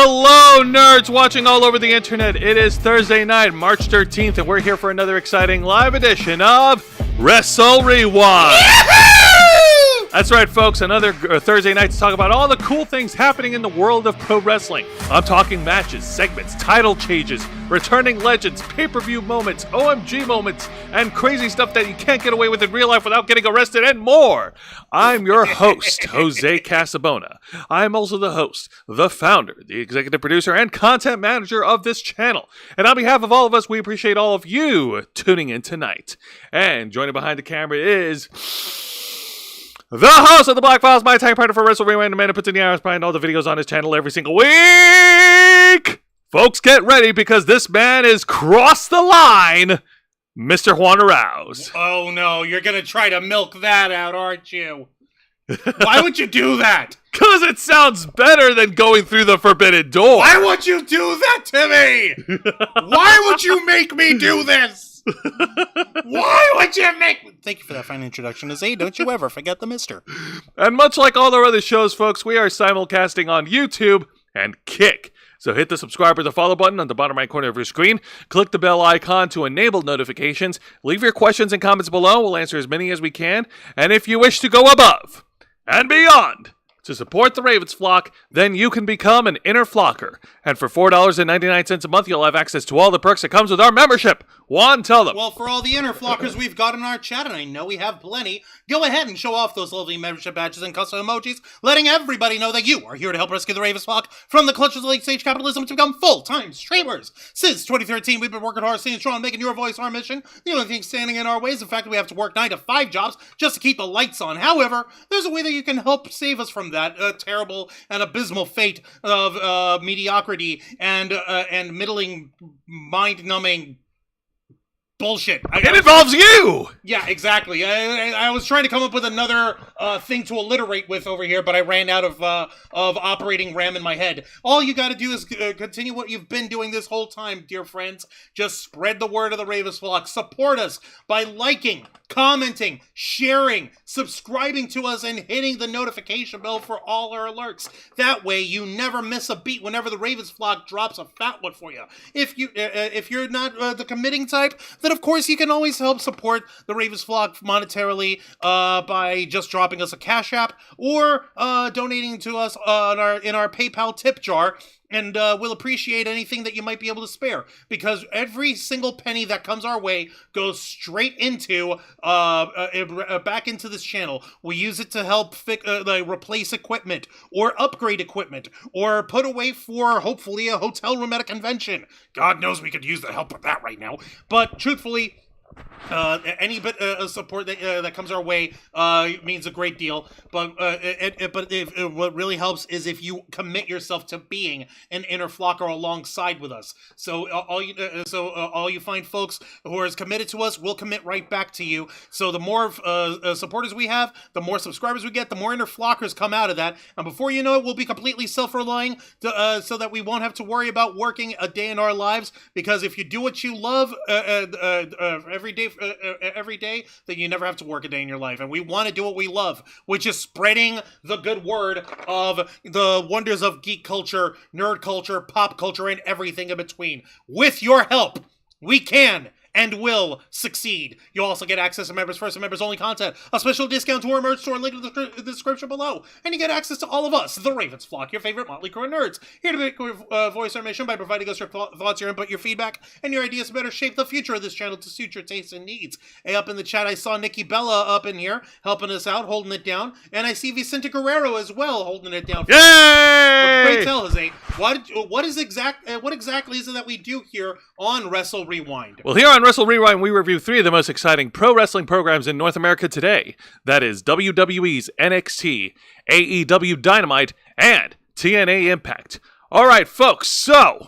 Hello, nerds watching all over the internet. It is Thursday night, March 13th, and we're here for another exciting live edition of Wrestle Wrewind. That's right, folks, another Thursday night to talk about all the cool things happening in the world of pro wrestling. I'm talking matches, segments, title changes, returning legends, pay-per-view moments, OMG moments, and crazy stuff that you can't get away with in real life without getting arrested, and more. I'm your host, Jose Casabona. I'm also the host, the founder, the executive producer, and content manager of this channel. And on behalf of all of us, we appreciate all of you tuning in tonight. And joining behind the camera is the host of the Black Files, my time partner for Wrestle Wrewind, the man who puts in the hours behind all the videos on his channel every single week. Folks, get ready because this man is crossed the line, Mr. Juan Arouse. Oh no, you're gonna try to milk that out, aren't you? Why would you do that? Because it sounds better than going through the forbidden door. Why would you do that to me? Why would you make me do this? Why would you make me? Thank you for that fine introduction, Jose. Don't you ever forget the mister. And much like all our other shows, folks, we are simulcasting on YouTube and Kick. So hit the subscribe or the follow button on the bottom right corner of your screen. Click the bell icon to enable notifications. Leave your questions and comments below. We'll answer as many as we can. And if you wish to go above and beyond to support the Ravens flock, then you can become an inner flocker. And for $4.99 a month, you'll have access to all the perks that comes with our membership. Juan, tell them. Well, for all the inner flockers we've got in our chat, and I know we have plenty, go ahead and show off those lovely membership badges and custom emojis, letting everybody know that you are here to help rescue the Ravens flock from the clutches of late-stage capitalism to become full-time streamers. Since 2013, we've been working hard, staying strong, making your voice our mission. The only thing standing in our way is the fact that we have to work 9 to 5 jobs just to keep the lights on. However, there's a way that you can help save us from that terrible and abysmal fate of mediocrity and middling, mind-numbing bullshit. It involves you! Yeah, exactly. I was trying to come up with another thing to alliterate with over here, but I ran out of operating RAM in my head. All you gotta do is continue what you've been doing this whole time, dear friends. Just spread the word of the Ravens flock. Support us by liking, commenting, sharing, subscribing to us, and hitting the notification bell for all our alerts. That way, you never miss a beat whenever the Ravens flock drops a fat one for you. If you're not the committing type, then of course you can always help support the Ravens flock monetarily by just dropping us a Cash App or donating to us in our PayPal tip jar. And we'll appreciate anything that you might be able to spare, because every single penny that comes our way goes straight into back into this channel. We use it to help replace equipment or upgrade equipment or put away for hopefully a hotel room at a convention. God knows we could use the help with that right now. But truthfully, any bit of support that comes our way means a great deal. But what really helps is if you commit yourself to being an inner flocker alongside with us. So all you find folks who are as committed to us, we'll commit right back to you. So the more supporters we have, the more subscribers we get, the more inner flockers come out of that. And before you know it, we'll be completely self-relying so that we won't have to worry about working a day in our lives. Because if you do what you love every day, then you never have to work a day in your life. And we want to do what we love, which is spreading the good word of the wonders of geek culture, nerd culture, pop culture, and everything in between. With your help, we can and will succeed. You'll also get access to members first and members only content, a special discount to our merch store, link in the description below, and you get access to all of us, the Ravens flock, your favorite motley crew of nerds, here to make voice our mission by providing us your thoughts, your input, your feedback, and your ideas to better shape the future of this channel to suit your tastes and needs. Hey, up in the chat, I saw Nikki Bella up in here helping us out, holding it down, and I see Vicente Guerrero as well holding it down. Yay! Great tell, Jose. What exactly is it that we do here on Wrestle Rewind? Well, here on Wrestle Rewind, we review 3 of the most exciting pro wrestling programs in North America today. That is WWE's NXT, AEW Dynamite, and TNA Impact. All right, folks, so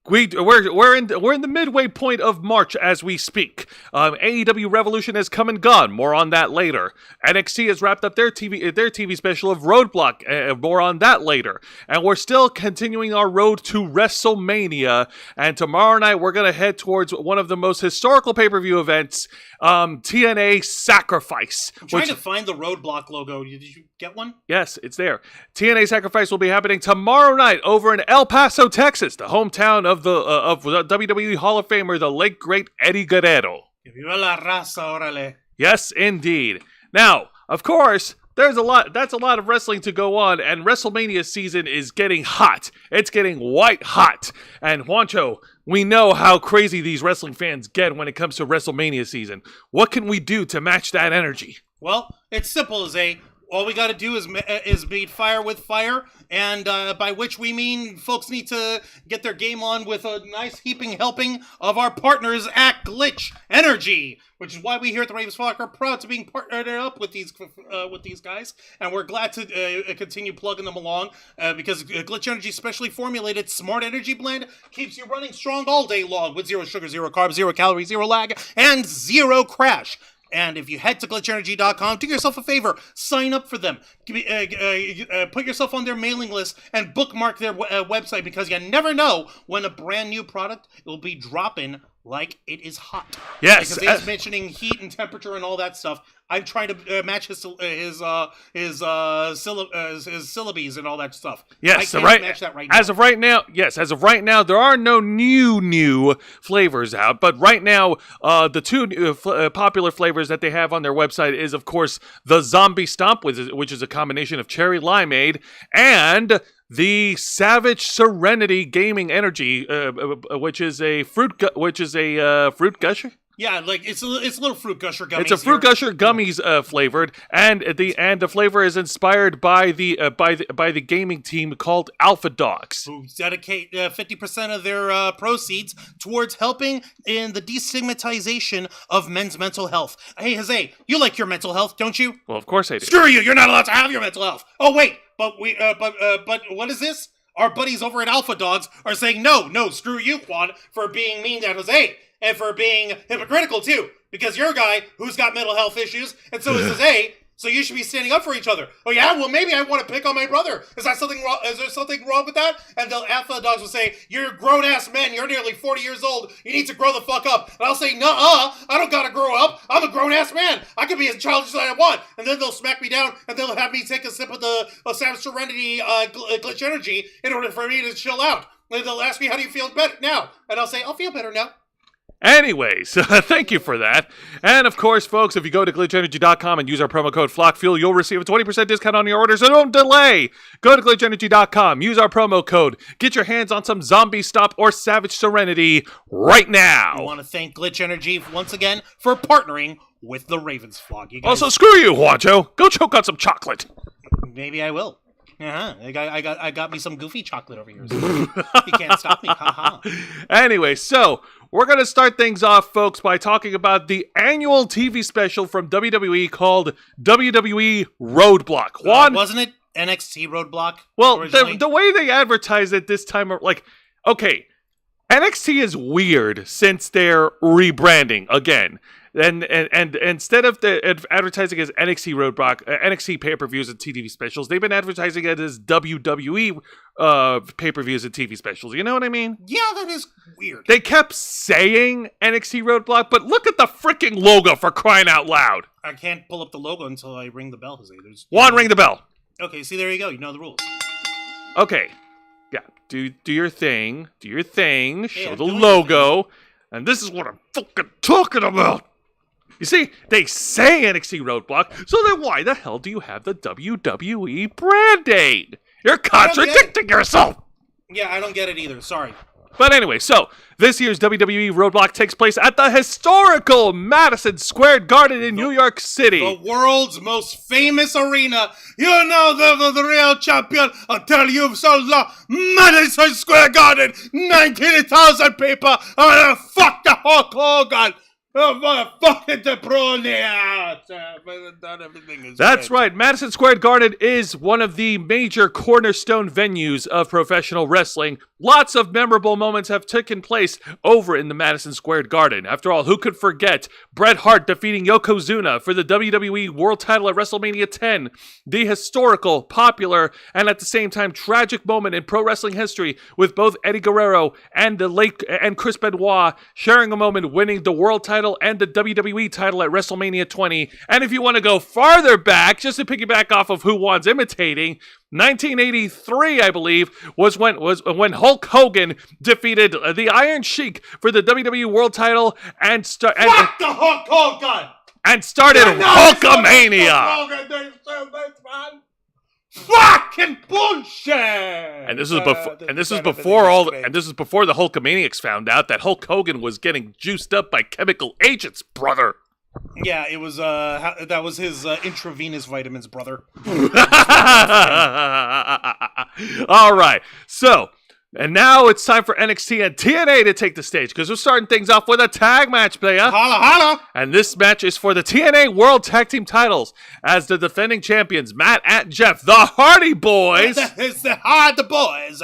We're in the midway point of March as we speak. AEW Revolution has come and gone. More on that later. NXT has wrapped up their TV special of Roadblock. More on that later. And we're still continuing our road to WrestleMania. And tomorrow night we're gonna head towards one of the most historical pay-per-view events, TNA Sacrifice. I'm trying to find the Roadblock logo. Did you get one? Yes, it's there. TNA Sacrifice will be happening tomorrow night over in El Paso, Texas, the hometown of the WWE Hall of Famer, the late great Eddie Guerrero. Viva la raza, órale. Yes, indeed. Now, of course, that's a lot of wrestling to go on, and WrestleMania season is getting hot. It's getting white hot. And Juancho, we know how crazy these wrestling fans get when it comes to WrestleMania season. What can we do to match that energy? Well, it's simple, Zay. All we got to do is beat fire with fire, and by which we mean folks need to get their game on with a nice heaping helping of our partners at Glitch Energy, which is why we here at the Ravens Flock are proud to be partnered up with these guys, and we're glad to continue plugging them along because Glitch Energy specially formulated Smart Energy Blend keeps you running strong all day long with 0 sugar, 0 carbs, 0 calories, 0 lag, and 0 crash. And if you head to glitchenergy.com, do yourself a favor, sign up for them, put yourself on their mailing list, and bookmark their website, because you never know when a brand new product will be dropping like it is hot. Yes, because he's mentioning heat and temperature and all that stuff. I'm trying to match his syllables and all that stuff. Yes, I can't match that right now. As of right now, there are no new flavors out. But right now, the two popular flavors that they have on their website is, of course, the Zombie Stomp, which is a combination of cherry limeade and the Savage Serenity Gaming Energy, which is a fruit gusher. Yeah, like it's a little fruit gusher gummies. It's a fruit gusher gummies flavored, and the flavor is inspired by the gaming team called Alpha Dogs, who dedicate 50% of their proceeds towards helping in the destigmatization of men's mental health. Hey, Jose, you like your mental health, don't you? Well, of course I do. Screw you! You're not allowed to have your mental health. Oh wait, but what is this? Our buddies over at Alpha Dogs are saying no, screw you, Juan, for being mean to Jose. And for being hypocritical, too. Because you're a guy who's got mental health issues, and so is Jose, so you should be standing up for each other. Oh, yeah? Well, maybe I want to pick on my brother. Is there something wrong with that? And the Alpha Dogs will say, you're grown-ass men. You're nearly 40 years old. You need to grow the fuck up. And I'll say, nuh-uh. I don't got to grow up. I'm a grown-ass man. I can be as childish as I want. And then they'll smack me down, and they'll have me take a sip of the Savage Serenity Glitch Energy in order for me to chill out. And they'll ask me, how do you feel better now? And I'll say, I'll feel better now. Anyways, thank you for that. And of course, folks, if you go to glitchenergy.com and use our promo code FlockFuel, you'll receive a 20% discount on your order, so don't delay. Go to glitchenergy.com, use our promo code, get your hands on some Zombie Stop or Savage Serenity right now. I want to thank Glitch Energy once again for partnering with the Ravens Flock. You guys... Also, screw you, Juancho. Go choke on some chocolate. Maybe I will. Uh-huh. I got me some goofy chocolate over here. So you can't stop me. Ha-ha. Anyway, so we're going to start things off, folks, by talking about the annual TV special from WWE called WWE Roadblock. Juan, wasn't it NXT Roadblock? Well, the way they advertised it this time, like, okay, NXT is weird since they're rebranding again. And instead of advertising as NXT Roadblock, NXT pay-per-views and TV specials, they've been advertising it as WWE pay-per-views and TV specials. You know what I mean? Yeah, that is weird. They kept saying NXT Roadblock, but look at the freaking logo, for crying out loud. I can't pull up the logo until I ring the bell, Jose. Juan, ring the bell. Okay, see, there you go. You know the rules. Okay. Yeah, do your thing. Do your thing. Show the logo. And this is what I'm fucking talking about. You see, they say NXT Roadblock, so then why the hell do you have the WWE brand name? You're contradicting yourself! Yeah, I don't get it either. Sorry. But anyway, so this year's WWE Roadblock takes place at the historical Madison Square Garden in New York City. The world's most famous arena. You know the real champion until you've sold the Madison Square Garden. 19,000 people. I'm gonna fuck the Hulk Hogan. Oh, fucking the not everything is That's great. right. Madison Square Garden is one of the major cornerstone venues of professional wrestling. Lots of memorable moments have taken place over in the Madison Square Garden. After all, who could forget Bret Hart defeating Yokozuna for the WWE World Title at WrestleMania 10? The historical, popular, and at the same time tragic moment in pro wrestling history with both Eddie Guerrero and Chris Benoit sharing a moment winning the World Title and the WWE title at WrestleMania 20. And if you want to go farther back, just to piggyback off of who Juan's imitating, 1983, I believe, was when Hulk Hogan defeated the Iron Sheik for the WWE World Title and Fuck the Hulk Hogan! And started Hulkamania. Fucking bullshit! And this is before the Hulkamaniacs found out that Hulk Hogan was getting juiced up by chemical agents, brother. Yeah, it was that was his intravenous vitamins, brother. All right. So, and now it's time for NXT and TNA to take the stage because we're starting things off with a tag match, player. Holla, holla! And this match is for the TNA World Tag Team titles as the defending champions, Matt and Jeff, the Hardy Boys. It's the Hardy Boys.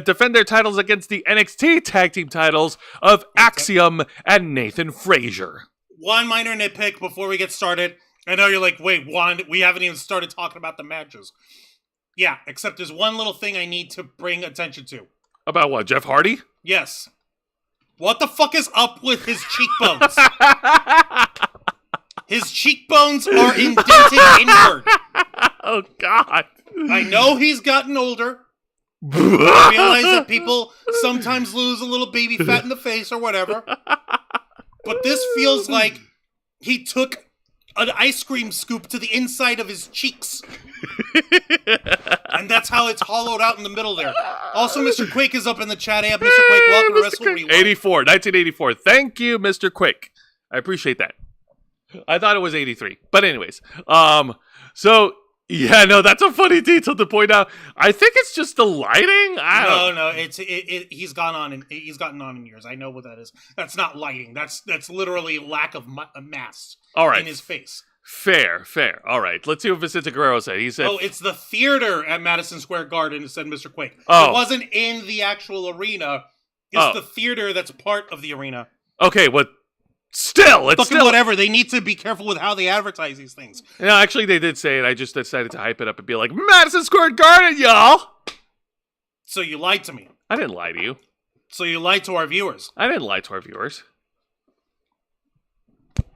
Defend their titles against the NXT Tag Team titles of Axiom and Nathan Frazier. One minor nitpick before we get started. I know you're like, wait, Juan, we haven't even started talking about the matches. Yeah, except there's one little thing I need to bring attention to. About what, Jeff Hardy? Yes. What the fuck is up with his cheekbones? His cheekbones are indented inward. Oh, God. I know he's gotten older. I realize that people sometimes lose a little baby fat in the face or whatever. But this feels like he took an ice cream scoop to the inside of his cheeks. And that's how it's hollowed out in the middle there. Also, Mr. Quake is up in the chat. Hey, Mr. Quake, welcome to Wrestle Wrewind. 1984. Thank you, Mr. Quake. I appreciate that. I thought it was 83. But anyways, so... Yeah, no, that's a funny detail to point out. I think it's just the lighting. No, he's gotten on in years. I know what that is. That's not lighting. That's literally lack of mass. All right. In his face. Fair. All right, let's see what Vicente Guerrero said. He said, "Oh, it's the theater at Madison Square Garden," said Mr. Quake. Oh. It wasn't in the actual arena. It's the theater that's part of the arena. Okay, but still, it's fucking still whatever. They need to be careful with how they advertise these things. No, actually, they did say it. I just decided to hype it up and be like, Madison Square Garden, y'all. So you lied to me. I didn't lie to you. So you lied to our viewers. I didn't lie to our viewers.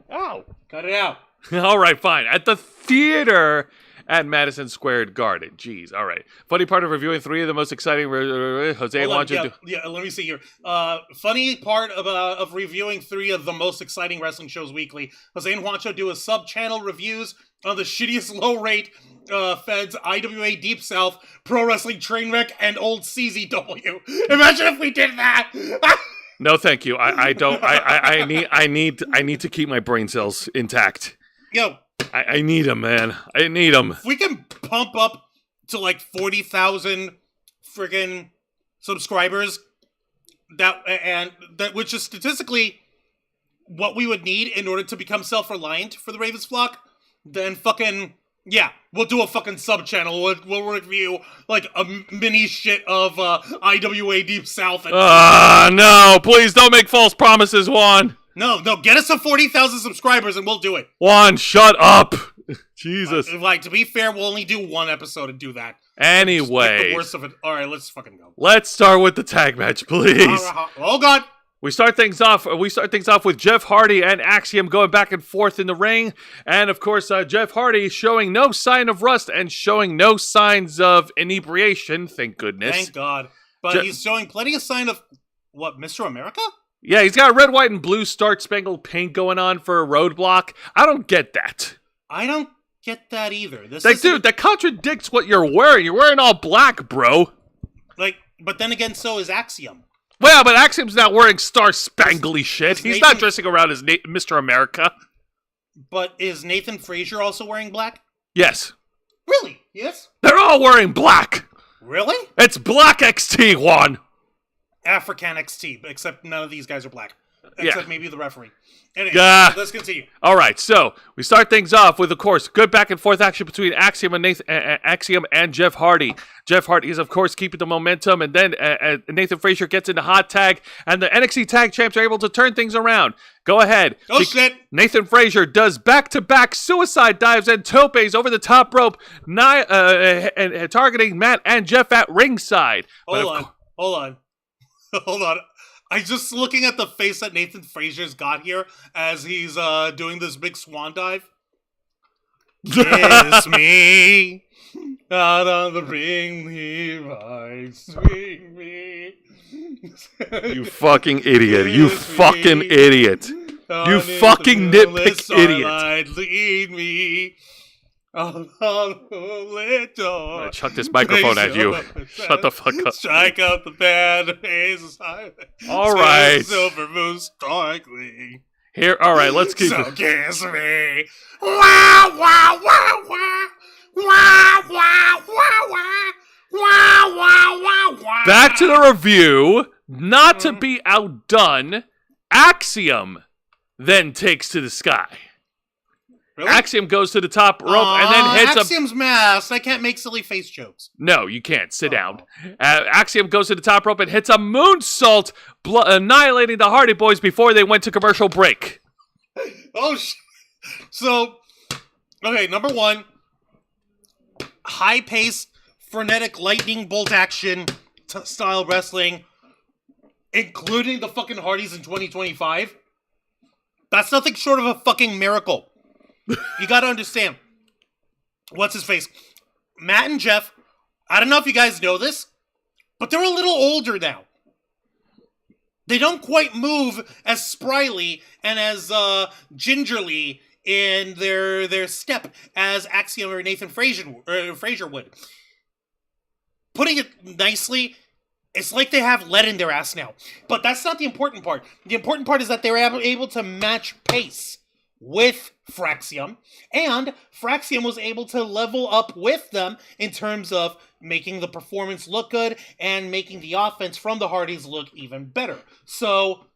Oh, cut it out. All right, fine. At the theater at Madison Square Garden. Jeez, all right. Funny part of reviewing three of the most exciting... Jose wanted Yeah, let me see here. Funny part of reviewing three of the most exciting wrestling shows weekly. Jose and Juancho do a sub-channel reviews on the shittiest low-rate feds, IWA Deep South, Pro Wrestling Trainwreck, and old CZW. Imagine if we did that! No, thank you. I don't. I need to keep my brain cells intact. Yo. I need them, man. I need them. If we can pump up to like 40,000 friggin' subscribers, which is statistically what we would need in order to become self-reliant for the Ravens flock, then fucking, yeah, we'll do a fucking sub-channel. We'll review like a mini shit of IWA Deep South. No, please don't make false promises, Juan. No, get us to 40,000 subscribers and we'll do it. Juan, shut up. Jesus. To be fair, we'll only do one episode and do that. Anyway. The worst of it. All right, let's fucking go. Let's start with the tag match, please. Oh, God. We start things off with Jeff Hardy and Axiom going back and forth in the ring. And, of course, Jeff Hardy showing no sign of rust and showing no signs of inebriation, thank goodness. Thank God. But he's showing plenty of sign of, what, Mr. America? Yeah, he's got red, white, and blue star-spangled paint going on for a roadblock. I don't get that. I don't get that either. Dude, that contradicts what you're wearing. You're wearing all black, bro. But then again, so is Axiom. Well, but Axiom's not wearing star-spangly shit. He's not dressing around as Mr. America. But is Nathan Frazier also wearing black? Yes. Really? Yes? They're all wearing black. Really? It's Black XT, Juan. African XT, except none of these guys are black. except maybe the referee. Anyway, let's continue. All right, so we start things off with, of course, good back and forth action between Axiom and Axiom and Jeff Hardy. Jeff Hardy is, of course, keeping the momentum, and then Nathan Frazier gets into hot tag, and the NXT Tag Champs are able to turn things around. Go ahead. Oh, shit. Nathan Frazier does back-to-back suicide dives and topes over the top rope, and targeting Matt and Jeff at ringside. Hold on. I just looking at the face that Nathan Frazier's got here as he's doing this big swan dive. Kiss me out on the ring, he might swing me. You fucking idiot. You fucking idiot. You fucking nitpick idiot. Lead me. I'm gonna chuck this microphone at you. Shut the fuck up. Strike out the bad faces. All right. Silver moon strikingly. Here, all right, let's keep so it. Kiss me. Wah, wah, wah, wah. Wah, wah, wah, wah. Wah, wah, wah, wah. Back to the review. Not to be outdone, Axiom then takes to the sky. Really? Axiom goes to the top rope and then hits Axiom's masked. I can't make silly face jokes. No, you can't. Sit down. Axiom goes to the top rope and hits a moonsault, annihilating the Hardy Boys before they went to commercial break. So, okay, number one, high-paced, frenetic lightning bolt action style wrestling, including the fucking Hardys in 2025. That's nothing short of a fucking miracle. You gotta understand. What's his face? Matt and Jeff, I don't know if you guys know this, but they're a little older now. They don't quite move as spryly and as gingerly in their step as Axiom or Nathan Frazier would. Putting it nicely, it's like they have lead in their ass now. But that's not the important part. The important part is that they're able to match pace with Fraxium, and Fraxium was able to level up with them in terms of making the performance look good and making the offense from the Hardys look even better. So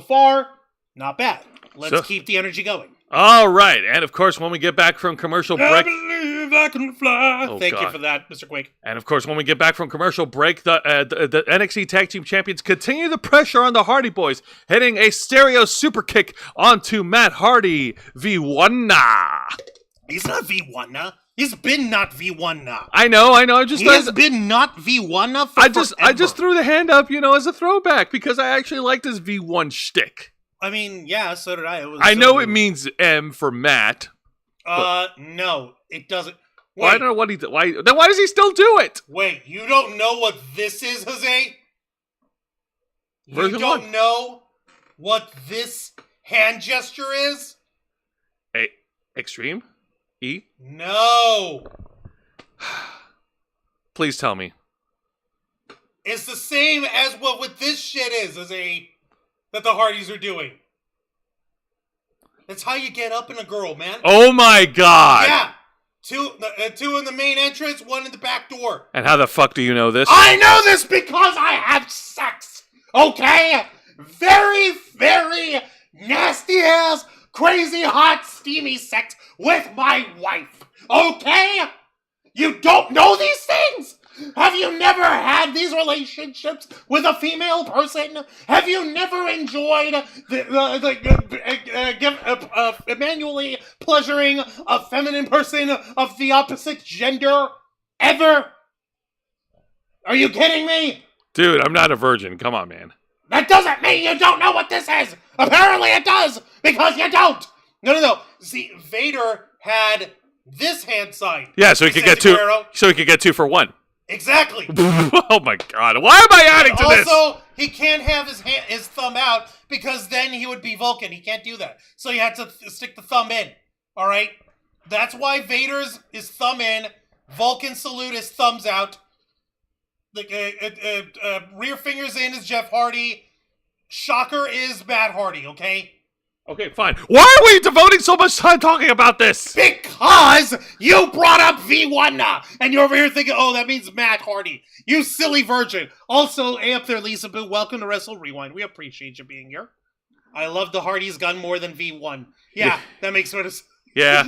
far, not bad. Let's keep the energy going. All right, and of course, when we get back from commercial break... I believe I can fly. Thank you for that, Mr. Quake. And of course, when we get back from commercial break, the NXT Tag Team Champions continue the pressure on the Hardy Boys, hitting a stereo super kick onto Matt Hardy. V1. He's not V1. He's been not V1. I know. He has been not V1 for I just threw the hand up, as a throwback because I actually liked his V1 shtick. I mean, yeah, so did I. I know it means M for Matt. No, it doesn't. Wait, well, I don't know what he did. Why does he still do it? Wait, you don't know what this is, Jose? You don't know what this hand gesture is? Extreme? E? No. Please tell me. It's the same as what this shit is, Jose. That the Hardys are doing. That's how you get up in a girl, man. Oh my god. Yeah. Two in the main entrance, one in the back door. And how the fuck do you know this? I know this because I have sex. Okay? Very, very nasty ass, crazy, hot, steamy sex with my wife. Okay? You don't know these things? Have you never had these relationships with a female person? Have you never enjoyed manually pleasuring a feminine person of the opposite gender? Ever? Are you kidding me? Dude, I'm not a virgin. Come on, man. That doesn't mean you don't know what this is. Apparently it does, because you don't. No. See, Vader had this hand sign. Yeah, so he could get two. So he could get 2 for 1. Exactly. Oh my god! Why am I adding to this? Also, he can't have his thumb out because then he would be Vulcan. He can't do that. So you have to stick the thumb in. All right. That's why Vader's is thumb in. Vulcan salute is thumbs out. The rear fingers in is Jeff Hardy. Shocker is Matt Hardy. Okay. Okay, fine. Why are we devoting so much time talking about this? Because you brought up V1, and you're over here thinking, oh, that means Matt Hardy. You silly virgin. Also, hey up there, Lisa Boo. Welcome to Wrestle Rewind. We appreciate you being here. I love the Hardys gun more than V1. Yeah, that makes sort of sense. Yeah.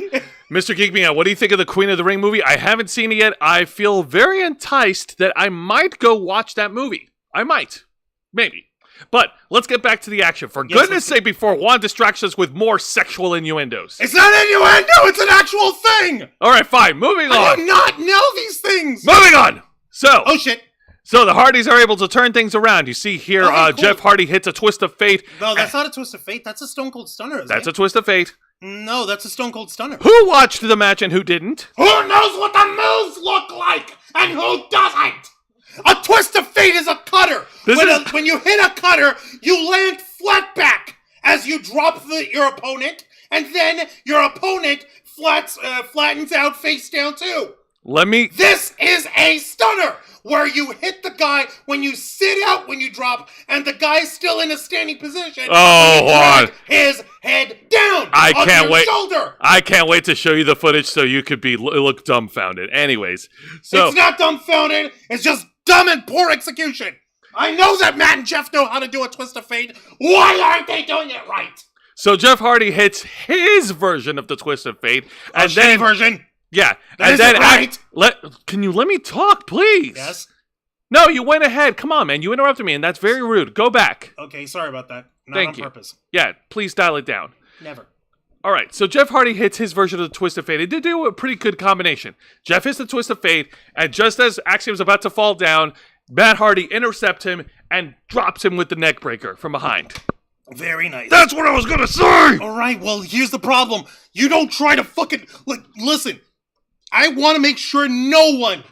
Mr. Geek Me Out, what do you think of the Queen of the Ring movie? I haven't seen it yet. I feel very enticed that I might go watch that movie. I might. Maybe. But let's get back to the action. For goodness sake, before Juan distracts us with more sexual innuendos. It's not innuendo, it's an actual thing! All right, fine. Moving on. I do not know these things! Moving on! So. Oh, shit. So the Hardys are able to turn things around. You see here, cool. Jeff Hardy hits a twist of fate. No, that's not a twist of fate. That's a Stone Cold Stunner, isn't That's it? a twist of fate. No, that's a Stone Cold Stunner. Who watched the match and who didn't? Who knows what the moves look like and who doesn't? A twist of fate is a cutter. When you hit a cutter, you land flat back as you drop your opponent, and then your opponent flattens out face down too. This is a stunner, where you hit the guy when you sit out when you drop, and the guy's still in a standing position. Oh, drag his head down on your shoulder. I can't wait to show you the footage so you could look dumbfounded. Anyways, so it's not dumbfounded. It's just dumb and poor execution. I know that Matt and Jeff know how to do a twist of fate. Why aren't they doing it right? So Jeff Hardy hits his version of the twist of fate, and then version. Yeah, and then right. Can you let me talk, please? Yes. No, you went ahead. Come on, man. You interrupted me, and that's very rude. Go back. Okay, sorry about that. Not Thank on you. purpose. Yeah, please dial it down. Never. All right, so Jeff Hardy hits his version of the Twist of Fate. It did do a pretty good combination. Jeff hits the Twist of Fate, and just as Axiom's about to fall down, Matt Hardy intercepts him and drops him with the neck breaker from behind. Very nice. That's what I was going to say! All right, well, here's the problem. You don't try to fucking... listen, I want to make sure no one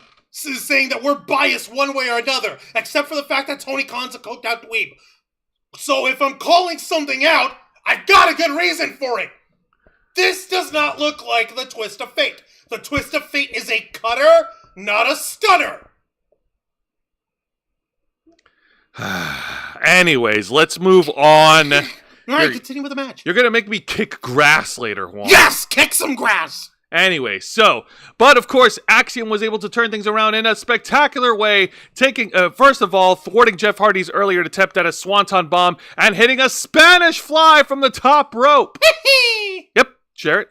is saying that we're biased one way or another, except for the fact that Tony Khan's a coked out dweeb. So if I'm calling something out, I've got a good reason for it. This does not look like the Twist of Fate. The Twist of Fate is a cutter, not a stunner. Anyways, let's move on. All right, continue with the match. You're going to make me kick grass later, Juan. Yes, kick some grass. Anyway, but of course, Axiom was able to turn things around in a spectacular way, taking, first of all, thwarting Jeff Hardy's earlier attempt at a Swanton bomb and hitting a Spanish fly from the top rope. Yep, share it.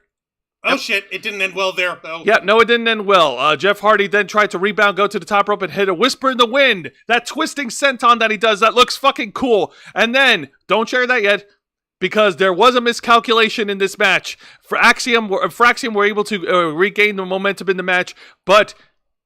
Oh shit, it didn't end well there, though. Yeah, no, it didn't end well. Jeff Hardy then tried to rebound, go to the top rope, and hit a Whisper in the Wind. That twisting senton that he does, that looks fucking cool. And then, don't share that yet, because there was a miscalculation in this match. For Axiom, we're able to regain the momentum in the match, but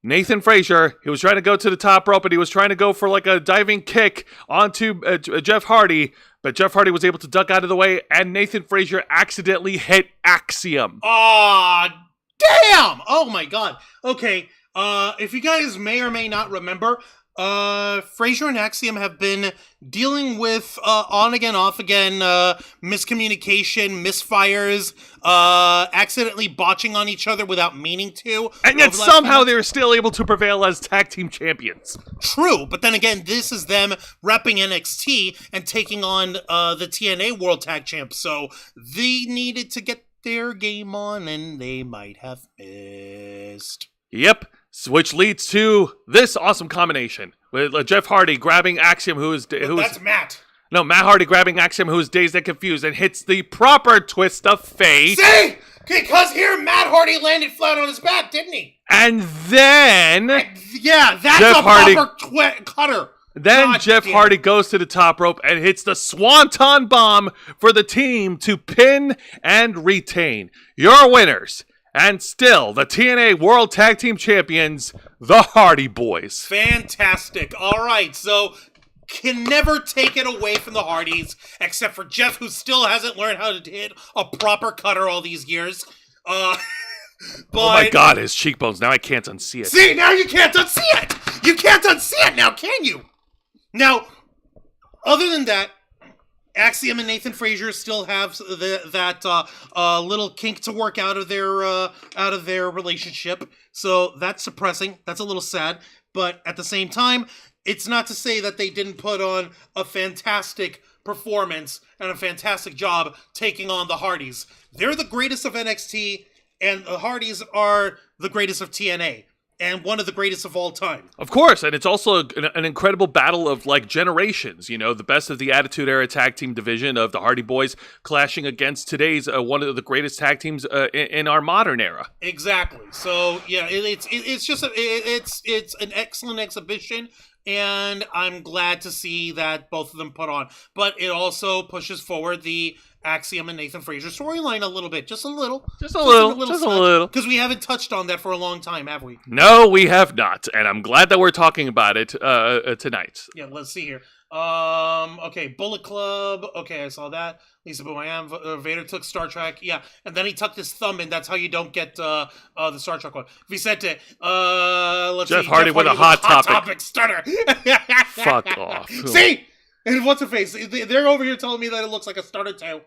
Nathan Frazier, he was trying to go to the top rope, and he was trying to go for like a diving kick onto Jeff Hardy, but Jeff Hardy was able to duck out of the way, and Nathan Frazier accidentally hit Axiom. Aw, damn! Oh my god. Okay, if you guys may or may not remember, Frazier and Axiom have been dealing with on again, off again, miscommunication, misfires, accidentally botching on each other without meaning to. And yet somehow they're still able to prevail as tag team champions. True, but then again, this is them repping NXT and taking on the TNA World Tag Champs, so they needed to get their game on, and they might have missed. Yep. Which leads to this awesome combination with Jeff Hardy grabbing Axiom, that's Matt. No, Matt Hardy grabbing Axiom, who is dazed and confused, and hits the proper Twist of Fate. See? Because here Matt Hardy landed flat on his back, didn't he? And then... Yeah, that's Jeff proper cutter. Then Jeff Hardy goes to the top rope and hits the Swanton Bomb for the team to pin and retain. Your winners... And still, the TNA World Tag Team Champions, the Hardy Boys. Fantastic. All right, so can never take it away from the Hardys, except for Jeff, who still hasn't learned how to hit a proper cutter all these years. But, oh my god, his cheekbones. Now I can't unsee it. See, now you can't unsee it! You can't unsee it now, can you? Now, other than that, Axiom and Nathan Frazier still have that little kink to work out of their relationship, so that's suppressing. That's a little sad, but at the same time, it's not to say that they didn't put on a fantastic performance and a fantastic job taking on the Hardys. They're the greatest of NXT, and the Hardys are the greatest of TNA. and one of the greatest of all time. Of course, and it's also an incredible battle of like generations. You know, the best of the Attitude Era tag team division of the Hardy Boys clashing against today's one of the greatest tag teams in our modern era. Exactly. So yeah, it's just it's an excellent exhibition, and I'm glad to see that both of them put on. But it also pushes forward the Axiom and Nathan Frazier storyline a little bit, just a little, because we haven't touched on that for a long time, have we? No, we have not, and I'm glad that we're talking about it tonight. Yeah, let's see here. Okay, Bullet Club. Okay, I saw that. Lisa Boyan, Vader took Star Trek. Yeah, and then he tucked his thumb in. That's how you don't get the Star Trek one. Vicente. Let's Jeff see. Hardy with a hot topic stunner. Fuck off. See, and what's her face? They're over here telling me that it looks like a starter too.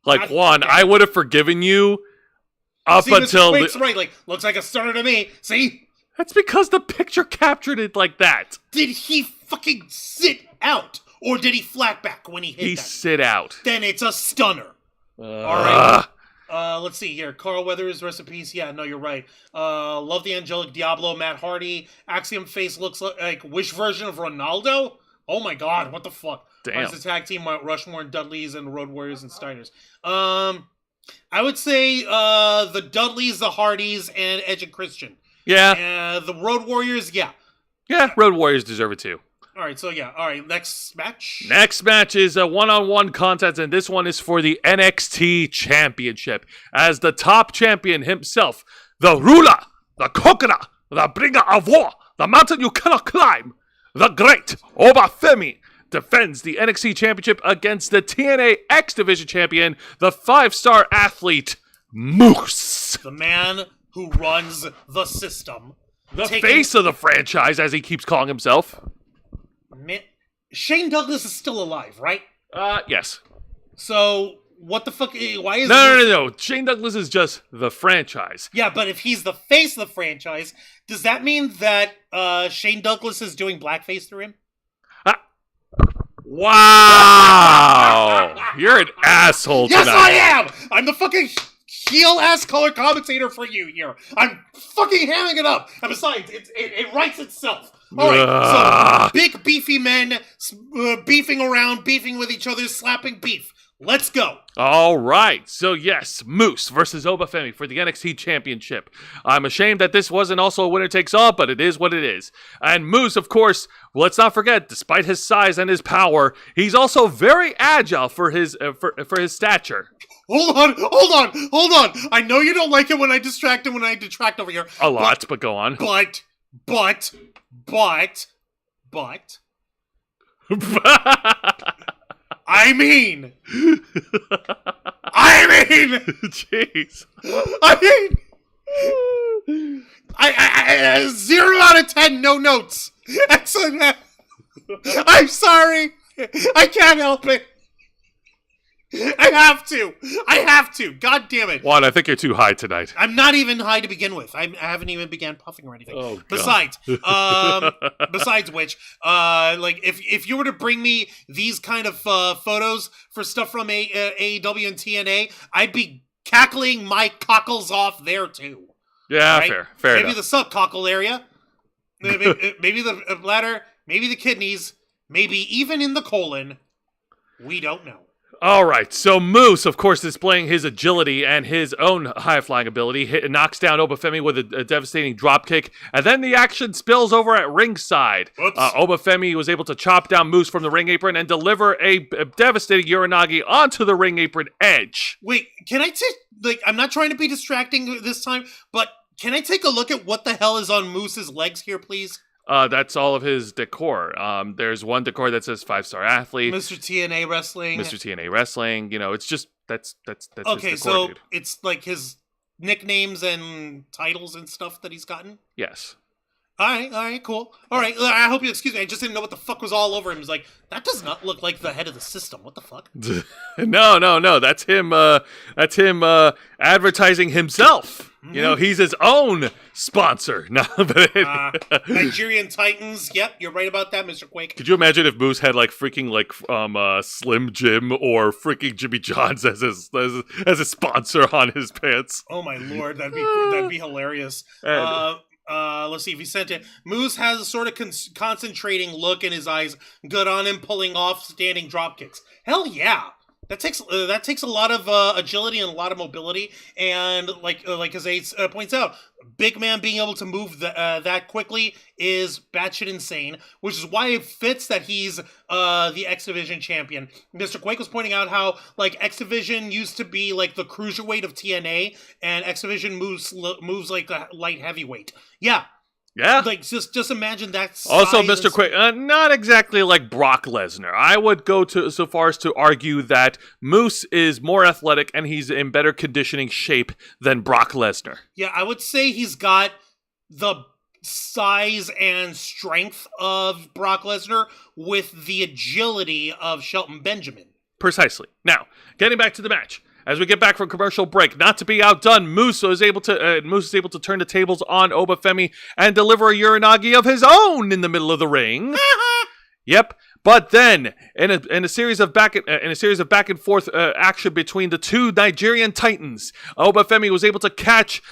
Like, Juan, I would have forgiven you up until... Wake's right, like, looks like a starter to me. See? That's because the picture captured it like that. Did he fucking sit out? Or did he flat back when he hit that? He sit out. Then it's a stunner. All right. Let's see here. Carl Weathers, rest in peace. Yeah, no, you're right. Love the Angelic Diablo, Matt Hardy. Axiom face looks like Wish version of Ronaldo. Oh my god, what the fuck? Damn. As the tag team, Rushmore and Dudleys and Road Warriors and Steiners. I would say the Dudleys, the Hardys, and Edge and Christian. Yeah. The Road Warriors, yeah. Yeah, Road Warriors deserve it too. All right, so yeah. All right, next match? Next match is a one-on-one contest, and this one is for the NXT Championship. As the top champion himself, the ruler, the conqueror, the bringer of war, the mountain you cannot climb, the great Obafemi, defends the NXT Championship against the TNA X Division champion, the 5-star athlete, Moose. The man who runs the system. The face of the franchise, as he keeps calling himself. Shane Douglas is still alive, right? Yes. So, what the fuck? Why is No. Shane Douglas is just the franchise. Yeah, but if he's the face of the franchise, does that mean that Shane Douglas is doing blackface through him? Wow! You're an asshole tonight. Yes, I am! I'm the fucking heel-ass color commentator for you here. I'm fucking hamming it up. And besides, it writes itself. Alright, so big beefy men beefing around, beefing with each other, slapping beef. Let's go. All right. So, yes, Moose versus Obafemi for the NXT Championship. I'm ashamed that this wasn't also a winner-takes-all, but it is what it is. And Moose, of course, let's not forget, despite his size and his power, he's also very agile for his stature. Hold on. I know you don't like it when I distract over here. A lot, but go on. But... I mean, jeez. I 0 out of 10, no notes. Excellent. I'm sorry. I can't help it. I have to. God damn it. Juan, I think you're too high tonight. I'm not even high to begin with. I haven't even began puffing or anything. Oh, besides which, like if you were to bring me these kind of photos for stuff from AEW and TNA, I'd be cackling my cockles off there too. Yeah, right? fair maybe enough. The sub-cockle area, maybe the bladder, maybe the kidneys, maybe even in the colon. We don't know. All right, so Moose, of course, displaying his agility and his own high-flying ability, knocks down Obafemi with a devastating dropkick, and then the action spills over at ringside. Obafemi was able to chop down Moose from the ring apron and deliver a devastating Uranagi onto the ring apron edge. Wait, can I take, I'm not trying to be distracting this time, but can I take a look at what the hell is on Moose's legs here, please? That's all of his decor. There's one decor that says 5-star athlete. Mr. TNA Wrestling. You know, it's just that's okay, his decor, so dude. it's like his nicknames and titles and stuff that he's gotten? Yes. All right, cool. All right, I hope you excuse me. I just didn't know what the fuck was all over him. He's like, that does not look like the head of the system. What the fuck? No. That's him. That's him advertising himself. Mm-hmm. You know, he's his own sponsor. Nigerian Titans. Yep, you're right about that, Mr. Quake. Could you imagine if Moose had like freaking Slim Jim or freaking Jimmy John's as a sponsor on his pants? Oh my lord, that'd be hilarious. let's see if he sent it. Moose has a sort of concentrating look in his eyes. Good on him pulling off standing drop kicks. Hell yeah. That takes a lot of agility and a lot of mobility, and like as Ace points out, big man being able to move that quickly is batshit insane, which is why it fits that he's the X Division champion. Mr. Quake was pointing out how like X Division used to be like the cruiserweight of TNA, and X Division moves like a light heavyweight. Yeah. Yeah. Like, just imagine that. Also, Mr. Quick, not exactly like Brock Lesnar. I would go so far as to argue that Moose is more athletic and he's in better conditioning shape than Brock Lesnar. Yeah, I would say he's got the size and strength of Brock Lesnar with the agility of Shelton Benjamin. Precisely. Now, getting back to the match. As we get back from commercial break, not to be outdone, Moose is able to turn the tables on Obafemi and deliver a Uranagi of his own in the middle of the ring. Yep. But then, in a series of back and forth action between the two Nigerian Titans, Obafemi was able to catch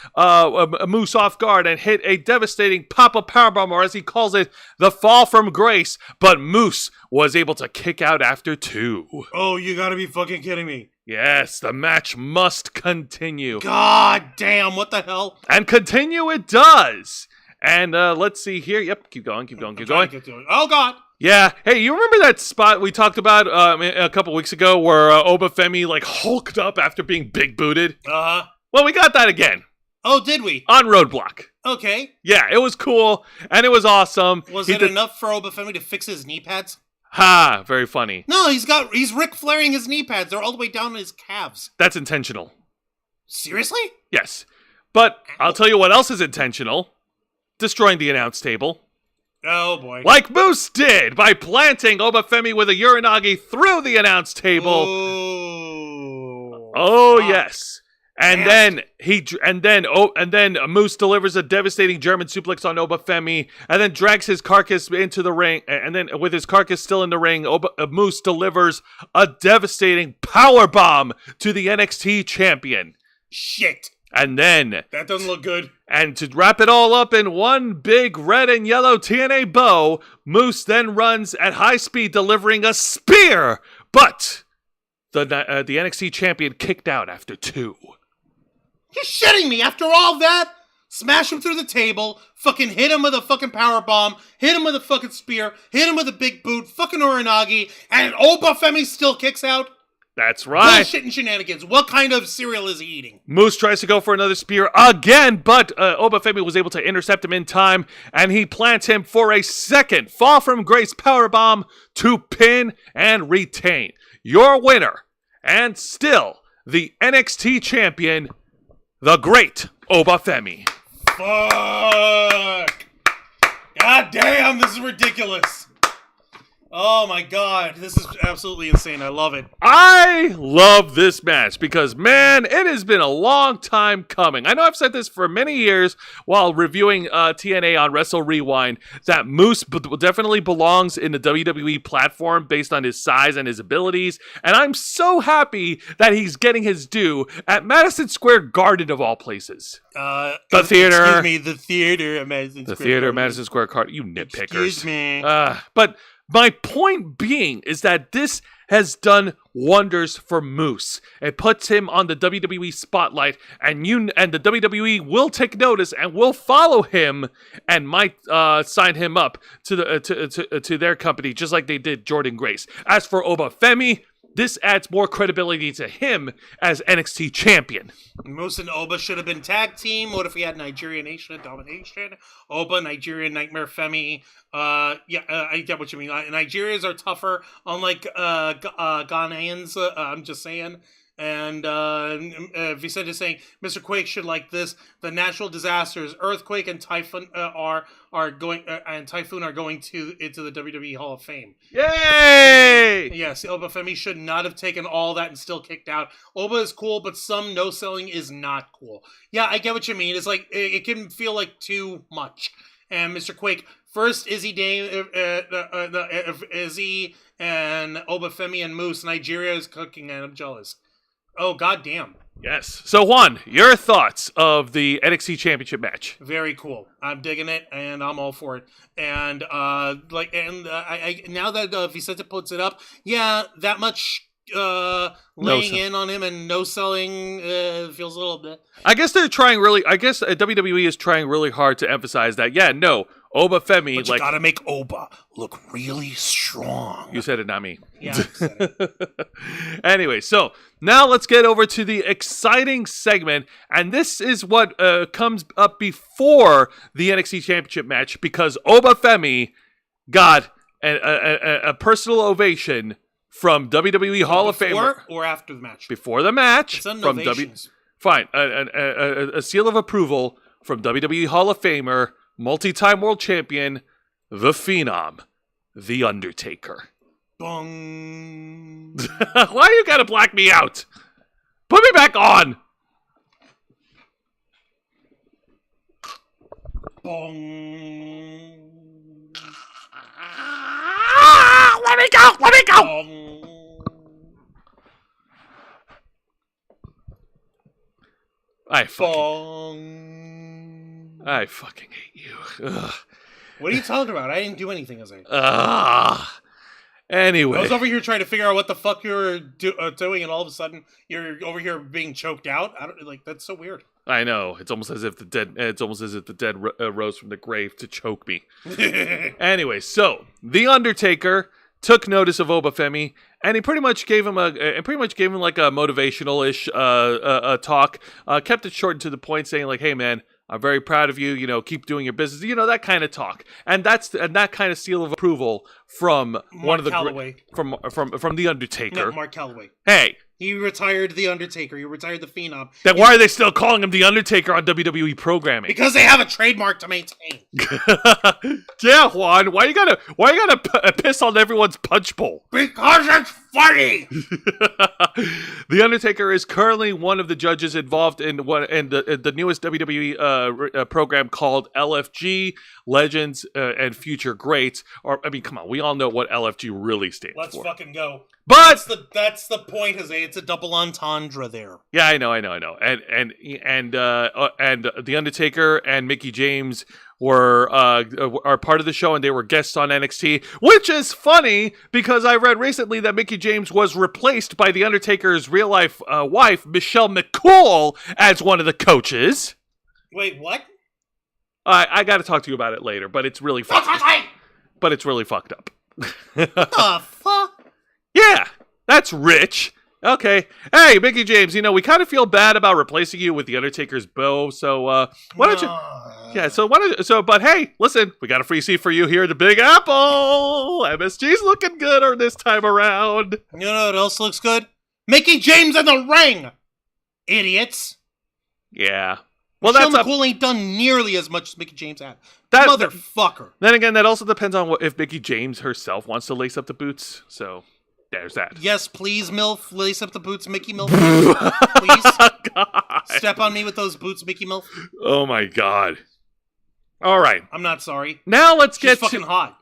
Moose off guard and hit a devastating pop-up powerbomb, or as he calls it, the fall from grace. But Moose was able to kick out after 2. Oh, you gotta be fucking kidding me. Yes, the match must continue. God damn, what the hell? And continue it does. And let's see here. Yep, keep going. Oh, God. Yeah. Hey, you remember that spot we talked about a couple weeks ago where Obafemi like hulked up after being big booted? Uh-huh. Well, we got that again. Oh, did we? On Roadblock. Okay. Yeah, it was cool, and it was awesome. Was it enough for Obafemi to fix his knee pads? Ha! Very funny. No, he's Ric Flairing his knee pads. They're all the way down to his calves. That's intentional. Seriously? Yes. But I'll tell you what else is intentional. Destroying the announce table. Oh, boy. Like Moose did by planting Obafemi with a Uranagi through the announce table. Ooh. Oh, yes. And then Moose delivers a devastating German suplex on Obafemi, and then drags his carcass into the ring. And then, with his carcass still in the ring, Moose delivers a devastating power bomb to the NXT champion. Shit. And then that doesn't look good. And to wrap it all up in one big red and yellow TNA bow, Moose then runs at high speed, delivering a spear. But the NXT champion kicked out after 2. You're shitting me after all that? Smash him through the table, fucking hit him with a fucking power bomb, hit him with a fucking spear, hit him with a big boot, fucking Uranagi, and Obafemi still kicks out? That's right. Bullshit and shenanigans. What kind of cereal is he eating? Moose tries to go for another spear again, but Obafemi was able to intercept him in time, and he plants him for a second fall from grace powerbomb to pin and retain. Your winner, and still the NXT champion, the great Obafemi. Fuck. God damn, this is ridiculous. Oh my god, this is absolutely insane. I love it. I love this match because, man, it has been a long time coming. I know I've said this for many years while reviewing TNA on Wrestle Rewind, that Moose definitely belongs in the WWE platform based on his size and his abilities, and I'm so happy that he's getting his due at Madison Square Garden of all places. The theater. Excuse me, the theater at Madison Square Garden. The theater at Madison Square Garden. You nitpickers. Excuse me. But my point being is that this has done wonders for Moose. It puts him on the WWE spotlight, and the WWE will take notice and will follow him and might sign him up to their company, just like they did Jordan Grace. As for Obafemi, this adds more credibility to him as NXT champion. Moose and Oba should have been tag team. What if we had Nigerian Nation of Domination? Oba, Nigerian Nightmare Femi. I get what you mean. Nigerians are tougher, unlike Ghanaians. I'm just saying. And Vicente is saying, Mr. Quake should like this. The natural disasters, earthquake and typhoon are going into the WWE Hall of Fame. Yay! Yes, Obafemi should not have taken all that and still kicked out. Oba is cool, but some no selling is not cool. Yeah, I get what you mean. It's like it can feel like too much. And Mr. Quake, first Izzy and Obafemi and Moose. Nigeria is cooking, and I'm jealous. Oh, goddamn. Yes. So Juan, your thoughts of the NXT Championship match? Very cool. I'm digging it, and I'm all for it. And I now that Vicente puts it up, yeah, that much laying in on him and no selling feels a little bit. I guess they're trying really. I guess WWE is trying really hard to emphasize that. Yeah, no, Oba Femi. But you gotta make Oba look really strong. You said it, not me. Yeah, I said it. Anyway, so now let's get over to the exciting segment, and this is what comes up before the NXT Championship match because Oba Femi got a personal ovation from WWE Hall of Famer. Before or after the match? Before the match. It's from Fine. A seal of approval from WWE Hall of Famer, multi-time world champion, the Phenom, The Undertaker. Bong. Why you gotta black me out? Put me back on! Bong. Let me go! Let me go! Bong. I fucking hate you. Ugh. What are you talking about? I didn't do anything, as Anyway. I was over here trying to figure out what the fuck you were doing, and all of a sudden you're over here being choked out. That's so weird. I know. It's almost as if the dead rose from the grave to choke me. Anyway, so The Undertaker took notice of Oba Femi, and he pretty much gave him like a motivational-ish talk. Kept it short and to the point, saying like, "Hey man, I'm very proud of you. You know, keep doing your business. You know, that kind of talk." And that kind of seal of approval from one of the from The Undertaker. No, Mark Calloway. Hey. He retired The Undertaker. He retired The Phenom. Then why are they still calling him The Undertaker on WWE programming? Because they have a trademark to maintain. Yeah, Juan. Why you gotta piss on everyone's punch bowl? Because it's funny. The Undertaker is currently one of the judges involved in the newest WWE program called LFG, Legends and Future Greats. Or I mean, come on, we all know what LFG really stands for. Let's fucking go. But that's the point, Jose. It's a double entendre there. Yeah, I know. And The Undertaker and Mickie James are part of the show, and they were guests on NXT, which is funny because I read recently that Mickie James was replaced by The Undertaker's real life wife, Michelle McCool, as one of the coaches. Wait, what? I got to talk to you about it later, but it's really fucked up. What the fuck? Yeah, that's rich. Okay. Hey, Mickie James, you know, we kind of feel bad about replacing you with The Undertaker's beau, so why don't you... Yeah, but hey, listen, we got a free seat for you here at the Big Apple. MSG's looking good this time around. You know what else looks good? Mickie James in the ring! Idiots. Yeah. Well, Michelle McCool ain't done nearly as much as Mickie James had. Motherfucker. Then again, that also depends on if Mickie James herself wants to lace up the boots, so... There's that. Yes, please, MILF. Lace up the boots, Mickey MILF. Please. God. Step on me with those boots, Mickey MILF. Oh, my God. All right. I'm not sorry. Now let's get fucking hot.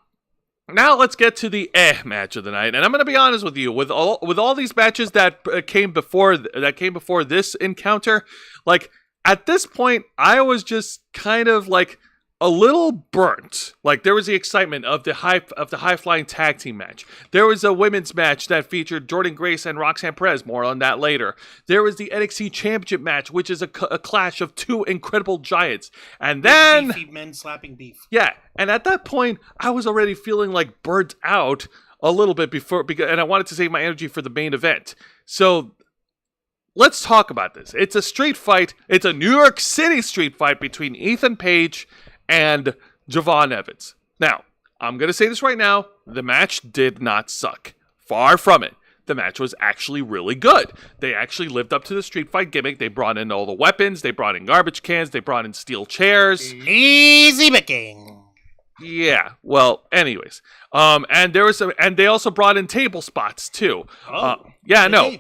Now let's get to the match of the night. And I'm going to be honest with you. With all these matches that came before this encounter, like, at this point, I was just kind of, like, a little burnt. Like, there was the excitement of the high-flying tag team match. There was a women's match that featured Jordynne Grace and Roxanne Perez. More on that later. There was the NXT Championship match, which is a clash of two incredible giants. And then... Beefy men slapping beef. Yeah, and at that point, I was already feeling, like, burnt out a little bit and I wanted to save my energy for the main event. So... let's talk about this. It's a street fight. It's a New York City street fight between Ethan Page and Javon Evans. Now, I'm going to say this right now. The match did not suck. Far from it. The match was actually really good. They actually lived up to the street fight gimmick. They brought in all the weapons. They brought in garbage cans. They brought in steel chairs. Easy picking. Yeah. Well, anyways. And they also brought in table spots too. Yeah, no.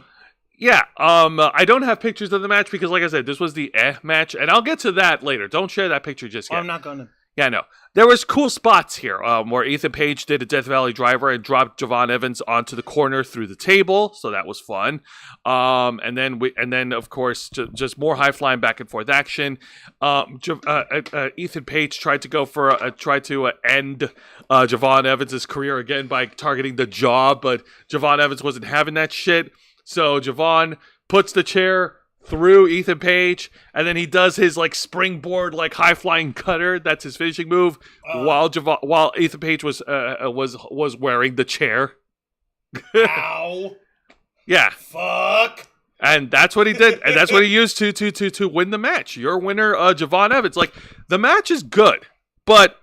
Yeah, I don't have pictures of the match because, like I said, this was the match, and I'll get to that later. Don't share that picture just yet. I'm not gonna. Yeah, no. There was cool spots here where Ethan Page did a Death Valley Driver and dropped Javon Evans onto the corner through the table, so that was fun. And then of course just more high flying back and forth action. Ethan Page tried to end Javon Evans' career again by targeting the jaw, but Javon Evans wasn't having that shit. So Javon puts the chair through Ethan Page, and then he does his like springboard, like high flying cutter. That's his finishing move. While Ethan Page was wearing the chair. Ow! Yeah. Fuck. And that's what he did, and that's what he used to win the match. Your winner, Javon Evans. Like, the match is good, but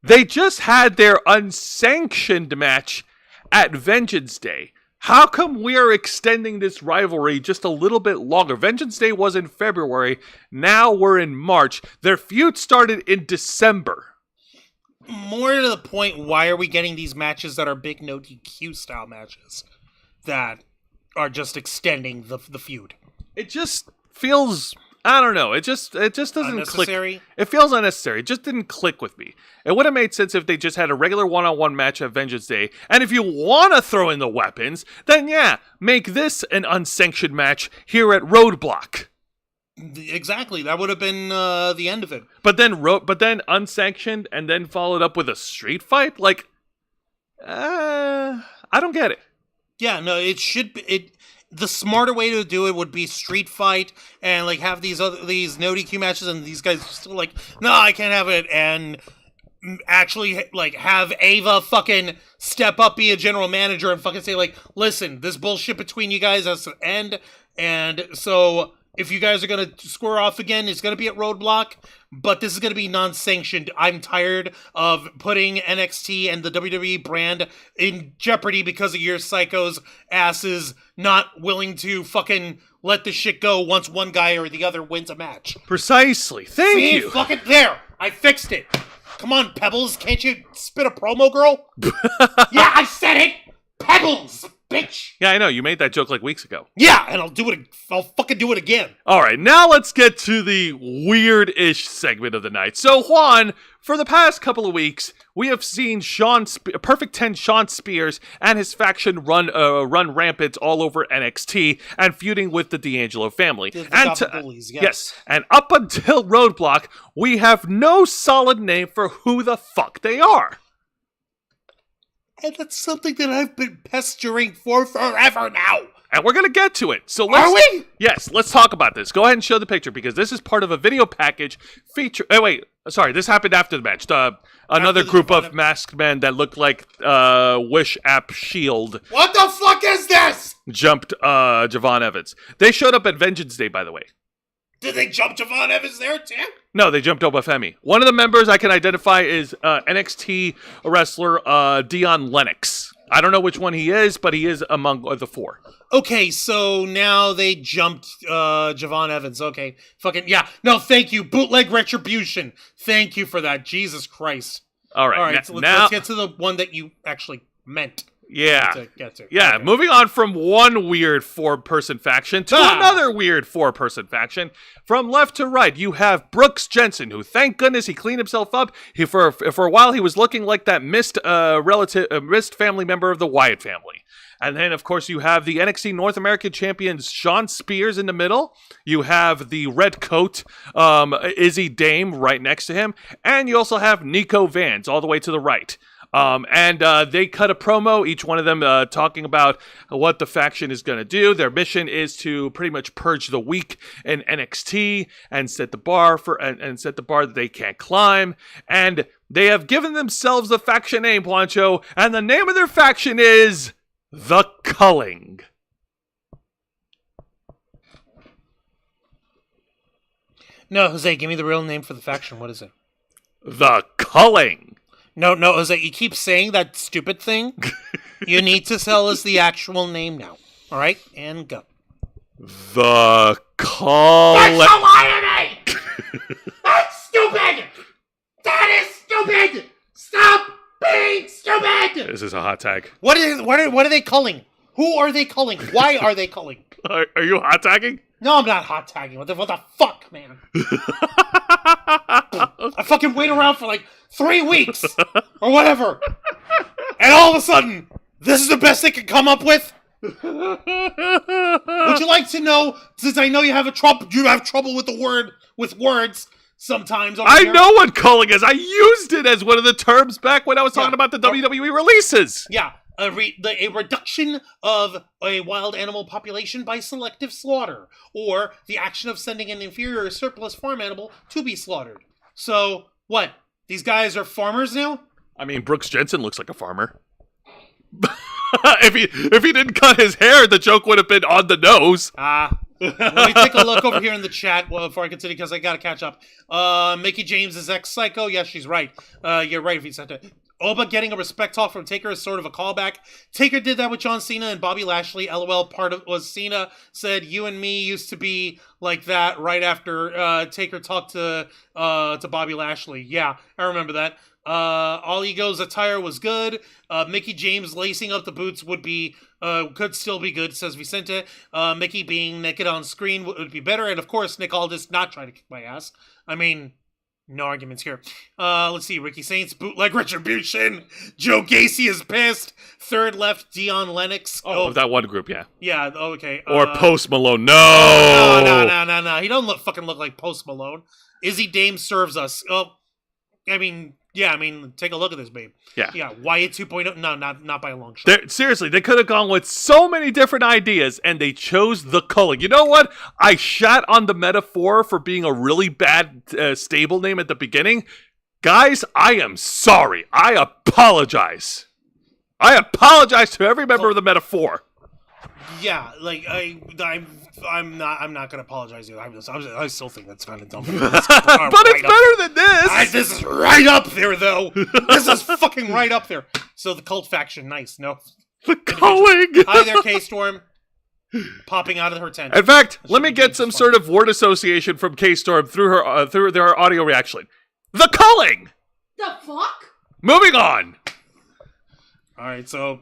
they just had their unsanctioned match at Vengeance Day. How come we are extending this rivalry just a little bit longer? Vengeance Day was in February. Now we're in March. Their feud started in December. More to the point, why are we getting these matches that are big no DQ style matches that are just extending the feud? It just feels... I don't know. It just doesn't click. It feels unnecessary. It just didn't click with me. It would have made sense if they just had a regular one-on-one match at Vengeance Day. And if you want to throw in the weapons, then yeah, make this an unsanctioned match here at Roadblock. Exactly. That would have been the end of it. But then unsanctioned and then followed up with a street fight? Like, I don't get it. Yeah, no, it should be... The smarter way to do it would be street fight and like have these no DQ matches, and these guys are still like, no, I can't have it, and actually like have Ava fucking step up, be a general manager, and fucking say like, listen, this bullshit between you guys has to end, and so if you guys are gonna square off again, it's gonna be at Roadblock, but this is gonna be non-sanctioned. I'm tired of putting NXT and the WWE brand in jeopardy because of your psychos asses not willing to fucking let the shit go once one guy or the other wins a match. Precisely. Thank you. Fucking there. I fixed it. Come on, Pebbles. Can't you spit a promo, girl? Yeah, I said it. Pebbles, bitch. Yeah, I know. You made that joke like weeks ago. Yeah, and I'll fucking do it again. All right, now let's get to the weird-ish segment of the night. So, Juan, for the past couple of weeks, we have seen Perfect 10 Sean Spears and his faction run rampant all over NXT and feuding with the D'Angelo family. Bullies, yes, and up until Roadblock, we have no solid name for who the fuck they are. And that's something that I've been pestering for forever now. And we're going to get to it. So Are we? Yes, let's talk about this. Go ahead and show the picture, because this is part of a video package feature. Oh, wait. Sorry, this happened after the match. Another group of masked men that looked like Wish App Shield. What the fuck is this? Jumped Javon Evans. They showed up at Vengeance Day, by the way. Did they jump Javon Evans there, too? No, they jumped Obafemi. One of the members I can identify is NXT wrestler Dion Lennox. I don't know which one he is, but he is among the four. Okay, so now they jumped Javon Evans. Okay, fucking, yeah. No, thank you. Bootleg Retribution. Thank you for that. Jesus Christ. All right, so let's get to the one that you actually meant. Yeah. Get to. Yeah, okay. Moving on from one weird four-person faction to another weird four-person faction. From left to right, you have Brooks Jensen, who, thank goodness, he cleaned himself up. For a while, he was looking like that missed family member of the Wyatt family. And then, of course, you have the NXT North American champion Sean Spears in the middle. You have the red coat Izzy Dame right next to him. And you also have Nico Vance all the way to the right. And they cut a promo, each one of them talking about what the faction is going to do. Their mission is to pretty much purge the weak in NXT and set the bar and set the bar that they can't climb. And they have given themselves a faction name, Juancho, and the name of their faction is The Culling. No, Jose, give me the real name for the faction. What is it? The Culling. No, Jose, you keep saying that stupid thing. You need to tell us the actual name now. All right? And go. The Culling. That's a lie to me! That's stupid! That is stupid! Stop being stupid! This is a hot tag. What are they culling? Who are they culling? Why are they culling? Are you hot tagging? No, I'm not hot tagging. What the fuck, man? I fucking wait around for like 3 weeks or whatever, and all of a sudden, this is the best they can come up with. Would you like to know? Since I know you have trouble with words sometimes. I know what culling is. I used it as one of the terms back when I was talking about the WWE releases. Yeah. A reduction of a wild animal population by selective slaughter, or the action of sending an inferior or surplus farm animal to be slaughtered. So, what? These guys are farmers now? I mean, Brooks Jensen looks like a farmer. if he didn't cut his hair, the joke would have been on the nose. Let me take a look over here in the chat before I continue, because I gotta catch up. Mickey James is ex-Psycho. Yes, she's right. You're right if you said that. Oba getting a respect talk from Taker is sort of a callback. Taker did that with John Cena and Bobby Lashley. LOL, part of was Cena said, "You and me used to be like that," right after Taker talked to Bobby Lashley. Yeah, I remember that. All Ego's attire was good. Mickey James lacing up the boots could still be good, says Vicente. Mickey being naked on screen would be better. And of course, Nick Aldis not trying to kick my ass. I mean, no arguments here. Let's see. Ricky Saints, bootleg retribution. Joe Gacy is pissed. Third left, Dion Lennox. Oh, that one group, yeah. Yeah, okay. Or Post Malone. No! No. He don't fucking look like Post Malone. Izzy Dame serves us. Oh, take a look at this, babe. Yeah, Wyatt 2.0. No, not by a long shot. Seriously, they could have gone with so many different ideas, and they chose the culling. You know what? I shat on the metaphor for being a really bad stable name at the beginning. Guys, I am sorry. I apologize. I apologize to every member of the metaphor. Yeah, like I'm not gonna apologize either. I still think that's kind of dumb. But it's better than this. This is right up there, though. This is fucking right up there. So the cult faction, nice. No, the culling. Hi there, K-Storm. Popping out of her tent. In fact, let me get some sort of word association from K-Storm through their audio reaction. The culling. The fuck? Moving on. All right, so.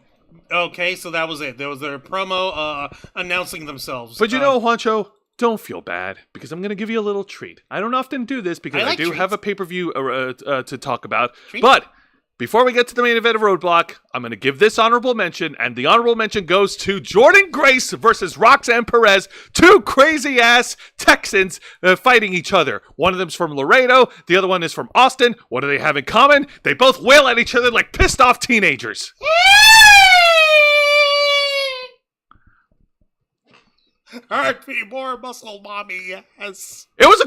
Okay, so that was it. There was their promo announcing themselves. But you know, Juancho, don't feel bad, because I'm going to give you a little treat. I don't often do this, because I do have a pay-per-view to talk about. Treat? But before we get to the main event of Roadblock, I'm going to give this honorable mention, and the honorable mention goes to Jordynne Grace versus Roxanne Perez, two crazy-ass Texans fighting each other. One of them's from Laredo, the other one is from Austin. What do they have in common? They both wail at each other like pissed-off teenagers. Hurt me more, muscle mommy. Yes. It was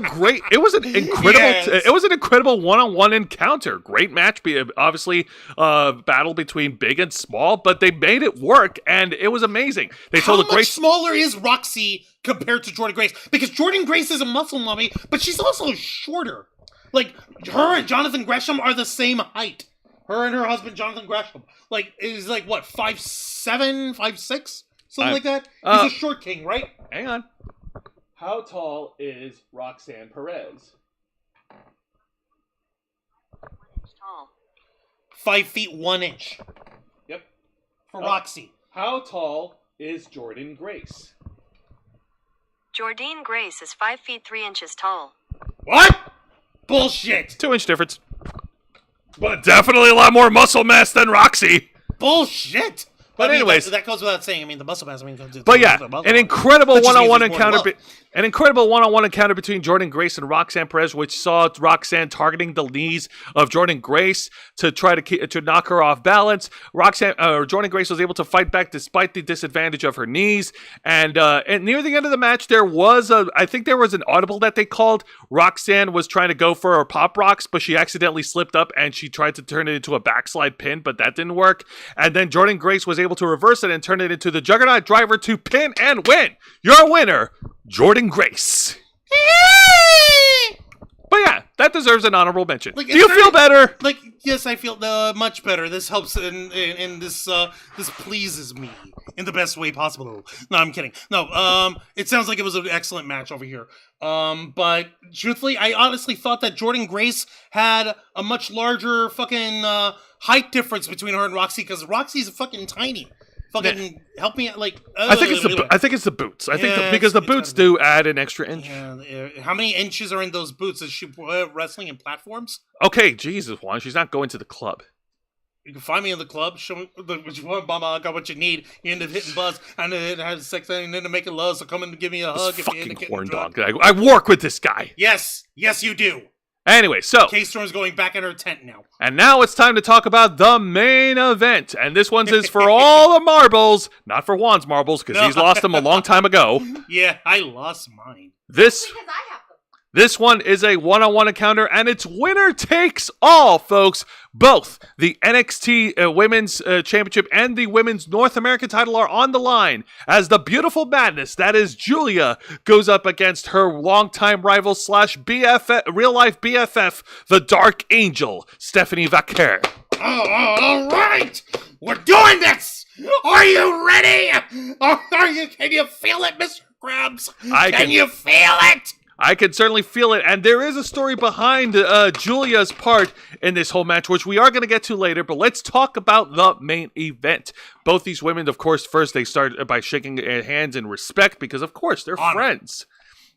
an incredible one-on-one encounter. Great match, obviously battle between big and small, but they made it work, and it was amazing. How much smaller is Roxy compared to Jordynne Grace? Because Jordynne Grace is a muscle mommy, but she's also shorter. Like, her and Jonathan Gresham are the same height. Her and her husband, Jonathan Gresham, is what, 5'7", 5'6"? Something like that? He's a short king, right? Hang on. How tall is Roxanne Perez? 1 inch tall. 5 feet 1 inch. Yep. For Roxy. How tall is Jordynne Grace? Jordynne Grace is 5 feet 3 inches tall. What? Bullshit. 2-inch difference. But definitely a lot more muscle mass than Roxy. Bullshit. But anyways, that goes without saying. I mean, the muscle mass. But yeah, an incredible one-on-one encounter. An incredible one-on-one encounter between Jordynne Grace and Roxanne Perez, which saw Roxanne targeting the knees of Jordynne Grace to try to knock her off balance. Jordynne Grace was able to fight back despite the disadvantage of her knees. And near the end of the match, I think there was an audible that they called. Roxanne was trying to go for her pop rocks, but she accidentally slipped up and she tried to turn it into a backslide pin, but that didn't work. And then Jordynne Grace was able to reverse it and turn it into the Juggernaut Driver to pin and win. Your winner, Jordynne Grace. But yeah, that deserves an honorable mention. Do you feel better? Yes, I feel much better. This helps, and this pleases me in the best way possible. No, I'm kidding. No, it sounds like it was an excellent match over here. But truthfully, I honestly thought that Jordynne Grace had a much larger fucking height difference between her and Roxy, because Roxy's fucking tiny. Fucking help me, like... I think it's the boots. I think because the boots do add an extra inch. How many inches are in those boots? Is she wrestling in platforms? Okay, Jesus, Juan. She's not going to the club. You can find me in the club. Show me what you want, mama. I got what you need. You end up hitting buzz, and then have sex, and then making love. So come and give me a hug. This fucking horn dog. I work with this guy. Yes, you do. Anyway, so K-Storm's going back in her tent now. And now it's time to talk about the main event. And this one's is for all the marbles, not for Juan's marbles, because he's lost them a long time ago. Yeah, I lost mine. This Because I have them. This one is a one-on-one encounter, and it's winner takes all, folks. Both the NXT Women's Championship and the Women's North American title are on the line as the beautiful madness that is Julia goes up against her longtime rival slash BFF, real-life BFF, the Dark Angel, Stephanie Vaquer. All right, we're doing this. Are you ready? Can you feel it, Mr. Krabs? Can you feel it? I can certainly feel it, and there is a story behind Julia's part in this whole match, which we are going to get to later, but let's talk about the main event. Both these women, of course, first they start by shaking hands in respect, because, of course, they're friends.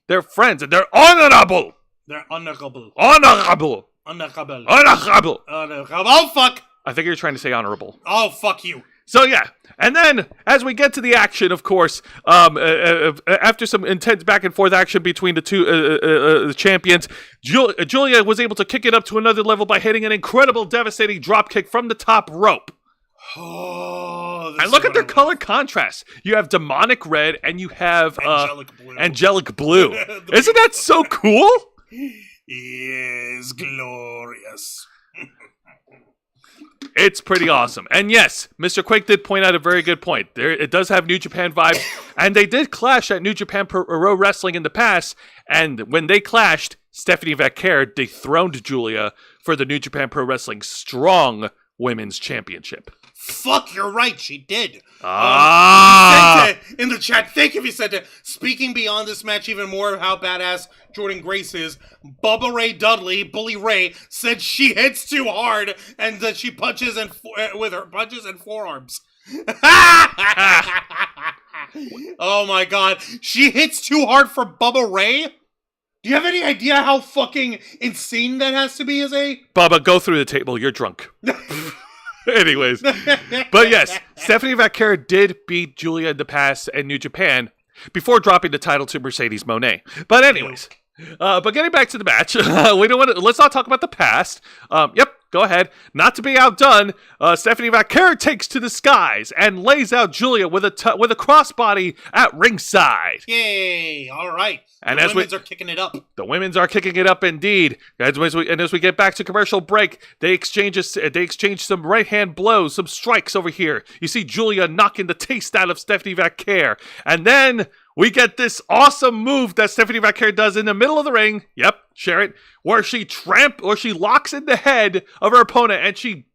They're friends, and they're honorable! They're honorable. Honorable! Honorable. Honorable! Honorable. Oh, fuck! I think you're trying to say honorable. Oh, fuck you. So, yeah. And then, as we get to the action, of course, after some intense back-and-forth action between the two the champions, Julia was able to kick it up to another level by hitting an incredible, devastating dropkick from the top rope. Oh, and look at their color contrast. You have demonic red, and you have angelic blue. Isn't that so cool? Yes, glorious. It's pretty awesome. And yes, Mr. Quake did point out a very good point. It does have New Japan vibes, and they did clash at New Japan Pro Wrestling in the past, and when they clashed, Stephanie Vaquer dethroned Julia for the New Japan Pro Wrestling Strong Women's Championship. Fuck, you're right, she did. In the chat, thank you, Vicente. Speaking beyond this match even more of how badass Jordan Grace is, Bubba Ray Dudley, Bully Ray, said she hits too hard and that she punches with her punches and forearms. Oh my god, she hits too hard for Bubba Ray? Do you have any idea how fucking insane that has to be as a... Bubba, go through the table, you're drunk. Anyways, but yes, Stephanie Vaquer did beat Julia in the past in New Japan before dropping the title to Mercedes Moné. But anyways, but getting back to the match, let's not talk about the past. Yep, go ahead. Not to be outdone, Stephanie Vaquer takes to the skies and lays out Julia with a crossbody at ringside. Yay! All right. And the women's are kicking it up. The women's are kicking it up indeed. As we get back to commercial break, they exchange some right hand blows, some strikes over here. You see Julia knocking the taste out of Stephanie Vaquer, and then we get this awesome move that Stephanie Vaquer does in the middle of the ring. Yep, share it. Where she locks in the head of her opponent, and she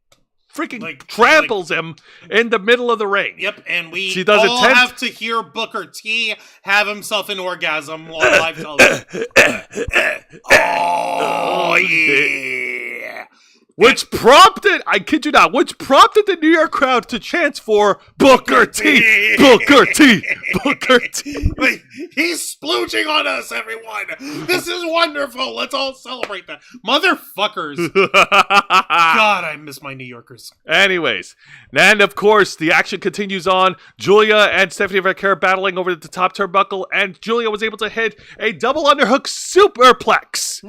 freaking tramples him in the middle of the ring. Yep, and we have to hear Booker T have himself an orgasm on live television. Oh, yeah. Which prompted, I kid you not, the New York crowd to chant for Booker T, Booker T, Booker T. Wait, he's splooging on us, everyone. This is wonderful. Let's all celebrate that. Motherfuckers. God, I miss my New Yorkers. Anyways, and of course, the action continues on. Julia and Stephanie Vaquer battling over the top turnbuckle, and Julia was able to hit a double underhook superplex.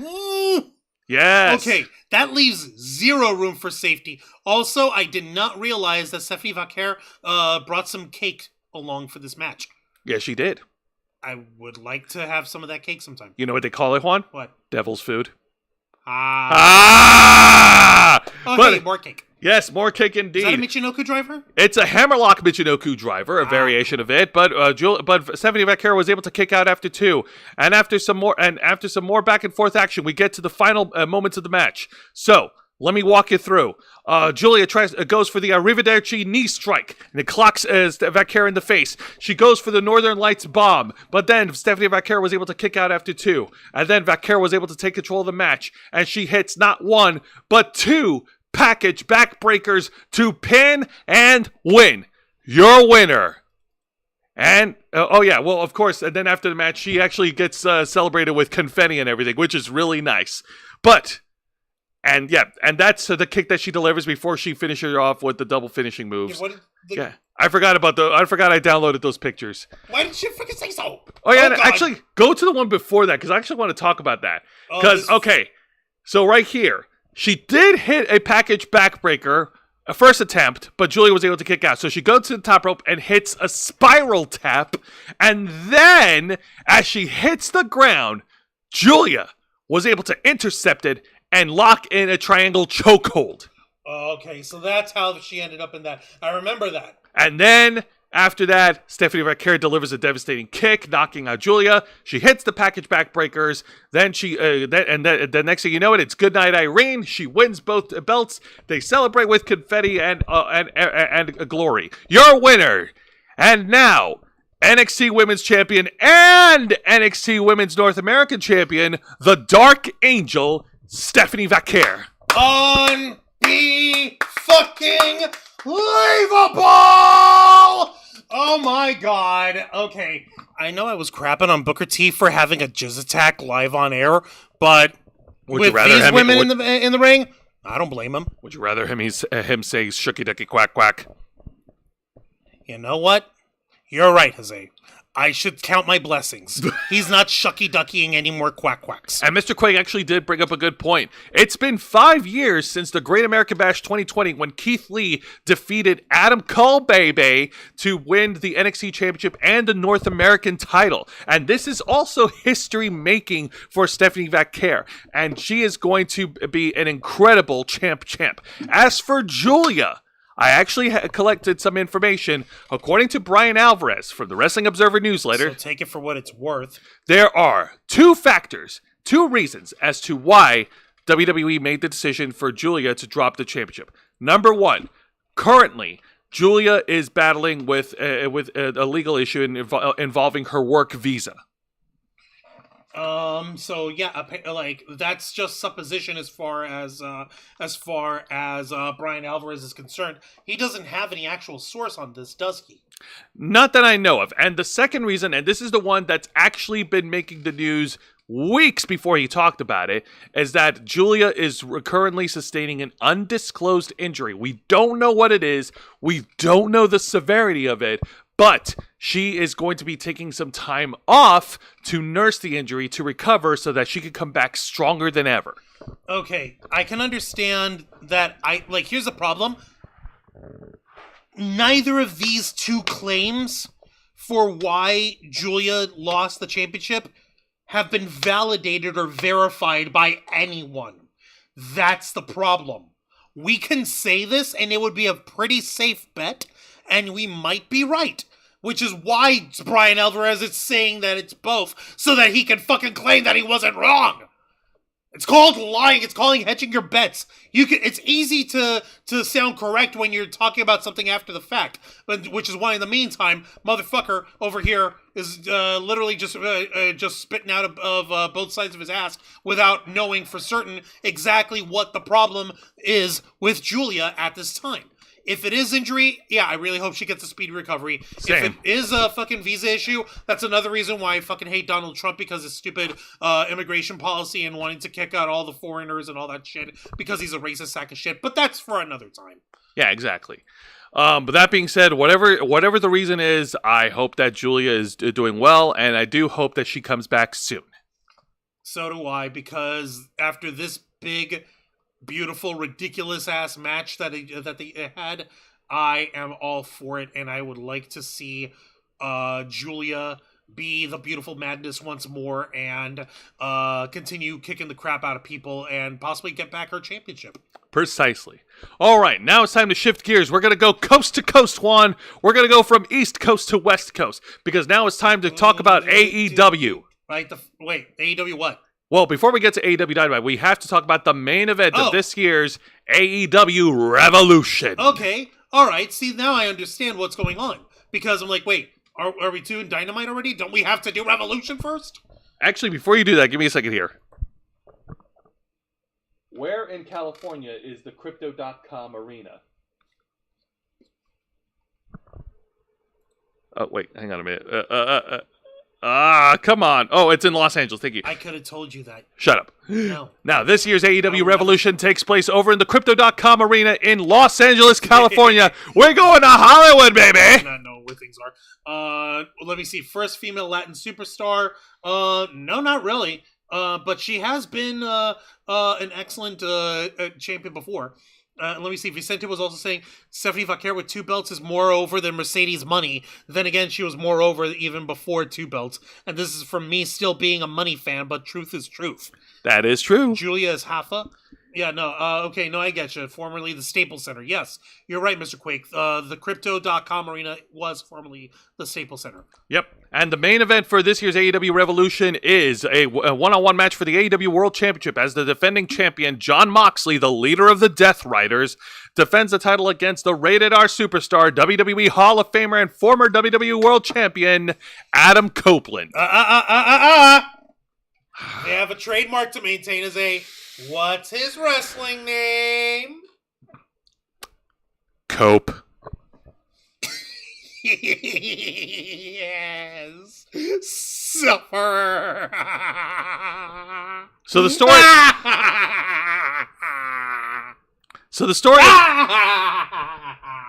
Yes. Okay, that leaves zero room for safety. Also, I did not realize that Stephanie Vaquer brought some cake along for this match. Yes, she did. I would like to have some of that cake sometime. You know what they call it, Juan? What? Devil's food. Hey, more cake. Yes, more cake indeed. Is that a Michinoku driver? It's a hammerlock Michinoku driver, a variation of it, but Stephanie Vaquer was able to kick out after two. And after some more back and forth action, we get to the final moments of the match. So, let me walk you through. Julia goes for the Arrivederci knee strike, and it clocks Vaquer in the face. She goes for the Northern Lights bomb, but then Stephanie Vaquer was able to kick out after two. And then Vaquer was able to take control of the match, and she hits not one, but two package backbreakers to pin and win. your winner. And, well, of course, and then after the match, she actually gets celebrated with confetti and everything, which is really nice. And that's the kick that she delivers before she finishes her off with the double finishing moves. I forgot I downloaded those pictures. Why didn't you freaking say so? Oh, yeah, actually, go to the one before that, because I actually want to talk about that. So right here, she did hit a package backbreaker, a first attempt, but Julia was able to kick out. So she goes to the top rope and hits a spiral tap, and then, as she hits the ground, Julia was able to intercept it and lock in a triangle chokehold. Okay, so that's how she ended up in that. I remember that. And then, after that, Stephanie Vaquer delivers a devastating kick, knocking out Julia. She hits the package backbreakers. Then the next thing you know it's Goodnight Irene. She wins both belts. They celebrate with confetti and glory. Your winner. And now, NXT Women's Champion and NXT Women's North American Champion, the Dark Angel, Stephanie Vaquer. Fucking believable! Oh my god. Okay. I know I was crapping on Booker T for having a jizz attack live on air, but with these women in the ring, I don't blame him. Would you rather him say shooky ducky quack quack? You know what? You're right, Jose. I should count my blessings. He's not shucky-duckying any more quack-quacks. And Mr. Quake actually did bring up a good point. It's been 5 years since the Great American Bash 2020 when Keith Lee defeated Adam Cole Baby to win the NXT Championship and the North American title. And this is also history-making for Stephanie Vaquer. And she is going to be an incredible champ. As for Julia, I actually collected some information. According to Brian Alvarez from the Wrestling Observer newsletter, so take it for what it's worth. There are two reasons as to why WWE made the decision for Julia to drop the championship. Number one, currently, Julia is battling with a legal issue involving her work visa. So yeah, like that's just supposition as far as Brian Alvarez is concerned. He doesn't have any actual source on this, does he? Not that I know of. And the second reason, and this is the one that's actually been making the news weeks before he talked about it, is that Julia is currently sustaining an undisclosed injury. We don't know what it is. We don't know the severity of it. But she is going to be taking some time off to nurse the injury to recover so that she can come back stronger than ever. Okay, I can understand that. Here's the problem. Neither of these two claims for why Julia lost the championship have been validated or verified by anyone. That's the problem. We can say this and it would be a pretty safe bet, and we might be right. Which is why Brian Alvarez is saying that it's both, so that he can fucking claim that he wasn't wrong. It's called lying. It's called hedging your bets. It's easy to sound correct when you're talking about something after the fact, which is why in the meantime, motherfucker over here is literally just spitting out of both sides of his ass without knowing for certain exactly what the problem is with Julia at this time. If it is injury, yeah, I really hope she gets a speedy recovery. Same. If it is a fucking visa issue, that's another reason why I fucking hate Donald Trump, because his stupid immigration policy and wanting to kick out all the foreigners and all that shit because he's a racist sack of shit. But that's for another time. Yeah, exactly. But that being said, whatever the reason is, I hope that Julia is doing well, and I do hope that she comes back soon. So do I, because after this big, beautiful, ridiculous-ass match that they had, I am all for it, and I would like to see Julia be the beautiful madness once more and continue kicking the crap out of people and possibly get back her championship. Precisely. All right, now it's time to shift gears. We're going to go coast to coast, Juan. We're going to go from East Coast to West Coast, because now it's time to talk about AEW. Right, wait, AEW what? Well, before we get to AEW Dynamite, we have to talk about the main event of this year's AEW Revolution. Okay, all right. See, now I understand what's going on. Because I'm like, wait, are we doing Dynamite already? Don't we have to do Revolution first? Actually, before you do that, give me a second here. Where in California is the Crypto.com arena? Oh, wait, hang on a minute. Come on. Oh, it's in Los Angeles. Thank you. I could have told you that. Shut up. No. Now, this year's AEW Revolution takes place over in the Crypto.com arena in Los Angeles, California. We're going to Hollywood, baby. I do not know where things are. Let me see. First female Latin superstar. No, not really. But she has been an excellent champion before. Let me see. Vicente was also saying Stephanie Vaquer with 2 belts is more over than Mercedes Money. Then again, she was more over even before 2 belts. And this is from me still being a Money fan, but truth is truth. That is true. Julia is Haffa. Yeah, no, okay, no, I get you. Formerly the Staples Center. Yes, you're right, Mr. Quake. The Crypto.com arena was formerly the Staples Center. Yep. And the main event for this year's AEW Revolution is a one-on-one match for the AEW World Championship as the defending champion, Jon Moxley, the leader of the Death Riders, defends the title against the Rated R superstar, WWE Hall of Famer, and former WWE World Champion, Adam Copeland. They have a trademark to maintain as a... What's his wrestling name? Cope. Yes. Suffer. So the story...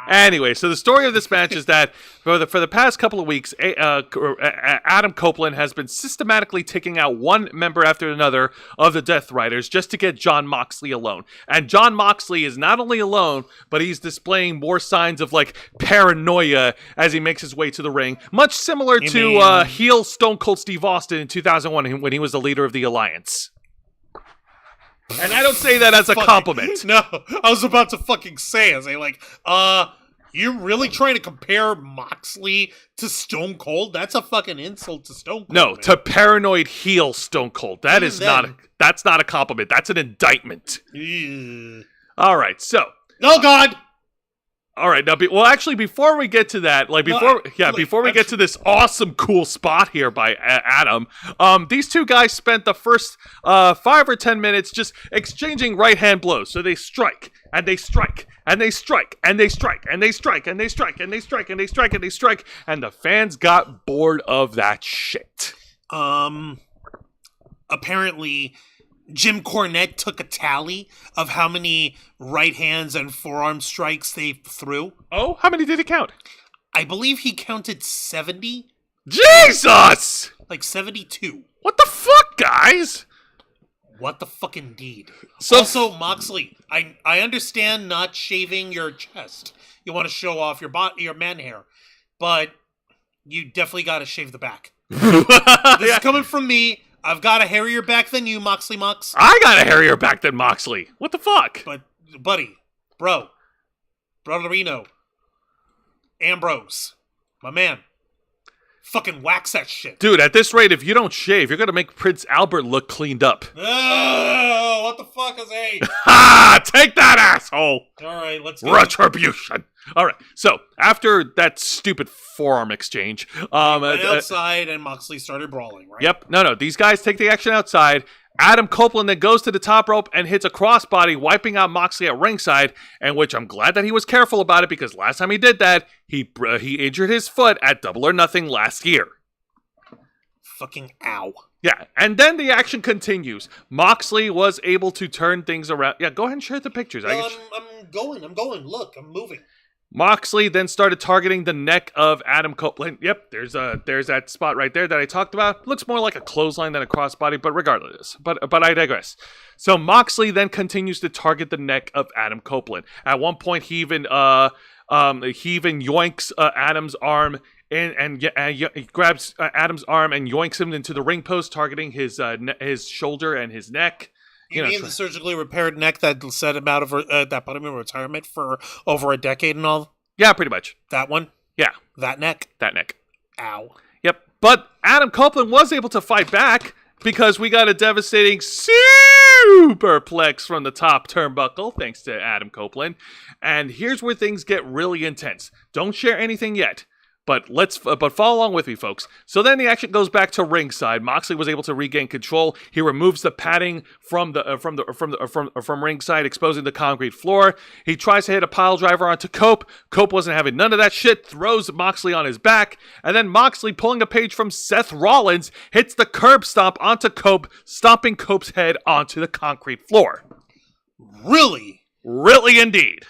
Anyway, so the story of this match is that for the past couple of weeks, Adam Copeland has been systematically taking out one member after another of the Death Riders just to get Jon Moxley alone. And Jon Moxley is not only alone, but he's displaying more signs of like paranoia as he makes his way to the ring, much similar to heel Stone Cold Steve Austin in 2001 when he was the leader of the Alliance. And I don't say that as a compliment. No, I was about to fucking say, as you're really trying to compare Moxley to Stone Cold? That's a fucking insult to Stone Cold. No, man. to paranoid heel Stone Cold. That's not a compliment. That's an indictment. Ew. All right, so. Oh, God! All right, now, actually, before we get to that, before we get to this awesome, cool spot here by Adam, these two guys spent the first 5 or 10 minutes just exchanging right-hand blows. So they strike, and they strike, and they strike, and they strike, and they strike, and they strike, and they strike, and they strike, and they strike, and the fans got bored of that shit. Apparently... Jim Cornette took a tally of how many right hands and forearm strikes they threw. Oh, how many did he count? I believe he counted 70. Jesus! Like 72. What the fuck, guys? What the fuck indeed. So, also, Moxley, I understand not shaving your chest. You want to show off your man hair. But you definitely got to shave the back. This is coming from me. I've got a hairier back than you, Moxley Mox. I got a hairier back than Moxley. What the fuck? But, buddy, Brotherino, Ambrose, my man, fucking wax that shit. Dude, at this rate, if you don't shave, you're gonna make Prince Albert look cleaned up. Oh, what the fuck is A? Ha! Take that, asshole! Alright, let's go. Retribution! Alright, so, after that stupid forearm exchange... went outside and Moxley started brawling, right? Yep, no, these guys take the action outside. Adam Copeland then goes to the top rope and hits a crossbody, wiping out Moxley at ringside, and which I'm glad that he was careful about it, because last time he did that, he injured his foot at Double or Nothing last year. Fucking ow. Yeah, and then the action continues. Moxley was able to turn things around. Yeah, go ahead and share the pictures. No, I'm going. Look, I'm moving. Moxley then started targeting the neck of Adam Copeland. Yep, there's that spot right there that I talked about. Looks more like a clothesline than a crossbody, but regardless. But I digress. So Moxley then continues to target the neck of Adam Copeland. At one point, he even yoinks Adam's arm and he grabs Adam's arm and yoinks him into the ring post, targeting his shoulder and his neck. You mean the surgically repaired neck that set him out of that put him in retirement for over a decade and all? Yeah, pretty much. That one? Yeah. That neck? That neck. Ow. Yep. But Adam Copeland was able to fight back because we got a devastating superplex from the top turnbuckle, thanks to Adam Copeland. And here's where things get really intense. Don't share anything yet. But but follow along with me, folks. So then the action goes back to ringside. Moxley was able to regain control. He removes the padding from ringside, exposing the concrete floor. He tries to hit a pile driver onto Cope. Cope wasn't having none of that shit. Throws Moxley on his back, and then Moxley, pulling a page from Seth Rollins, hits the curb stomp onto Cope, stomping Cope's head onto the concrete floor. Really? Really indeed.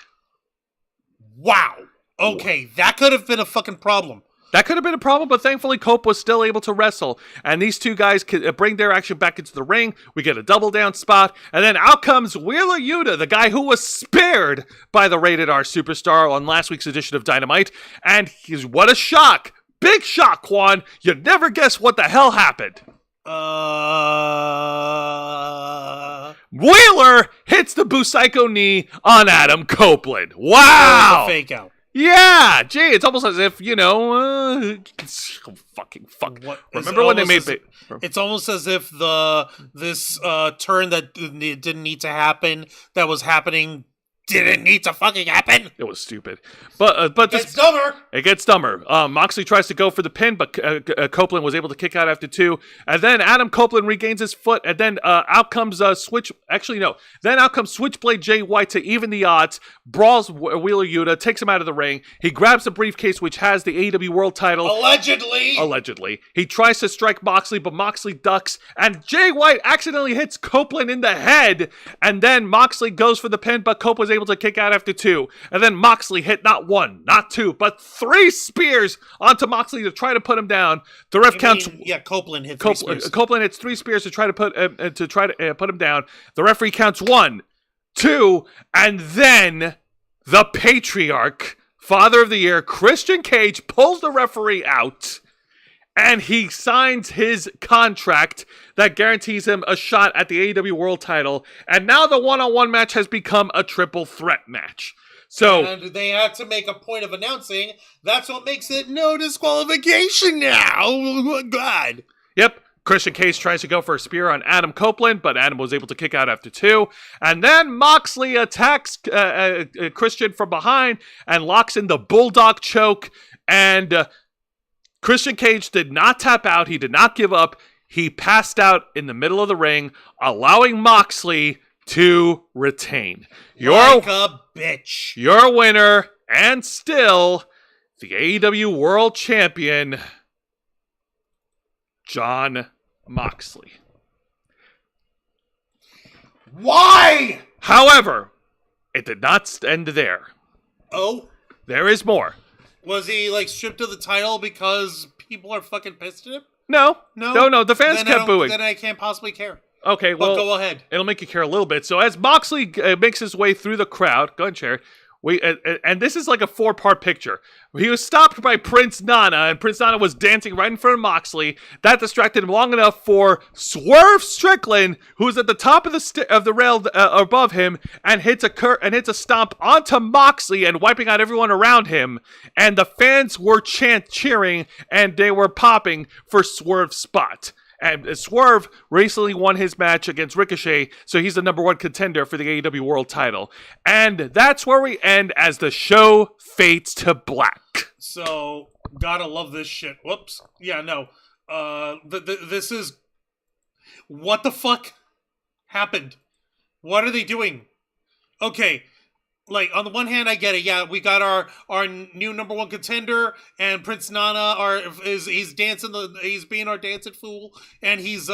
Wow. Okay, that could have been a fucking problem. That could have been a problem, but thankfully Cope was still able to wrestle. And these two guys could bring their action back into the ring. We get a double down spot. And then out comes Wheeler Yuta, the guy who was spared by the Rated R Superstar on last week's edition of Dynamite. And what a shock. Big shock, Quan. You'd never guess what the hell happened. Wheeler hits the Busaiku knee on Adam Copeland. Wow. Fake out. Yeah, gee, it's almost as if, fucking fuck. Remember when they made... It's almost as if this turn that didn't need to happen, that was happening, didn't need to fucking happen. It was stupid. But it gets dumber. It gets dumber. Moxley tries to go for the pin, but Copeland was able to kick out after 2. And then Adam Copeland regains his foot, and then out comes Switch... Actually, no. Then out comes Switchblade Jay White to even the odds, brawls Wheeler Yuta, takes him out of the ring. He grabs the briefcase, which has the AEW World title. Allegedly. He tries to strike Moxley, but Moxley ducks, and Jay White accidentally hits Copeland in the head. And then Moxley goes for the pin, but Cope was able to kick out after 2. And then Moxley hit not 1, not 2, but 3 spears onto Moxley to try to put him down. The ref counts. Copeland hit 3 spears. Copeland hits 3 spears to try to put him down. The referee counts 1, 2, and then the patriarch, Father of the Year, Christian Cage, pulls the referee out. And he signs his contract that guarantees him a shot at the AEW World title. And now the one-on-one match has become a triple threat match. And they had to make a point of announcing that's what makes it no disqualification now. Oh, God. Yep. Christian Cage tries to go for a spear on Adam Copeland, but Adam was able to kick out after 2. And then Moxley attacks Christian from behind and locks in the Bulldog choke. And... Christian Cage did not tap out. He did not give up. He passed out in the middle of the ring, allowing Moxley to retain. Like a bitch. Your winner, and still the AEW World Champion, Jon Moxley. Why? However, it did not end there. Oh? There is more. Was he, stripped of the title because people are fucking pissed at him? No. The fans kept booing. Then I can't possibly care. Okay, well, go ahead. It'll make you care a little bit. So as Moxley makes his way through the crowd, go ahead and share it. And this is like a 4-part picture. He was stopped by Prince Nana, and Prince Nana was dancing right in front of Moxley. That distracted him long enough for Swerve Strickland, who's at the top of the rail above him, and hits a stomp onto Moxley and wiping out everyone around him. And the fans were cheering, and they were popping for Swerve's spot. And Swerve recently won his match against Ricochet, so he's the number 1 contender for the AEW World title. And that's where we end as the show fades to black. So, gotta love this shit. Whoops. Yeah, no. This is... What the fuck happened? What are they doing? Okay, on the one hand, I get it. Yeah, we got our new number 1 contender, and Prince Nana he's dancing. He's being our dancing fool, and he's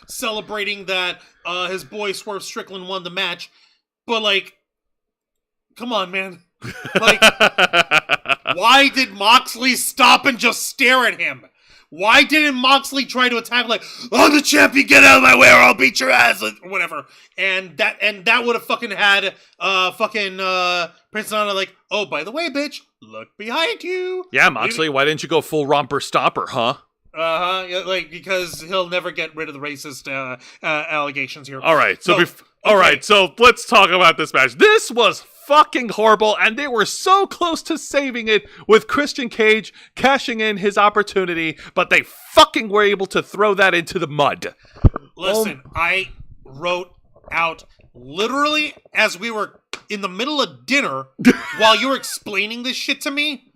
celebrating that his boy Swerve Strickland won the match. But come on, man. Why did Moxley stop and just stare at him? Why didn't Moxley try to attack I'm the champion, get out of my way or I'll beat your ass, or whatever? And that would have fucking had Prince Nana oh, by the way, bitch, look behind you. Yeah, Moxley, why didn't you go full romper stopper, huh? Because he'll never get rid of the racist allegations here. All right, so let's talk about this match. This was fucking horrible, and they were so close to saving it with Christian Cage cashing in his opportunity, but they fucking were able to throw that into the mud. Listen, I wrote out literally as we were in the middle of dinner while you were explaining this shit to me.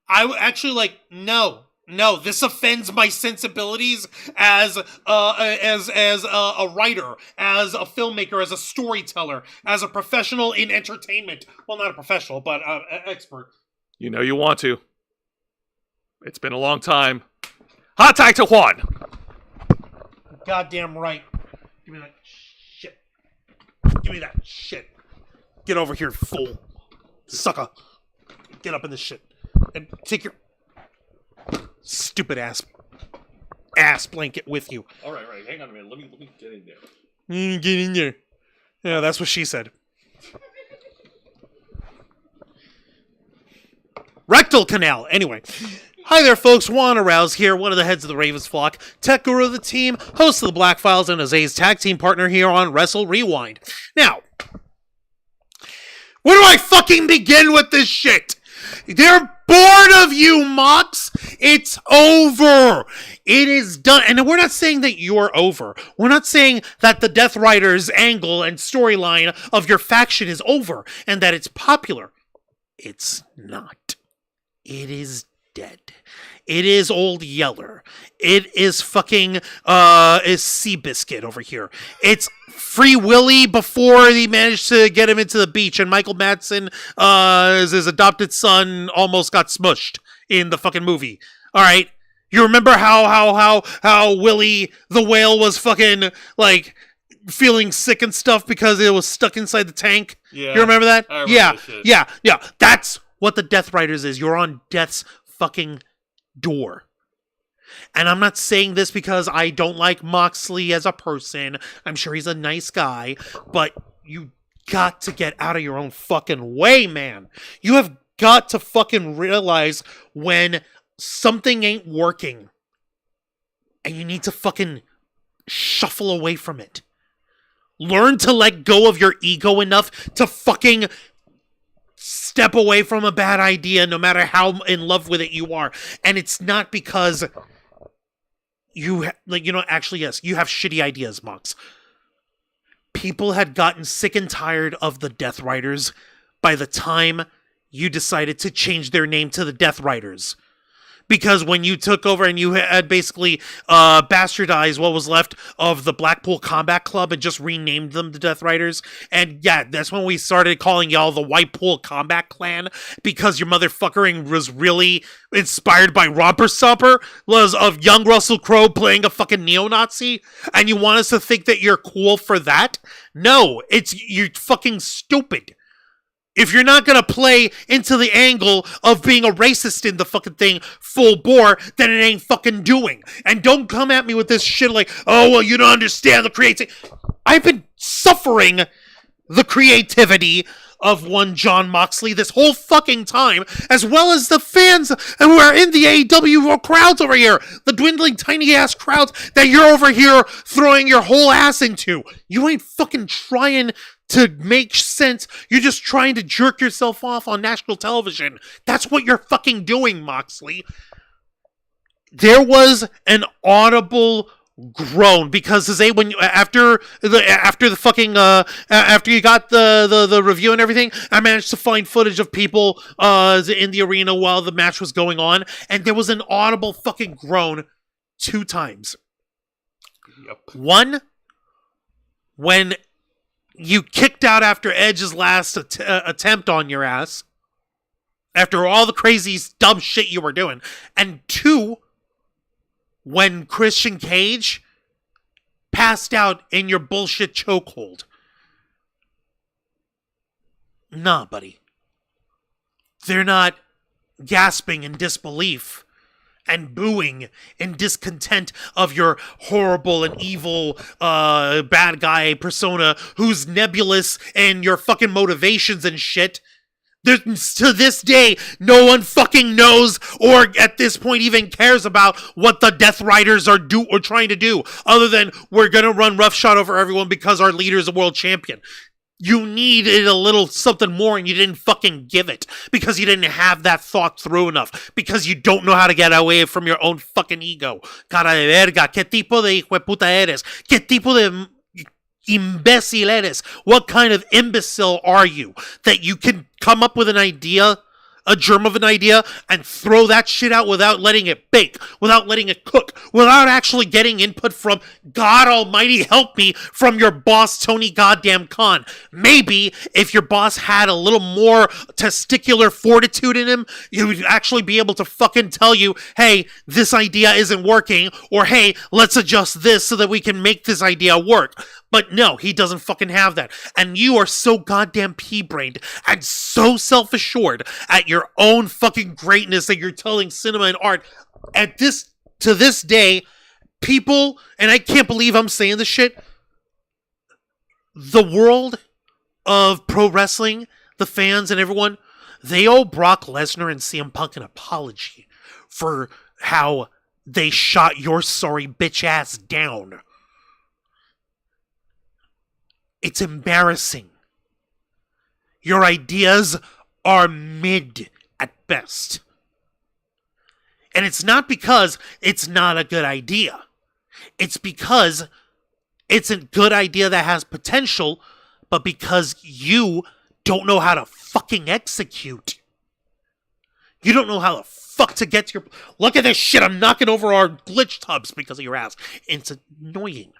Actually no. No, this offends my sensibilities as a writer, as a filmmaker, as a storyteller, as a professional in entertainment. Well, not a professional, but an expert. You know you want to. It's been a long time. Hot tag to Juan. Goddamn right. Give me that shit. Give me that shit. Get over here, fool. Sucker. Get up in this shit. And take your stupid ass blanket with you. All right. Hang on a minute. Let me get in there. Get in there. Yeah, that's what she said. Rectal canal. Anyway. Hi there, folks. Juan Arouse here, one of the heads of the Ravens flock, tech guru of the team, host of the Black Files, and Jose's tag team partner here on Wrestle Rewind. Now, where do I fucking begin with this shit? They're bored of you, Mox. It's over. It is done. And we're not saying that you're over. We're not saying that the Death Riders angle and storyline of your faction is over and that it's popular. It's not. It is dead. It is Old Yeller. It is fucking is Seabiscuit over here. It's Free Willy before he managed to get him into the beach, and Michael Madsen, his adopted son, almost got smushed in the fucking movie. All right, you remember how Willy the whale was fucking like feeling sick and stuff because it was stuck inside the tank? Yeah, you remember that? I remember that shit. Yeah. That's what the Death Riders is. You're on death's fucking door. And I'm not saying this because I don't like Moxley as a person. I'm sure he's a nice guy, but you got to get out of your own fucking way, man. You have got to fucking realize when something ain't working and you need to fucking shuffle away from it. Learn to let go of your ego enough to fucking step away from a bad idea no matter how in love with it you are. And it's not because you actually, yes, you have shitty ideas, Mox. People had gotten sick and tired of the Death Riders by the time you decided to change their name to the Death Riders. Because when you took over and you had basically bastardized what was left of the Blackpool Combat Club and just renamed them the Death Riders. And yeah, that's when we started calling y'all the Whitepool Combat Clan, because your motherfuckering was really inspired by Romper Supper of young Russell Crowe playing a fucking neo-Nazi. And you want us to think that you're cool for that? No, you're fucking stupid. If you're not going to play into the angle of being a racist in the fucking thing full bore, then it ain't fucking doing. And don't come at me with this shit like, oh, well, you don't understand the creativity. I've been suffering the creativity of one John Moxley this whole fucking time, as well as the fans who are in the AEW crowds over here, the dwindling tiny-ass crowds that you're over here throwing your whole ass into. You ain't fucking trying to make sense. You're just trying to jerk yourself off on national television. That's what you're fucking doing, Moxley. There was an audible groan because after you got the review and everything, I managed to find footage of people in the arena while the match was going on, and there was an audible fucking groan 2 times. Yep. One, when you kicked out after Edge's last attempt on your ass, after all the crazy dumb shit you were doing. And 2, when Christian Cage passed out in your bullshit chokehold. Nah, buddy. They're not gasping in disbelief and booing in discontent of your horrible and evil bad guy persona who's nebulous and your fucking motivations and shit. To this day, no one fucking knows or at this point even cares about what the Death Riders are trying to do, other than we're gonna run roughshod over everyone because our leader is a world champion. You needed a little something more and you didn't fucking give it because you didn't have that thought through enough, because you don't know how to get away from your own fucking ego. Cara de verga, ¿qué tipo de hijo de puta eres? ¿Qué tipo de imbécil eres? What kind of imbecile are you that you can come up with an idea a germ of an idea and throw that shit out without letting it bake, without letting it cook, without actually getting input from, God almighty help me, from your boss, Tony Goddamn Khan. Maybe if your boss had a little more testicular fortitude in him, he would actually be able to fucking tell you, hey, this idea isn't working, or hey, let's adjust this so that we can make this idea work. But no, he doesn't fucking have that. And you are so goddamn pea-brained and so self-assured at your own fucking greatness that you're telling cinema and art. To this day, people, and I can't believe I'm saying this shit, the world of pro wrestling, the fans and everyone, they owe Brock Lesnar and CM Punk an apology for how they shot your sorry bitch ass down. It's embarrassing. Your ideas are mid at best. And it's not because it's not a good idea. It's because it's a good idea that has potential, but because you don't know how to fucking execute. You don't know how the fuck to get to your... Look at this shit, I'm knocking over our glitch tubs because of your ass. It's annoying.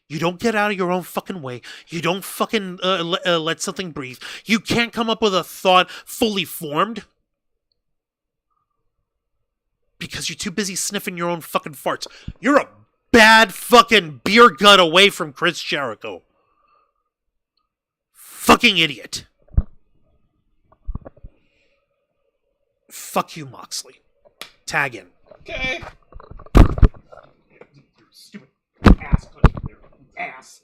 You don't get out of your own fucking way. You don't fucking let something breathe. You can't come up with a thought fully formed because you're too busy sniffing your own fucking farts. You're a bad fucking beer gut away from Chris Jericho. Fucking idiot. Fuck you, Moxley. Tag in. Okay. Stupid ass. Ass.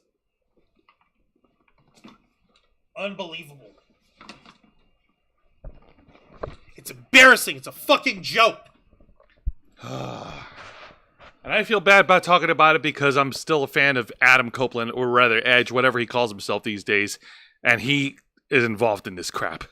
Unbelievable. It's embarrassing. It's a fucking joke. And I feel bad about talking about it because I'm still a fan of Adam Copeland, or rather Edge, whatever he calls himself these days, and he is involved in this crap.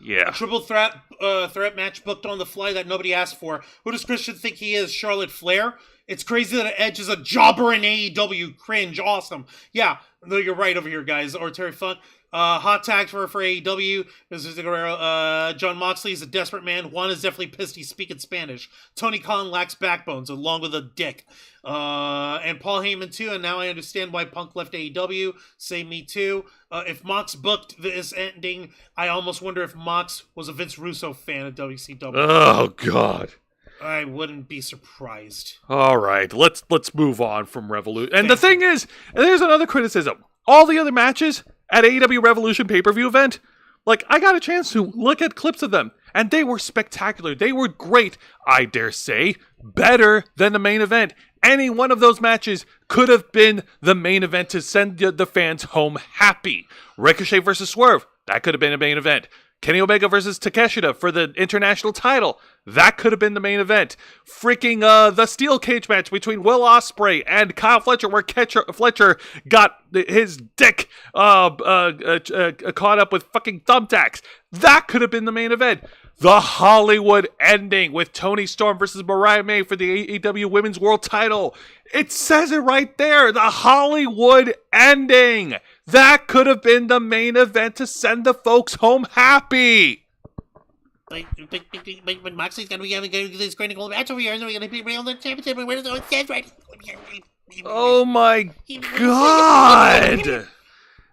Yeah. A triple threat match booked on the fly that nobody asked for. Who does Christian think he is? Charlotte Flair? It's crazy that Edge is a jobber in AEW. Cringe. Awesome. Yeah, no, you're right over here, guys. Or Terry Funk. Hot tag for AEW. This is John Moxley is a desperate man. Juan is definitely pissed he's speaking Spanish. Tony Khan lacks backbones, along with a dick. And Paul Heyman too. And now I understand why Punk left AEW. Say me too. If Mox booked this ending, I almost wonder if Mox was a Vince Russo fan of WCW. Oh God. I wouldn't be surprised. All right, let's move on from Revolution. And the thing is, and there's another criticism. All the other matches at AEW Revolution pay-per-view event, like, I got a chance to look at clips of them, and they were spectacular. They were great. I dare say, better than the main event. Any one of those matches could have been the main event to send the fans home happy. Ricochet versus Swerve, that could have been a main event. Kenny Omega versus Takeshita for the international title. That could have been the main event. Freaking the steel cage match between Will Ospreay and Kyle Fletcher, where Fletcher got his dick caught up with fucking thumbtacks. That could have been the main event. The Hollywood ending with Toni Storm versus Mariah May for the AEW Women's World Title. It says it right there. The Hollywood ending. That could have been the main event to send the folks home happy. But Moxley's going to be having this critical match over here, and we're going to be real the championship. Where does it stand right? Oh my God.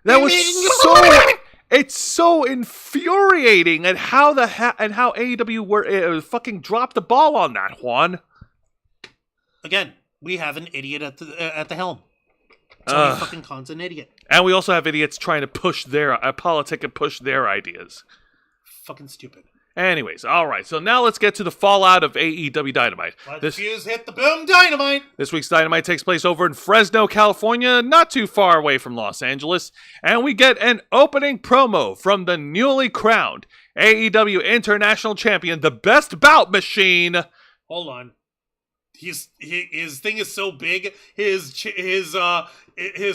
That was so... It's so infuriating at how how AEW were fucking dropped the ball on that, Juan. Again, we have an idiot at the helm. Tony fucking Khan's an idiot. And we also have idiots trying to push their politic and push their ideas. Fucking stupid. Anyways, all right. So now let's get to the fallout of AEW Dynamite. Let the fuse hit the boom dynamite. This week's Dynamite takes place over in Fresno, California, not too far away from Los Angeles. And we get an opening promo from the newly crowned AEW International Champion, the Best Bout Machine. Hold on. His thing is so big. His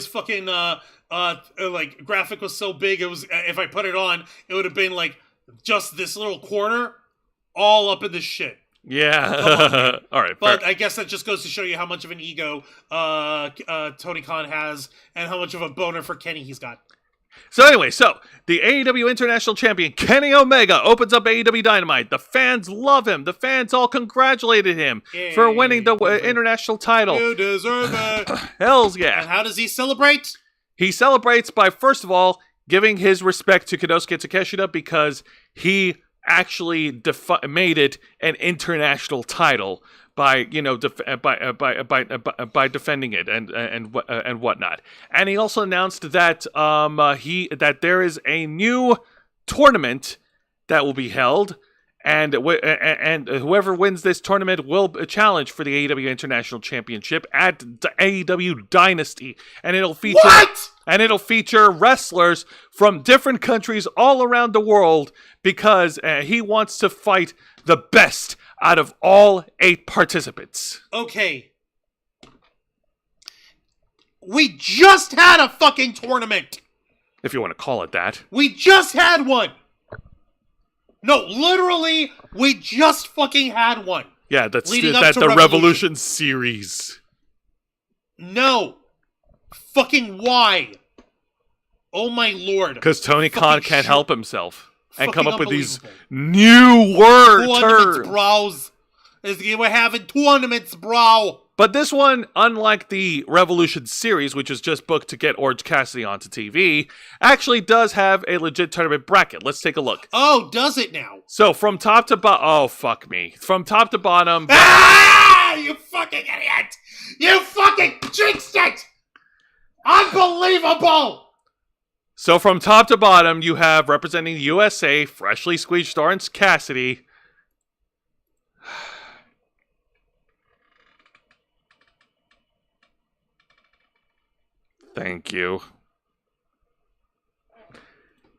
fucking like graphic was so big. It was, if I put it on, it would have been like just this little corner, all up in this shit. Yeah. All right. But fair. I guess that just goes to show you how much of an ego Tony Khan has, and how much of a boner for Kenny he's got. So anyway, the AEW International Champion Kenny Omega opens up AEW Dynamite. The fans love him. The fans all congratulated him for winning the international title. You deserve it. Hells yeah. And how does he celebrate? He celebrates by, first of all, giving his respect to Konosuke Takeshita because he actually made it an international title by by defending it and whatnot. And he also announced that that there is a new tournament that will be held, and whoever wins this tournament will challenge for the AEW International Championship at the AEW Dynasty, and it'll feature wrestlers from different countries all around the world because he wants to fight the best out of all 8 participants. Okay. We just had a fucking tournament. If you want to call it that. We just had one. No, literally, we just fucking had one. Yeah, that's Leading up the to Revolution series. No. Fucking why? Oh my lord. Because Tony Khan can't help himself. And come Fucking up with these unbelievable. new word Tournaments, terms. bros. We're having tournaments, bro. But this one, unlike the Revolution series, which is just booked to get Orange Cassidy onto TV, actually does have a legit tournament bracket. Let's take a look. Oh, does it now? So from top to bottom, oh fuck me. From top to bottom, Ah! You fucking idiot! You fucking jinxed it! Unbelievable! So from top to bottom, you have representing the USA, freshly squeezed Orange Cassidy. Thank you.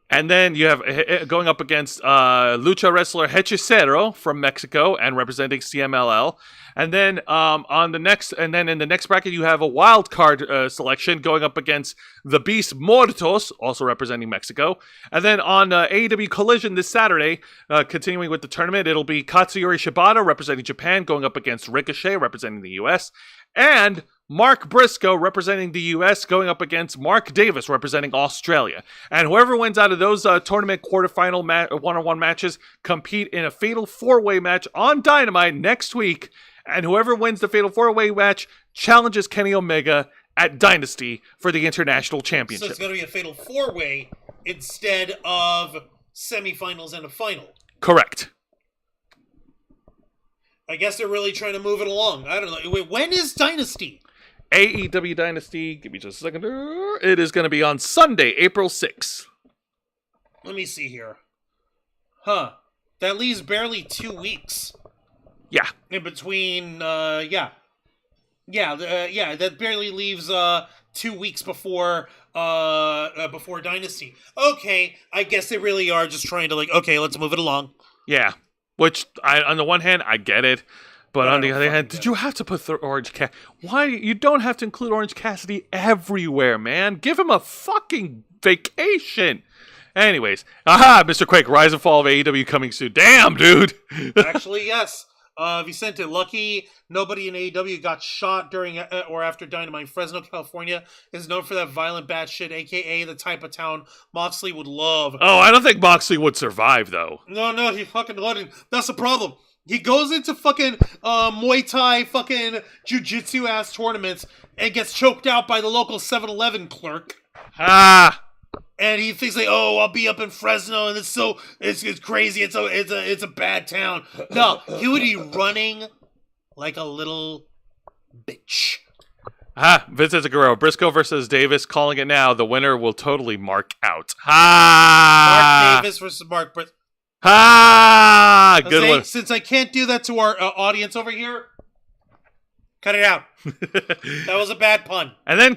And then you have going up against lucha wrestler Hechicero from Mexico and representing CMLL. And then in the next bracket you have a wild card selection going up against the Beast Muertos, also representing Mexico. And then on AEW Collision this Saturday, continuing with the tournament, it'll be Katsuyori Shibata representing Japan going up against Ricochet representing the US, and Mark Briscoe representing the U.S. going up against Mark Davis representing Australia. And whoever wins out of those tournament quarterfinal one-on-one matches compete in a fatal 4-way match on Dynamite next week. And whoever wins the fatal 4-way match challenges Kenny Omega at Dynasty for the International Championship. So it's going to be a fatal 4-way instead of semifinals and a final. Correct. I guess they're really trying to move it along. I don't know. Wait, when is Dynasty? AEW Dynasty, give me just a second. It is going to be on Sunday, April 6th. Let me see here. Huh. That leaves barely 2 weeks. Yeah. In between, that barely leaves 2 weeks before Dynasty. Okay, I guess they really are just trying to okay, let's move it along. Yeah. Which, on the one hand, I get it. But on the other hand, did you have to put Orange Cassidy? Why? You don't have to include Orange Cassidy everywhere, man. Give him a fucking vacation. Anyways. Aha, Mr. Quake, Rise and Fall of AEW coming soon. Damn, dude. Actually, yes. Vicente, lucky nobody in AEW got shot during or after Dynamite. Fresno, California is known for that violent bad shit, a.k.a. the type of town Moxley would love. Oh, I don't think Moxley would survive, though. No, he fucking wouldn't. That's the problem. He goes into fucking Muay Thai fucking jiu-jitsu ass tournaments and gets choked out by the local 7-Eleven clerk. Ah. And he thinks oh, I'll be up in Fresno and it's crazy. It's a bad town. No, he would be running like a little bitch. Ah, Vincent Guerrero, Briscoe versus Davis, calling it now. The winner will totally mark out. Ah. Mark Davis versus Mark Briscoe. Ah, good one. Since I can't do that to our audience over here, cut it out. That was a bad pun. And then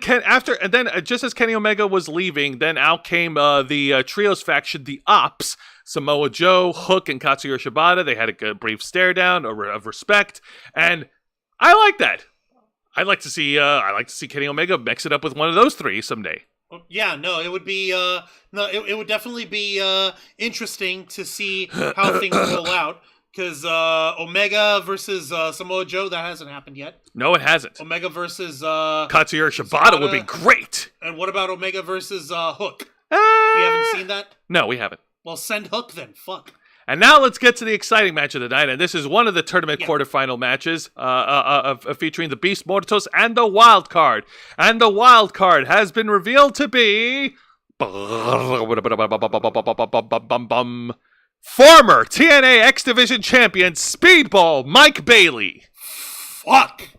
just as Kenny Omega was leaving, then out came the trios faction, the Ops, Samoa Joe, Hook, and Katsuyori Shibata. They had a brief stare down of respect, and I like that. I'd like to see Kenny Omega mix it up with one of those three someday. Yeah, no, it would be it would definitely be interesting to see how things roll out. Because Omega versus Samoa Joe, that hasn't happened yet. No, it hasn't. Omega versus Katsuyori Shibata would be great. And what about Omega versus Hook? You haven't seen that? No, we haven't. Well, send Hook then. Fuck. And now let's get to the exciting match of the night, and this is one of the tournament Yeah. quarterfinal matches featuring the Beast Mortos and the Wild Card. And the Wild Card has been revealed to be former TNA X Division champion Speedball Mike Bailey. Fuck.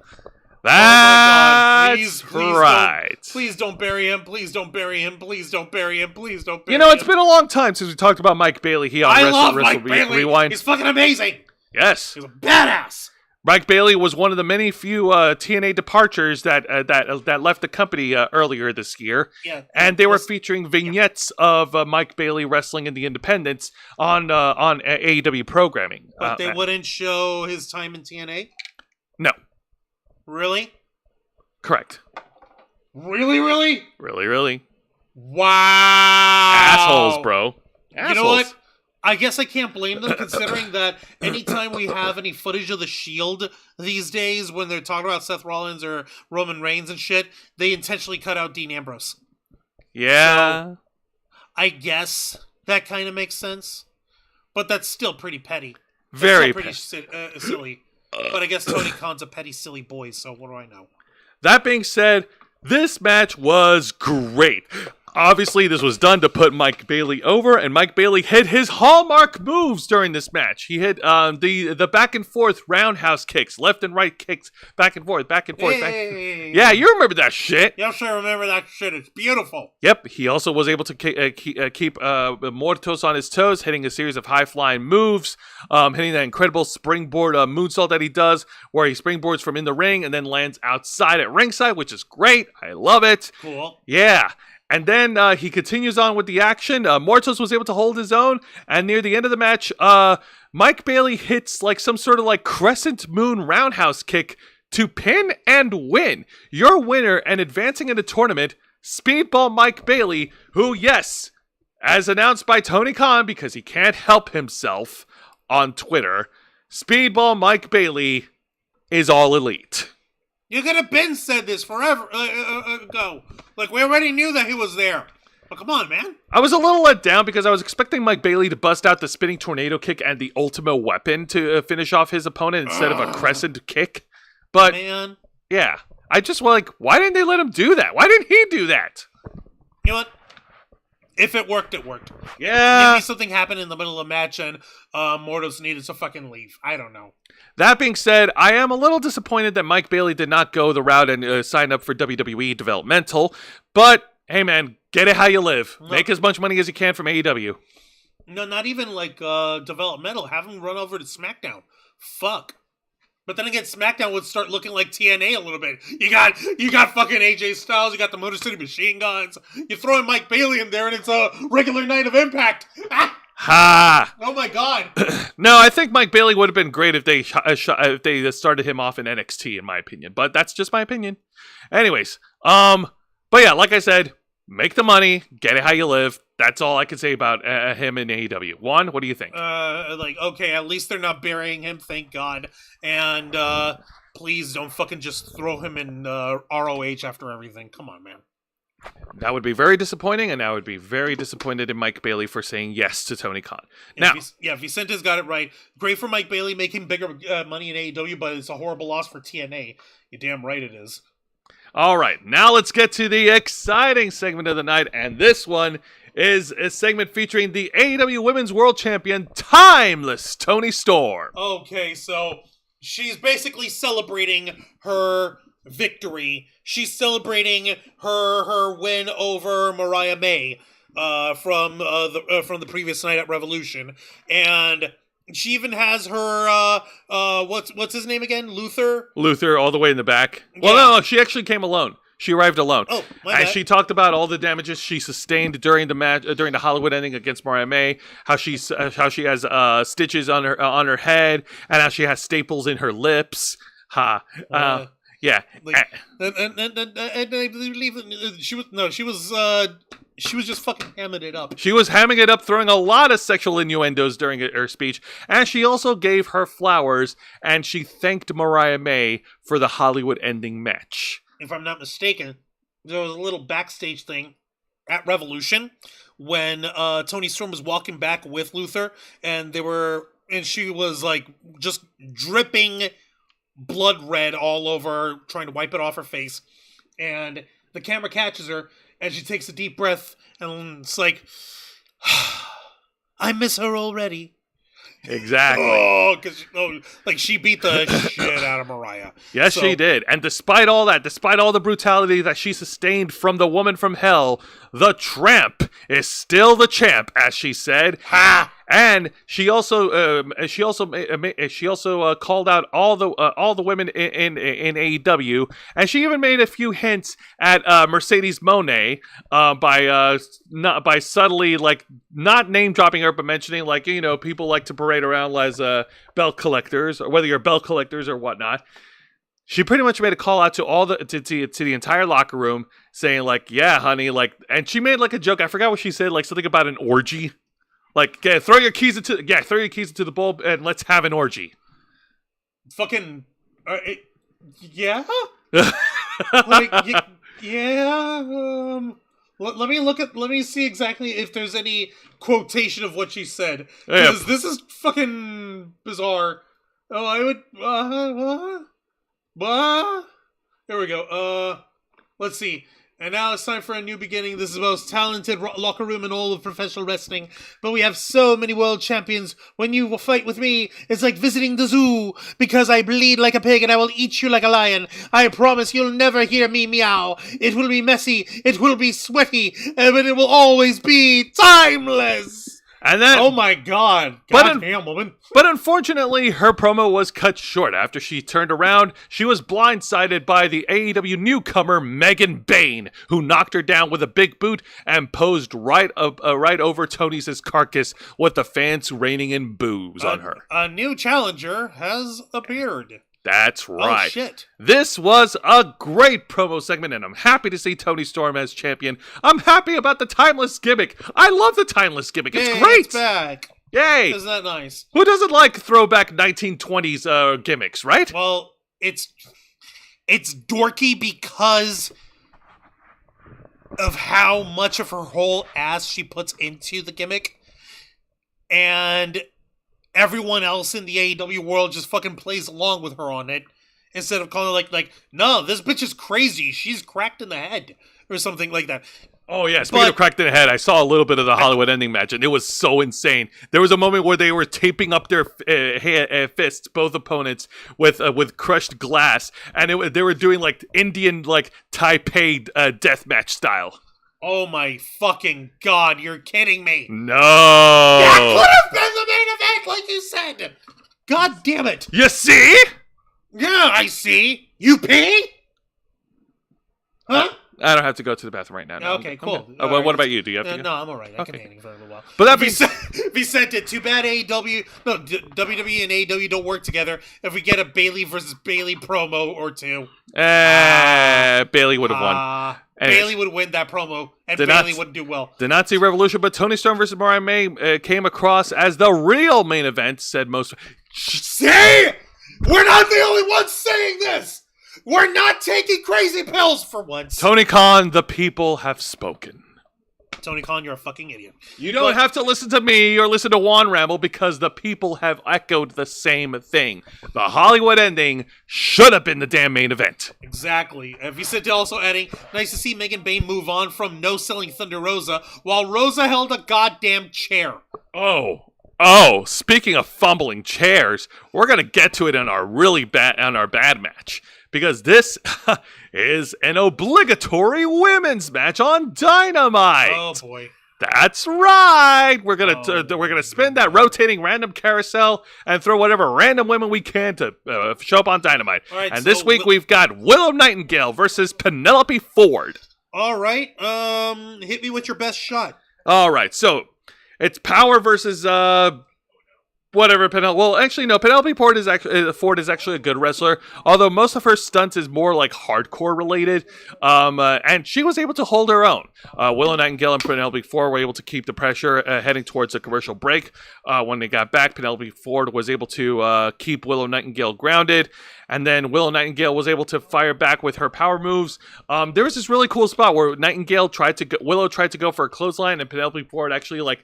That's Please right. Please don't bury him. Please don't bury him. Please don't bury him. Please don't bury him. You know, it's been a long time since we talked about Mike Bailey. He on I Wrestle love Mike Bailey. Rewind. He's fucking amazing. Yes. He's a badass. Mike Bailey was one of the many few TNA departures that left the company earlier this year. Yeah. And they were featuring vignettes of Mike Bailey wrestling in the independents on AEW programming. But they wouldn't show his time in TNA? No. Really? Correct. Really, really? Really. Wow. Assholes, bro. Assholes. You know what? I guess I can't blame them, considering that anytime we have any footage of the Shield these days, when they're talking about Seth Rollins or Roman Reigns and shit, they intentionally cut out Dean Ambrose. Yeah. So, I guess that kind of makes sense, but that's still pretty petty. Very pretty silly. But I guess Tony Khan's a petty, silly boy, so what do I know? That being said, this match was great. Obviously, this was done to put Mike Bailey over, and Mike Bailey hit his hallmark moves during this match. He hit the back and forth roundhouse kicks, left and right kicks, back and forth, back and forth. Hey. Yeah, you remember that shit. Yes, I remember that shit. It's beautiful. Yep, he also was able to keep Mortos on his toes, hitting a series of high-flying moves, hitting that incredible springboard moonsault that he does, where he springboards from in the ring and then lands outside at ringside, which is great. I love it. Cool. Yeah. And then he continues on with the action. Mortos was able to hold his own, and near the end of the match, Mike Bailey hits like some sort of like crescent moon roundhouse kick to pin and win. Your winner and advancing in the tournament, Speedball Mike Bailey, who, yes, as announced by Tony Khan because he can't help himself on Twitter, Speedball Mike Bailey is all elite. You could have been said this forever ago. Like, we already knew that he was there. But come on, man. I was a little let down because I was expecting Mike Bailey to bust out the spinning tornado kick and the ultimate weapon to finish off his opponent instead of a crescent kick. But, Man. yeah. I just was like, why didn't they let him do that? Why didn't he do that? You know what? If it worked, it worked. Yeah. Maybe something happened in the middle of the match and Mortos needed to fucking leave. I don't know. That being said, I am a little disappointed that Mike Bailey did not go the route and sign up for WWE Developmental. But, hey man, get it how you live. No. Make as much money as you can from AEW. No, not even like developmental. Have him run over to SmackDown. Fuck. But then again, SmackDown would start looking like TNA a little bit. You got fucking AJ Styles. You got the Motor City Machine Guns. You throw in Mike Bailey in there, and it's a regular night of Impact. Ah! Ha! Oh my god. No, I think Mike Bailey would have been great if they started him off in NXT, in my opinion. But that's just my opinion. Anyways, but yeah, like I said, make the money, get it how you live. That's all I can say about him in AEW. Juan, what do you think? Okay, at least they're not burying him, thank God. And please don't fucking just throw him in ROH after everything. Come on, man. That would be very disappointing, and I would be very disappointed in Mike Bailey for saying yes to Tony Khan. Now, Vicente's got it right. Great for Mike Bailey, making bigger money in AEW, but it's a horrible loss for TNA. You're damn right it is. all right, now let's get to the exciting segment of the night, and this one is a segment featuring the AEW Women's World Champion, Timeless Toni Storm. Okay, so she's basically celebrating her victory. She's celebrating her win over Mariah May from the previous night at Revolution, and she even has her what's his name again? Luther All the way in the back. Well, no, she actually came alone. She arrived alone. Oh, my and bad. she talked about all the damages she sustained during the match, during the Hollywood ending against Mariah May. How she has stitches on her head, and how she has staples in her lips. Yeah. Like, and I believe she was just fucking hamming it up. She was hamming it up, throwing a lot of sexual innuendos during her speech, and she also gave her flowers, and she thanked Mariah May for the Hollywood ending match. If I'm not mistaken, there was a little backstage thing at Revolution when Toni Storm was walking back with Luther, and she was like just dripping blood red all over, trying to wipe it off her face, and the camera catches her, and she takes a deep breath, and it's like, I miss her already. Exactly. Like she beat the shit out of Mariah. Yes, she did. And despite all that, despite all the brutality that she sustained from the woman from hell, the tramp is still the champ, as she said. Ha! And she also called out all the women in AEW, and she even made a few hints at Mercedes Moné by subtly like not name dropping her, but mentioning like people like to parade around as belt collectors, or whether you're belt collectors or whatnot. She pretty much made a call out to all to the entire locker room, saying like, "Yeah, honey," like, and she made like a joke. I forgot what she said, like something about an orgy. Like, throw your keys into the bowl and let's have an orgy. Fucking, yeah. Like, yeah. Let me see exactly if there's any quotation of what she said, because this is fucking bizarre. Oh, I would. Here we go. Let's see. And now it's time for a new beginning. This is the most talented locker room in all of professional wrestling. But we have so many world champions. When you fight with me, it's like visiting the zoo. Because I bleed like a pig and I will eat you like a lion. I promise you'll never hear me meow. It will be messy. It will be sweaty. But it will always be timeless. And then, oh my God. Goddamn woman. But unfortunately, her promo was cut short. After she turned around, she was blindsided by the AEW newcomer Megan Bayne, who knocked her down with a big boot and posed right over Tony's carcass, with the fans raining in boos on her. A new challenger has appeared. That's right. Oh, shit. This was a great promo segment, and I'm happy to see Toni Storm as champion. I'm happy about the timeless gimmick. I love the timeless gimmick. It's great. It's back. Yay. Isn't that nice? Who doesn't like throwback 1920s gimmicks, right? Well, it's dorky because of how much of her whole ass she puts into the gimmick. And everyone else in the AEW world just fucking plays along with her on it, instead of calling her like, no, this bitch is crazy. She's cracked in the head, or something like that. Oh, yeah. Speaking of cracked in the head, I saw a little bit of the Hollywood ending match, and it was so insane. There was a moment where they were taping up their fists, both opponents, with crushed glass, and they were doing like Indian, like Taipei deathmatch style. Oh my fucking God, you're kidding me. No. That could have been the main event, like you said. God damn it. You see? Yeah, I see. You pee? Huh? I don't have to go to the bathroom right now. No, okay, cool. Well, what about you? Do you have to go? No, I'm all right. I can hang for a little while. But that if we sent it, too bad WWE and AEW don't work together. If we get a Bayley versus Bayley promo or two. Bayley would have won. Bayley would win that promo, and Bayley wouldn't do well. Did not see Revolution, but Toni Storm versus Mariah May came across as the real main event, said most. See? We're not the only ones saying this! We're not taking crazy pills for once! Tony Khan, the people have spoken. Tony Khan, you're a fucking idiot. You don't have to listen to me or listen to Juan ramble, because the people have echoed the same thing. The Hollywood ending should have been the damn main event. Exactly. If you said also adding, nice to see Megan Bayne move on from no-selling Thunder Rosa, while Rosa held a goddamn chair. Oh, speaking of fumbling chairs, we're going to get to it on our bad match. Because this is an obligatory women's match on Dynamite. Oh boy, that's right. We're gonna spin that rotating random carousel and throw whatever random women we can to show up on Dynamite. Right, and this week we've got Willow Nightingale versus Penelope Ford. All right, hit me with your best shot. All right, so it's Power versus whatever Penelope. Well, actually, no. Penelope Ford is actually a good wrestler. Although most of her stunts is more like hardcore related. And she was able to hold her own. Willow Nightingale and Penelope Ford were able to keep the pressure heading towards a commercial break. When they got back, Penelope Ford was able to keep Willow Nightingale grounded. And then Willow Nightingale was able to fire back with her power moves. There was this really cool spot where Willow tried to go for a clothesline, and Penelope Ford actually like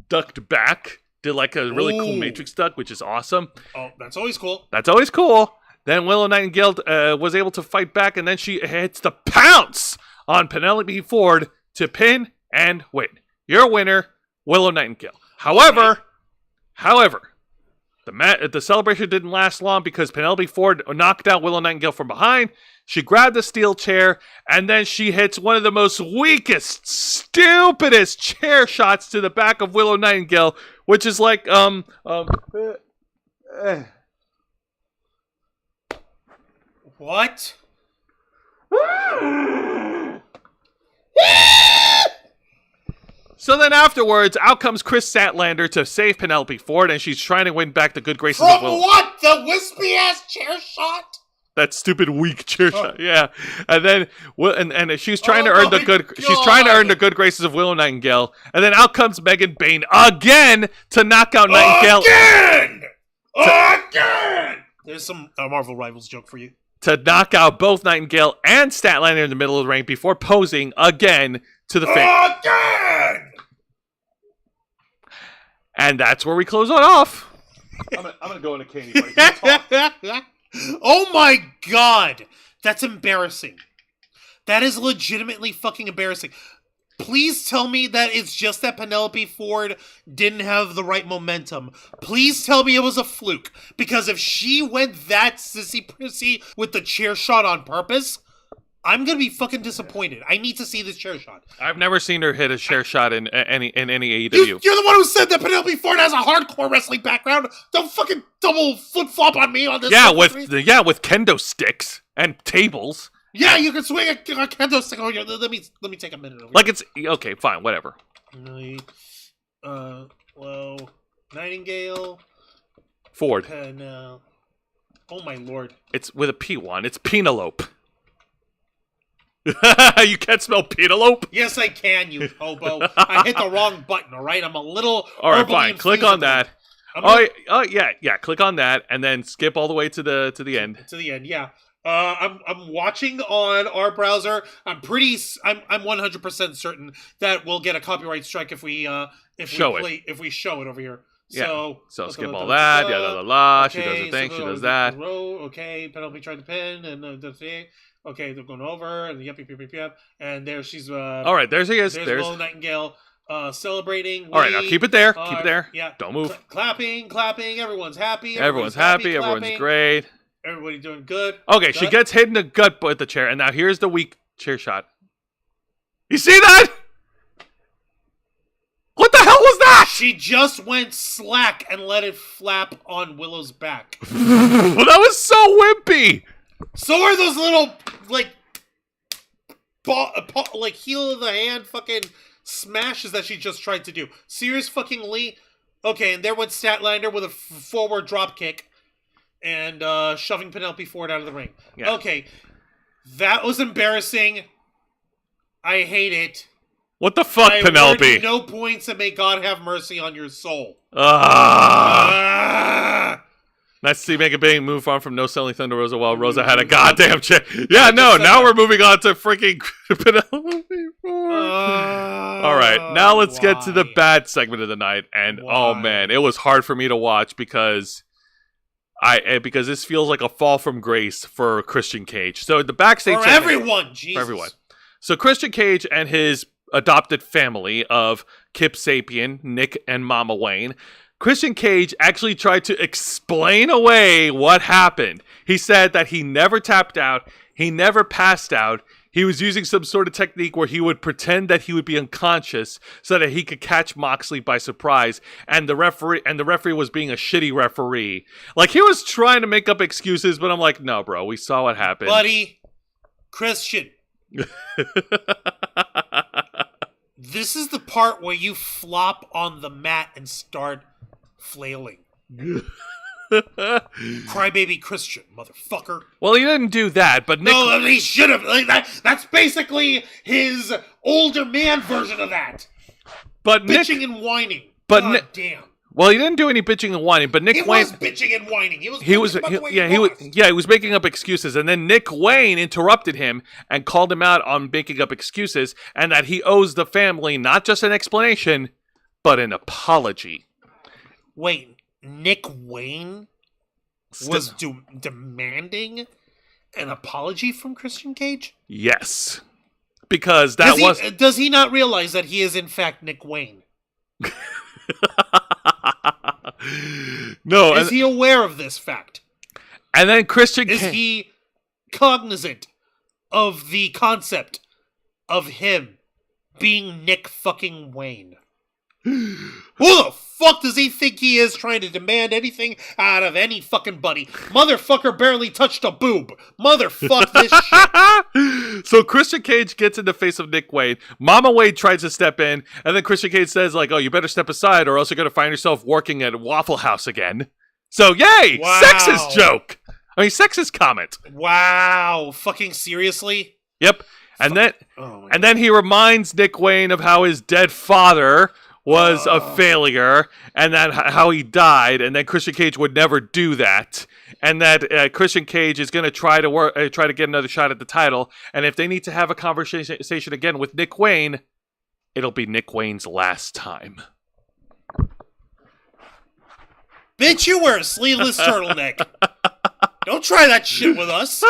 ducked back, did like a really cool Matrix duck, which is awesome. Oh, that's always cool. That's always cool. Then Willow Nightingale was able to fight back, and then she hits the pounce on Penelope Ford to pin and win. Your winner, Willow Nightingale. However, the celebration didn't last long because Penelope Ford knocked out Willow Nightingale from behind. She grabbed the steel chair, and then she hits one of the most weakest, stupidest chair shots to the back of Willow Nightingale, which is like, What? So then afterwards, out comes Chris Statlander to save Penelope Ford, and she's trying to win back the good graces of From Willow. what? The wispy-ass chair shot? That stupid weak chair shot, yeah. And then, and she's trying to Oh earn the my good. God. She's trying to earn the good graces of Willow Nightingale, and then out comes Megan Bain again to knock out Nightingale. Again! There's some Marvel Rivals joke for you. To knock out both Nightingale and Statlander in the middle of the ring before posing again to the fan. Again! And that's where we close it off. I'm gonna go into candy break. Oh my god! That's embarrassing. That is legitimately fucking embarrassing. Please tell me that it's just that Penelope Ford didn't have the right momentum. Please tell me it was a fluke. Because if she went that sissy prissy with the chair shot on purpose, I'm gonna be fucking disappointed. I need to see this chair shot. I've never seen her hit a chair shot in any AEW. You're the one who said that Penelope Ford has a hardcore wrestling background. Don't fucking double flip flop on me on this. Yeah, with kendo sticks and tables. Yeah, you can swing a kendo stick. Oh, let me take a minute. Over Like it's okay, fine, whatever. Well, Nightingale. Ford. Oh my lord. It's with a P1. It's Penelope. You can't spell Penelope? Yes, I can, you hobo. I hit the wrong button, alright? I'm a little... All right, fine. Click on that. Yeah. Click on that, and then skip all the way to the end. To the end, yeah. I'm watching on our browser. I'm 100% certain that we'll get a copyright strike if we show it over here. Yeah. So skip all that. Yeah, la la la. She does her thing. She does that. Okay, Penelope tried to pin, and okay, they're going over, and yep. And there she's. All right, there she is. There's Willow Nightingale celebrating. All right, now keep it there. Keep it there. Yeah. Don't move. Clapping. Everyone's happy. Everyone's happy. Everyone's great. Everybody doing good. Okay, she gets hit in the gut with the chair, and now here's the weak chair shot. You see that? What the hell was that? She just went slack and let it flap on Willow's back. Well, that was so wimpy. So are those little, like heel of the hand fucking smashes that she just tried to do. Serious fucking Lee. Okay, and there went Statlander with a forward drop kick and shoving Penelope Ford out of the ring. Yeah. Okay, that was embarrassing. I hate it. What the fuck, Penelope? I award you no points, and may God have mercy on your soul. Nice to see Megan Bain move on from no selling Thunder Rosa while Rosa had a goddamn chair. Yeah, no, now we're moving on to freaking Penelope Ford. All right, now let's get to the bad segment of the night. And oh man, it was hard for me to watch because this feels like a fall from grace for Christian Cage. So the backstage for everyone, Jesus. For everyone. So Christian Cage and his adopted family of Kip Sapien, Nick, and Mama Wayne. Christian Cage actually tried to explain away what happened. He said that he never tapped out, he never passed out. He was using some sort of technique where he would pretend that he would be unconscious so that he could catch Moxley by surprise, and the referee was being a shitty referee. Like, he was trying to make up excuses, but I'm like, no, bro, we saw what happened. Buddy, Christian. This is the part where you flop on the mat and start flailing. Crybaby Christian, motherfucker. Well, he didn't do that, but Nick. No, he should have. Like, that's basically his older man version of that. But Bitching Nick. and whining. But God Nick- damn. Well, he didn't do any bitching and whining, but Nick He Wayne. was bitching and whining. He was He was making up excuses, and then Nick Wayne interrupted him and called him out on making up excuses, and that he owes the family not just an explanation, but an apology. Wait, Nick Wayne was demanding an apology from Christian Cage? Yes, because that was. Does he not realize that he is in fact Nick Wayne? No, Is he aware of this fact? and then Christian Is Cage. he cognizant of the concept of him being Nick fucking Wayne? Who the fuck does he think he is trying to demand anything out of any fucking buddy? Motherfucker barely touched a boob. Motherfuck this shit. So Christian Cage gets in the face of Nick Wayne. Mama Wade tries to step in, and then Christian Cage says, like, oh, you better step aside or else you're going to find yourself working at Waffle House again. So, yay! Wow. Sexist joke! I mean, sexist comment. Wow. Fucking seriously? Yep. And then Oh my and then he reminds Nick Wayne of how his dead father was a failure, and that how he died, and then Christian Cage would never do that, and that Christian Cage is going to try to get another shot at the title, and if they need to have a conversation again with Nick Wayne, it'll be Nick Wayne's last time. Bitch, you wear a sleeveless turtleneck. Don't try that shit with us.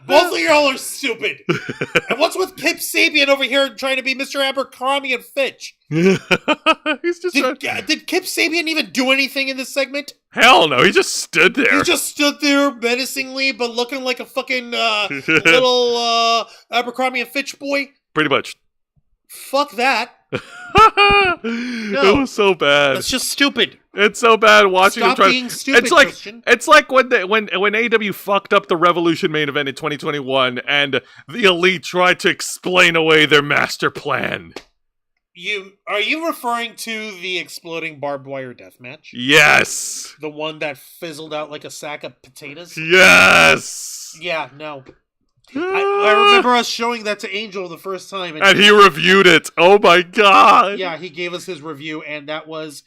Both of y'all are stupid. And what's with Kip Sabian over here trying to be Mr. Abercrombie and Fitch? He's just Did Kip Sabian even do anything in this segment? hell no. He just stood there. He just stood there menacingly, but looking like a fucking little Abercrombie and Fitch boy. Pretty much. Fuck that. It was so bad. That's just stupid. It's so bad watching Stop him try. being stupid, it's like Christian. it's like when AEW fucked up the Revolution main event in 2021, and the Elite tried to explain away their master plan. Are you referring to the exploding barbed wire death match? Yes, The one that fizzled out like a sack of potatoes? yes. Yeah, no. I remember us showing that to Angel the first time. And he reviewed it. Oh my god. Yeah, he gave us his review, and that was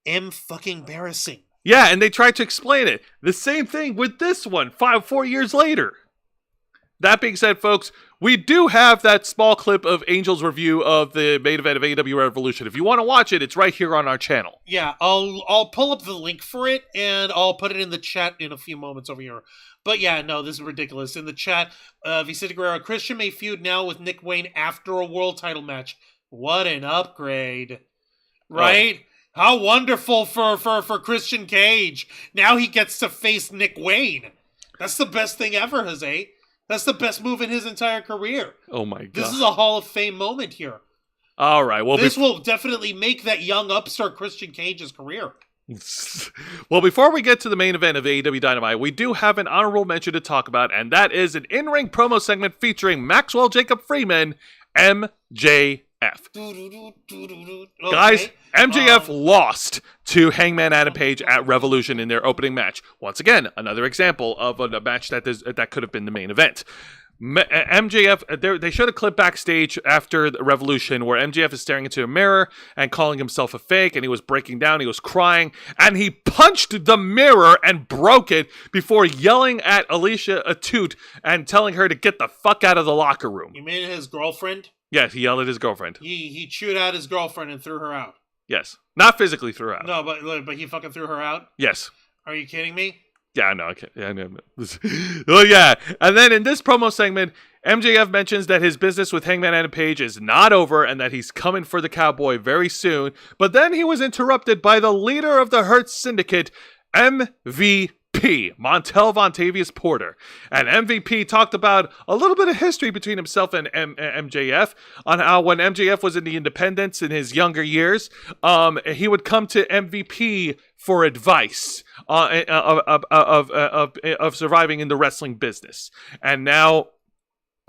fucking embarrassing. Yeah, and they tried to explain it. The same thing with this one, 4 years later. That being said, folks, we do have that small clip of Angel's review of the main event of AEW Revolution. If you want to watch it, it's right here on our channel. Yeah, I'll pull up the link for it, and I'll put it in the chat in a few moments over here. But yeah, no, this is ridiculous. In the chat, Vicente Guerrero, Christian may feud now with Nick Wayne after a world title match. What an upgrade. Right? Oh. How wonderful for Christian Cage. Now he gets to face Nick Wayne. That's the best thing ever, Jose. That's the best move in his entire career. Oh my god. This is a Hall of Fame moment here. All right. Well, this will definitely make that young upstart Christian Cage's career. Well, before we get to the main event of AEW Dynamite, we do have an honorable mention to talk about, and that is an in-ring promo segment featuring Maxwell Jacob Freeman, MJF. Okay. Guys, MJF lost to Hangman Adam Page at Revolution in their opening match. Once again, another example of a match that could have been the main event. MJF, they showed a clip backstage after the Revolution where MJF is staring into a mirror and calling himself a fake, and he was breaking down, he was crying, and he punched the mirror and broke it before yelling at Alicia Atute and telling her to get the fuck out of the locker room. You mean his girlfriend? Yes, he yelled at his girlfriend. He chewed out his girlfriend and threw her out. Yes. Not physically threw her out. No, but he fucking threw her out? Yes. Are you kidding me? Yeah, I know. Okay. Yeah, I know. Well, yeah. And then in this promo segment, MJF mentions that his business with Hangman Adam Page is not over and that he's coming for the Cowboy very soon. But then he was interrupted by the leader of the Hurt Syndicate, MVP, Montel Vontavious Porter. And MVP talked about a little bit of history between himself and MJF on how when MJF was in the independents in his younger years, he would come to MVP for advice of surviving in the wrestling business. And now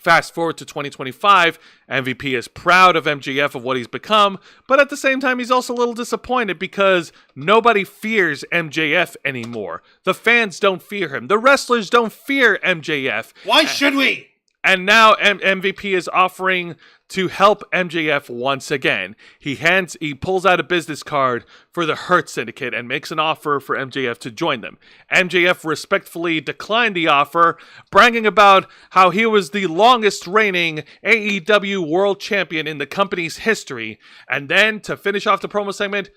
Fast forward to 2025, MVP is proud of MJF of what he's become, but at the same time, he's also a little disappointed because nobody fears MJF anymore. The fans don't fear him. The wrestlers don't fear MJF. Why should we? And now MVP is offering to help MJF once again. He pulls out a business card for the Hurt Syndicate and makes an offer for MJF to join them. MJF respectfully declined the offer, bragging about how he was the longest reigning AEW World Champion in the company's history. And then, to finish off the promo segment,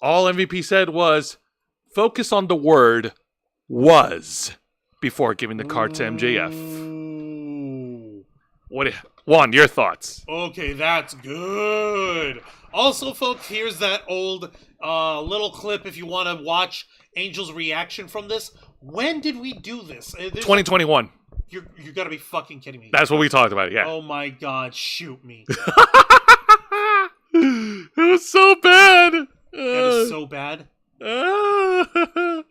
all MVP said was, focus on the word was, before giving the card to MJF. Juan, your thoughts? Okay, that's good. Also, folks, here's that old little clip if you want to watch Angel's reaction from this. When did we do this? 2021. You gotta be fucking kidding me. That's what we talked about, yeah. Oh my god, shoot me. It was so bad. That is so bad. The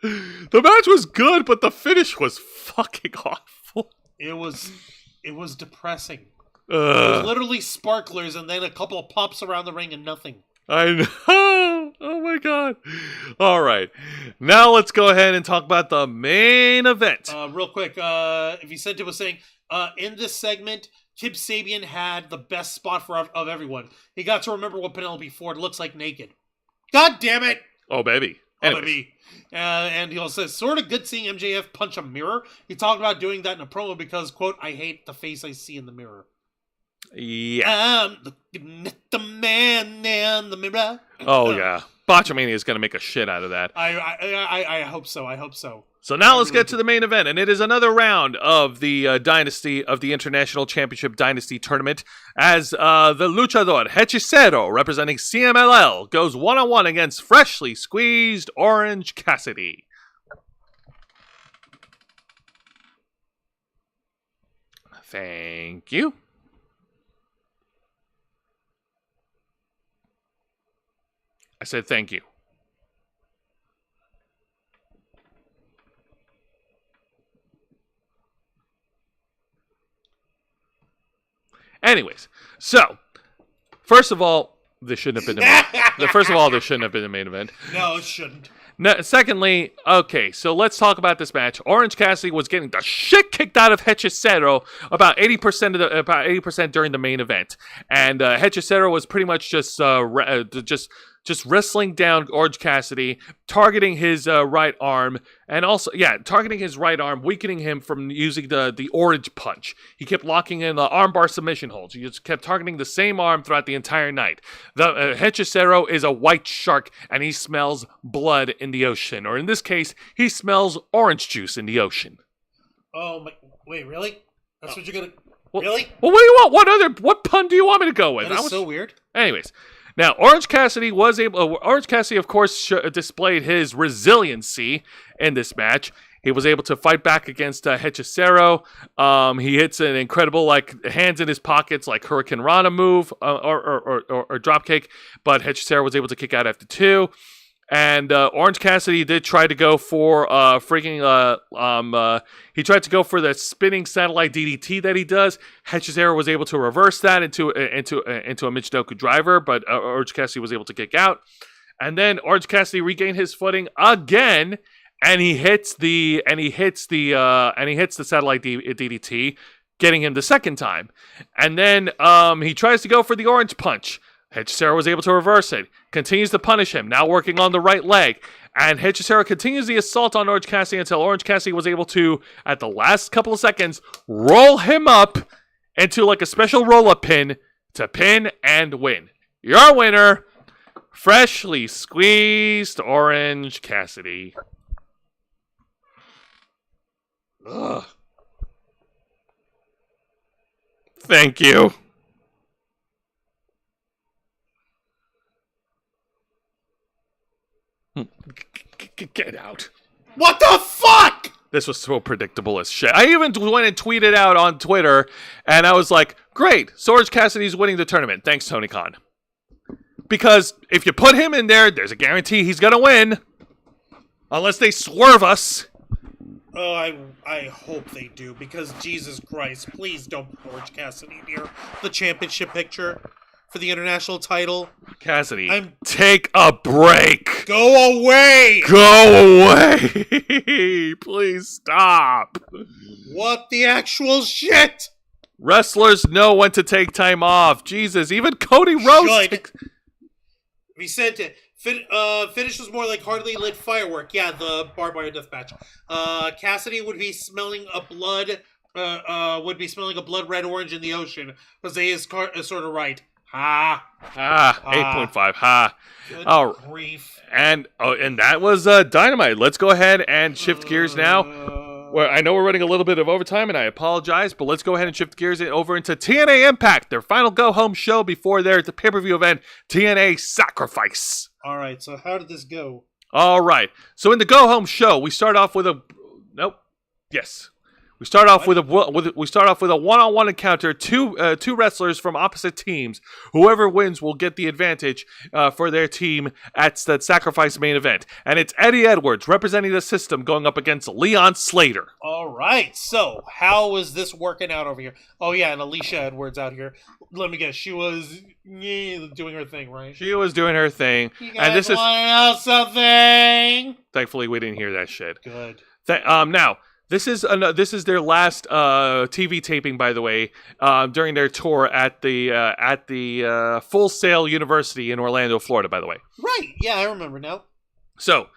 match was good, but the finish was fucking awful. It was depressing. It was literally sparklers and then a couple of pops around the ring and nothing. I know. Oh my god. All right. Now let's go ahead and talk about the main event. Real quick, if you said it was saying, in this segment, Kip Sabian had the best spot of everyone. He got to remember what Penelope Ford looks like naked. God damn it! Oh, baby. Oh, baby. And he also says, sort of good seeing MJF punch a mirror. He talked about doing that in a promo because, quote, I hate the face I see in the mirror. Yeah. I'm looking at the man in the mirror. Oh, yeah. Botchamania is going to make a shit out of that. I hope so. I hope so. So now let's get to the main event, and it is another round of the Dynasty of the International Championship Dynasty Tournament as the luchador Hechicero, representing CMLL, goes one-on-one against freshly squeezed Orange Cassidy. Thank you. I said thank you. Anyways, so first of all, this shouldn't have been this shouldn't have been the main event. No, it shouldn't. No, secondly, okay, so let's talk about this match. Orange Cassidy was getting the shit kicked out of Hechicero about 80% during the main event, and Hechicero was pretty much just wrestling down Orange Cassidy, targeting his right arm, and also, targeting his right arm, weakening him from using the orange punch. He kept locking in the armbar submission holds. He just kept targeting the same arm throughout the entire night. The Hechicero is a white shark, and he smells blood in the ocean. Or in this case, he smells orange juice in the ocean. Oh, my... Wait, really? That's what you're gonna... Really? Well, what do you want? What pun do you want me to go with? That is so weird. Anyways... Now, Orange Cassidy, of course, displayed his resiliency in this match. He was able to fight back against Hechicero. He hits an incredible, hands in his pockets, Hurricane Rana move or dropkick, but Hechicero was able to kick out after 2. And Orange Cassidy did try to go for he tried to go for the spinning satellite DDT that he does. Hechicero was able to reverse that into a Michinoku driver, but Orange Cassidy was able to kick out. And then Orange Cassidy regained his footing again, and he hits the satellite DDT, getting him the second time. And then he tries to go for the orange punch. Hechicero was able to reverse it, continues to punish him, now working on the right leg, and Hechicero continues the assault on Orange Cassidy until Orange Cassidy was able to, at the last couple of seconds, roll him up into a special roll-up pin to pin and win. Your winner, freshly squeezed Orange Cassidy. Ugh. Thank you. Get out. What the fuck? This was so predictable as shit. I even went and tweeted out on Twitter, and I was like, great, Orange Cassidy's winning the tournament. Thanks, Tony Khan. Because if you put him in there, there's a guarantee he's going to win. Unless they swerve us. Oh, I hope they do, because Jesus Christ, please don't put Orange Cassidy near the championship picture for the international title. Cassidy, take a break. Go away! Go away! Please stop. What the actual shit? Wrestlers know when to take time off. Jesus, even Cody Rhodes. We said it. Finish was more like hardly lit firework. Yeah, the barbed wire death match. Cassidy would be smelling a blood. Red orange in the ocean. Jose is sort of right. Ha. 8.5. Ha. Good grief. And that was Dynamite. Let's go ahead and shift gears now. Well, I know we're running a little bit of overtime, and I apologize, but let's go ahead and shift gears over into TNA Impact, their final go-home show before their pay-per-view event, TNA Sacrifice. All right, so how did this go? All right, so in the go-home show, we start off with a... Nope. Yes. We start off with a one-on-one encounter. Two wrestlers from opposite teams. Whoever wins will get the advantage for their team at the Sacrifice main event. And it's Eddie Edwards representing the system going up against Leon Slater. All right. So how is this working out over here? Oh yeah, and Alicia Edwards out here. Let me guess. She was doing her thing, right? She was doing her thing. You guys want to know something? Thankfully, we didn't hear that shit. Good. Now. This is their last TV taping, by the way, during their tour at the Full Sail University in Orlando, Florida. By the way, right? Yeah, I remember now. So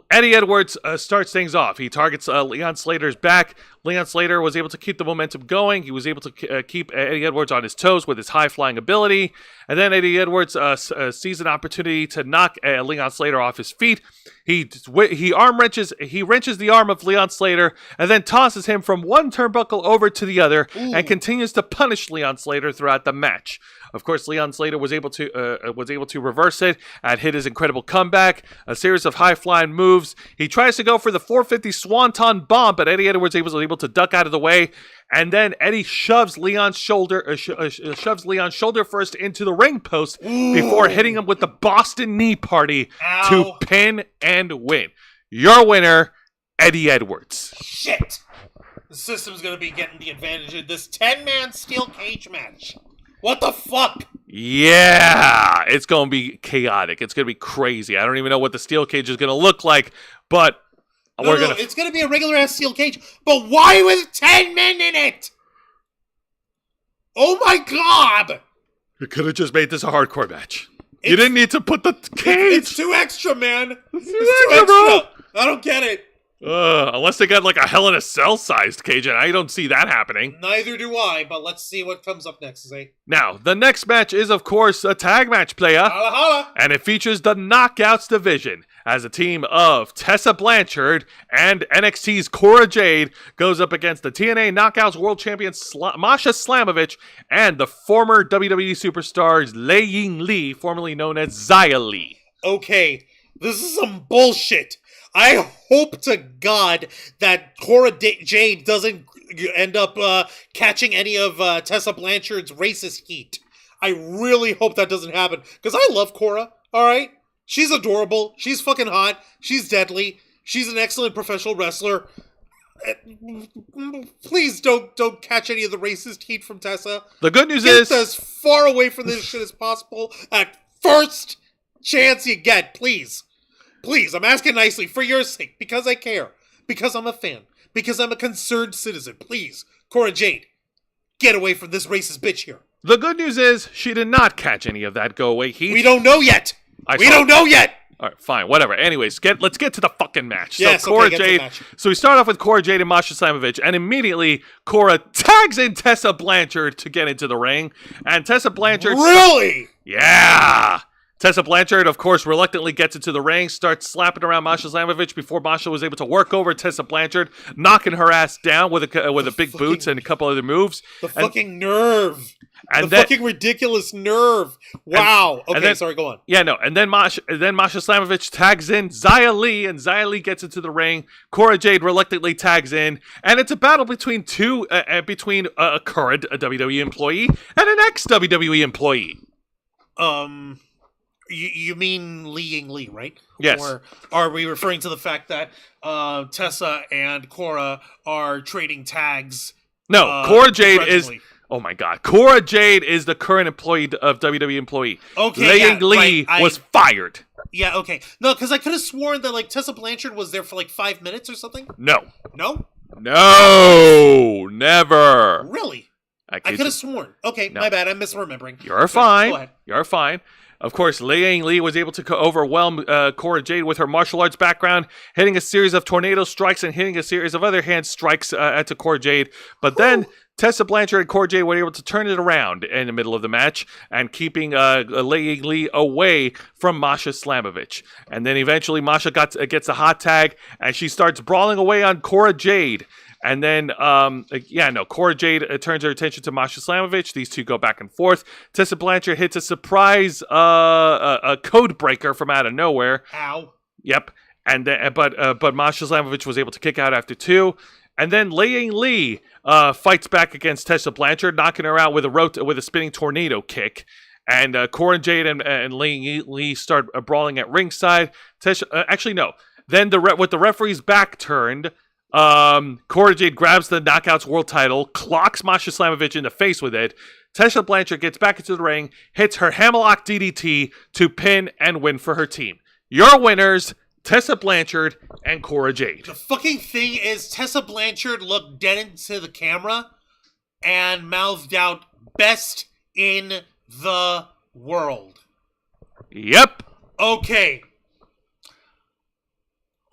Eddie Edwards starts things off. He targets Leon Slater's back. Leon Slater was able to keep the momentum going. He was able to keep Eddie Edwards on his toes with his high-flying ability. And then Eddie Edwards sees an opportunity to knock Leon Slater off his feet. He wrenches the arm of Leon Slater and then tosses him from one turnbuckle over to the other and continues to punish Leon Slater throughout the match. Of course, Leon Slater was able to reverse it and hit his incredible comeback. A series of high-flying moves. He tries to go for the 450 Swanton Bomb, but Eddie Edwards was able to duck out of the way. And then Eddie shoves Leon's shoulder first into the ring post before hitting him with the Boston Knee Party to pin and win. Your winner, Eddie Edwards. Shit! The system's gonna be getting the advantage of this 10-man steel cage match. What the fuck? Yeah, it's going to be chaotic. It's going to be crazy. I don't even know what the steel cage is going to look like, but it's going to be a regular-ass steel cage, but why with 10 men in it? Oh my god! You could have just made this a hardcore match. You didn't need to put the cage. It's too extra, man. It's too extra, bro. I don't get it. Unless they got like a Hell in a Cell sized cage, and I don't see that happening. Neither do I, but let's see what comes up next, Zay. Now, the next match is, of course, a tag match, player. Holla, holla. And it features the Knockouts division as a team of Tessa Blanchard and NXT's Cora Jade goes up against the TNA Knockouts World Champion Masha Slamovich and the former WWE superstars Lei Ying Lee, formerly known as Xia Li. Okay, this is some bullshit. I hope to God that Cora Jade doesn't end up catching any of Tessa Blanchard's racist heat. I really hope that doesn't happen, because I love Cora, alright? She's adorable, she's fucking hot, she's deadly, she's an excellent professional wrestler. Please don't catch any of the racist heat from Tessa. The good news is... Get as far away from this shit as possible at first chance you get, please. Please, I'm asking nicely, for your sake, because I care, because I'm a fan, because I'm a concerned citizen. Please, Cora Jade, get away from this racist bitch here. The good news is, she did not catch any of that go-away heat. We don't know yet! We don't know yet! Alright, fine, whatever. Anyways, let's get to the fucking match. Yes, so, Cora okay, Jade. So we start off with Cora Jade and Masha Slamovich, and immediately Cora tags in Tessa Blanchard to get into the ring. And Tessa Blanchard... Really? Yeah! Tessa Blanchard, of course, reluctantly gets into the ring, starts slapping around Masha Slamovich before Masha was able to work over Tessa Blanchard, knocking her ass down with a big boots and a couple other moves. The fucking nerve. Fucking ridiculous nerve. Wow. Sorry, go on. Yeah, no. And then Masha Slamovich tags in Xia Li, and Xia Li gets into the ring. Cora Jade reluctantly tags in, and it's a battle between a current WWE employee and an ex-WWE employee. You mean Li Ying Li, right? Yes. Or are we referring to the fact that Tessa and Cora are trading tags? No, Cora Jade is. begrudgingly? Oh my God, Cora Jade is the current employee of WWE employee. Okay, Lei yeah, Lee right, was fired. Yeah, okay. No, because I could have sworn that like Tessa Blanchard was there for like 5 minutes or something. No, No, never. really. I I could have sworn. Okay, No. my bad. I'm misremembering. You're Go fine. ahead. You're fine. Of course, Lei Lee was able to overwhelm Cora Jade with her martial arts background, hitting a series of tornado strikes and hitting a series of other hand strikes to Cora Jade. But then Tessa Blanchard and Cora Jade were able to turn it around in the middle of the match and keeping Lei Lee away from Masha Slamovich. And then eventually Masha gets a hot tag and she starts brawling away on Cora Jade. And then, Cora Jade turns her attention to Masha Slamovich. These two go back and forth. Tessa Blanchard hits a surprise a code breaker from out of nowhere. Ow. Yep. And but Masha Slamovich was able to kick out after 2. And then Lei Lee fights back against Tessa Blanchard, knocking her out with a spinning tornado kick. And Cora Jade and Lei Lee start brawling at ringside. Then with the referee's back turned, Cora Jade grabs the Knockouts World title, clocks Masha Slamovich in the face with it. Tessa Blanchard gets back into the ring, hits her hammerlock DDT to pin and win for her team. Your winners, Tessa Blanchard and Cora Jade. The fucking thing is, Tessa Blanchard looked dead into the camera and mouthed out, "Best in the world." Yep. Okay.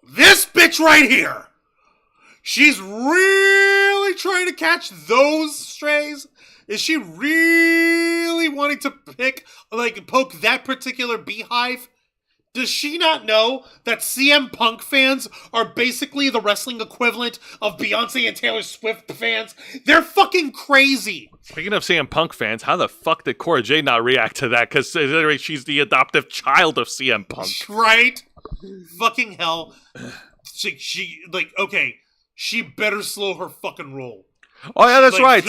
This bitch right here. She's really trying to catch those strays? Is she really wanting to poke that particular beehive? Does she not know that CM Punk fans are basically the wrestling equivalent of Beyonce and Taylor Swift fans? They're fucking crazy. Speaking of CM Punk fans, how the fuck did Cora Jade not react to that? Because she's the adoptive child of CM Punk. Right? Fucking hell. Okay. She better slow her fucking roll. Oh yeah, that's right.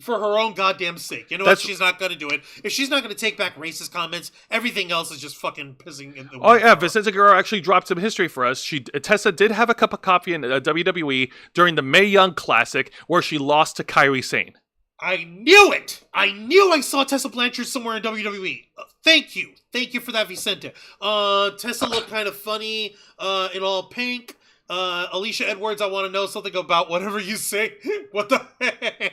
For her own goddamn sake. You know what? She's not gonna do it. If she's not gonna take back racist comments, everything else is just fucking pissing in the. Oh yeah, Vincenzo Guerrero actually dropped some history for us. Tessa did have a cup of coffee in WWE during the Mae Young Classic, where she lost to Kairi Sane. I knew it. I knew I saw Tessa Blanchard somewhere in WWE. Thank you for that, Vicente. Tessa looked kind of funny in all pink. Alicia Edwards, I want to know something about whatever you say. What the heck?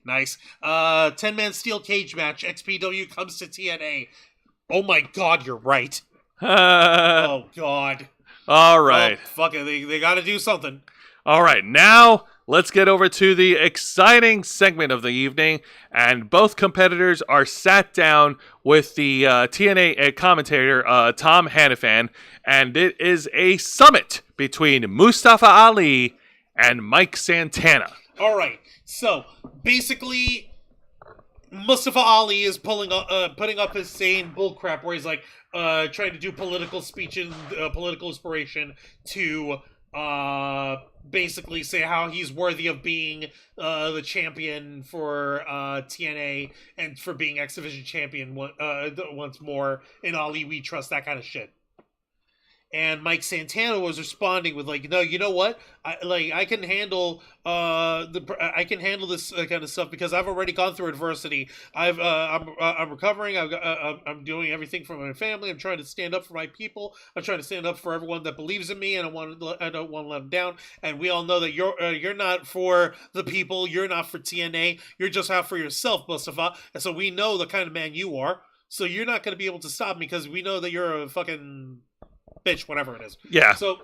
Nice. 10-man steel cage match. XPW comes to TNA. Oh my god, you're right. Oh god. All right. Oh, fuck it. They got to do something. All right. Now let's get over to the exciting segment of the evening. And both competitors are sat down with the TNA commentator, Tom Hannafan. And it is a summit between Mustafa Ali and Mike Santana. All right. So, basically, Mustafa Ali is putting up his same bullcrap where he's like trying to do political speech and political inspiration to basically say how he's worthy of being the champion for TNA and for being X Division champion once more. In Ali we trust, that kind of shit. And Mike Santana was responding with no, you know what? I can handle this kind of stuff because I've already gone through adversity. I'm recovering. I'm doing everything for my family. I'm trying to stand up for my people. I'm trying to stand up for everyone that believes in me, and I don't want to let them down. And we all know that you're not for the people. You're not for TNA. You're just out for yourself, Mustafa. And so we know the kind of man you are. So you're not going to be able to stop me because we know that you're a fucking bitch, whatever it is. Yeah. So,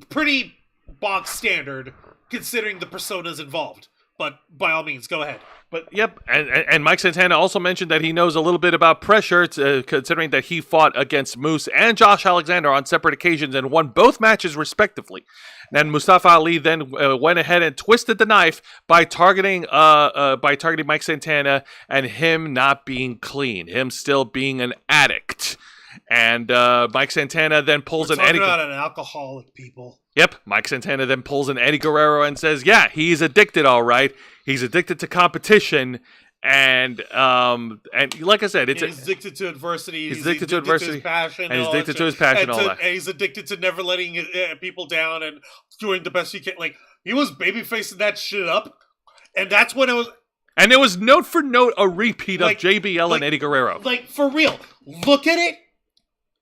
pretty box standard, considering the personas involved. But, by all means, go ahead. But, yep, and Mike Santana also mentioned that he knows a little bit about pressure, considering that he fought against Moose and Josh Alexander on separate occasions and won both matches respectively. And Mustafa Ali then went ahead and twisted the knife by targeting Mike Santana and him not being clean, him still being an addict. And Mike Santana then pulls an Eddie. About an alcoholic, people. Yep, Mike Santana then pulls an Eddie Guerrero and says, "Yeah, he's addicted, all right. He's addicted to competition, And like I said, he's addicted to adversity. He's addicted to adversity, his passion, and he's addicted to his passion, all that. And he's addicted to never letting people down and doing the best he can. Like, he was babyfacing that shit up, and that's when it was. And it was note for note a repeat of JBL and Eddie Guerrero. Like, for real, look at it.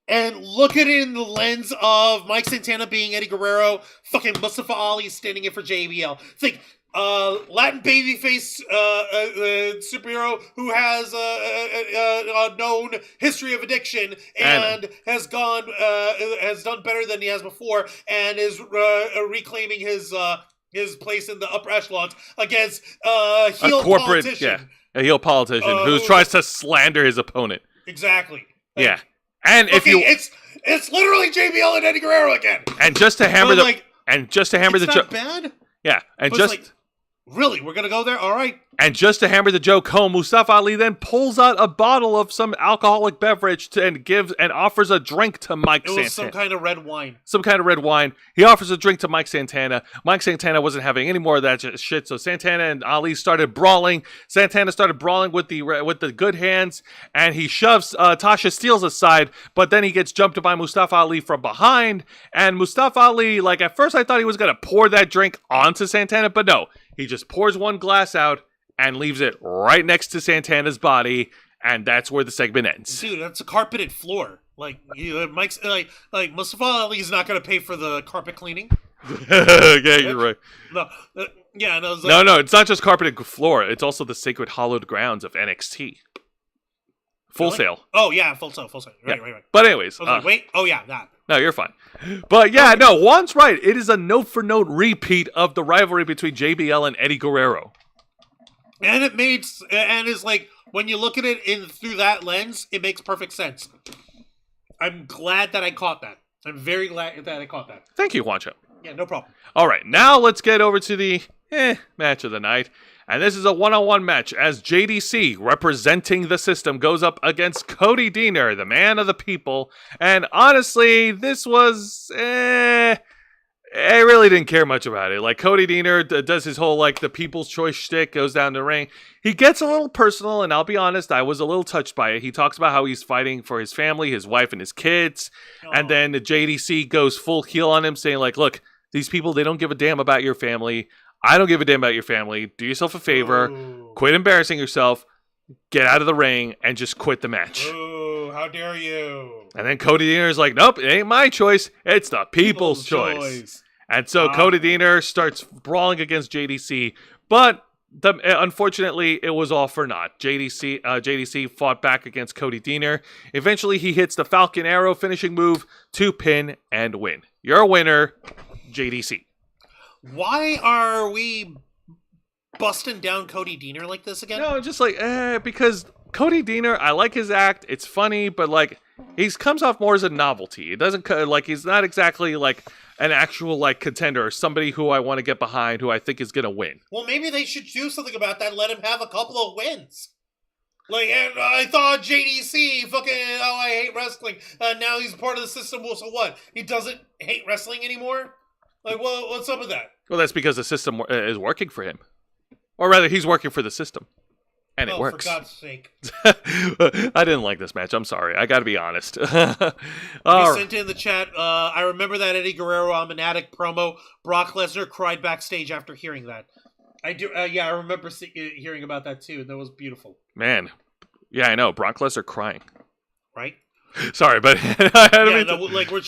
And look at it in the lens of Mike Santana being Eddie Guerrero, fucking Mustafa Ali standing in for JBL. Think, Latin babyface superhero who has a known history of addiction and has done better than he has before, and is reclaiming his place in the upper echelons against a politician. A heel politician who tries to slander his opponent. Exactly. Yeah. And if it's literally JBL and Eddie Guerrero again. And just to hammer the it's joke. Not bad. Yeah, and but just really, we're gonna go there. All right. And just to hammer the joke home, Mustafa Ali then pulls out a bottle of some alcoholic beverage and offers a drink to Mike Santana. It was some kind of red wine. Some kind of red wine. He offers a drink to Mike Santana. Mike Santana wasn't having any more of that shit, so Santana and Ali started brawling. Santana started brawling with the good hands, and he shoves Tasha Steelz aside, but then he gets jumped by Mustafa Ali from behind, and Mustafa Ali, like, at first I thought he was going to pour that drink onto Santana, but no. He just pours one glass out and leaves it right next to Santana's body, and that's where the segment ends. Dude, that's a carpeted floor. Like, Mike's like Mustafa Ali's not going to pay for the carpet cleaning. Yeah, you're right. No, no, it's not just carpeted floor. It's also the sacred hallowed grounds of NXT. Full Sail. Oh yeah, Full Sail. Right. But anyways, I was like, wait. Oh yeah, that. No, you're fine. But yeah, no, Juan's right. It is a note for note repeat of the rivalry between JBL and Eddie Guerrero. And it's like, when you look at it through that lens, it makes perfect sense. I'm glad that I caught that. I'm very glad that I caught that. Thank you, Juancho. Yeah, no problem. All right, now let's get over to the match of the night. And this is a one-on-one match as JDC, representing the system, goes up against Cody Deaner, the man of the people. And honestly, this was, I really didn't care much about it. Like, Cody Deaner does his whole, like, the people's choice shtick, goes down the ring. He gets a little personal, and I'll be honest, I was a little touched by it. He talks about how he's fighting for his family, his wife, and his kids. Oh. And then the JDC goes full heel on him, saying, like, look, these people, they don't give a damn about your family. I don't give a damn about your family. Do yourself a favor. Ooh. Quit embarrassing yourself. Get out of the ring and just quit the match. Ooh, how dare you. And then Cody Deaner is like, nope, it ain't my choice. It's the people's choice. And so Cody Deaner starts brawling against JDC. But unfortunately, it was all for naught. JDC fought back against Cody Deaner. Eventually, he hits the Falcon Arrow finishing move to pin and win. Your winner, JDC. Why are we busting down Cody Deaner like this again? No, just like, because Cody Deaner, I like his act. It's funny, but like, he comes off more as a novelty. It doesn't, like, he's not exactly like an actual, like, contender or somebody who I want to get behind, who I think is going to win. Well, maybe they should do something about that and let him have a couple of wins. Like, and I thought JDC, I hate wrestling. Now he's part of the system. Well, so what? He doesn't hate wrestling anymore? Like, well, what's up with that? Well, that's because the system is working for him. Or rather, he's working for the system. And it works. For God's sake. I didn't like this match. I'm sorry. I got to be honest. You sent in the chat, I remember that Eddie Guerrero Almanatic promo. Brock Lesnar cried backstage after hearing that. I do. I remember hearing about that too. That was beautiful. Man. Yeah, I know. Brock Lesnar crying. Right? Sorry, but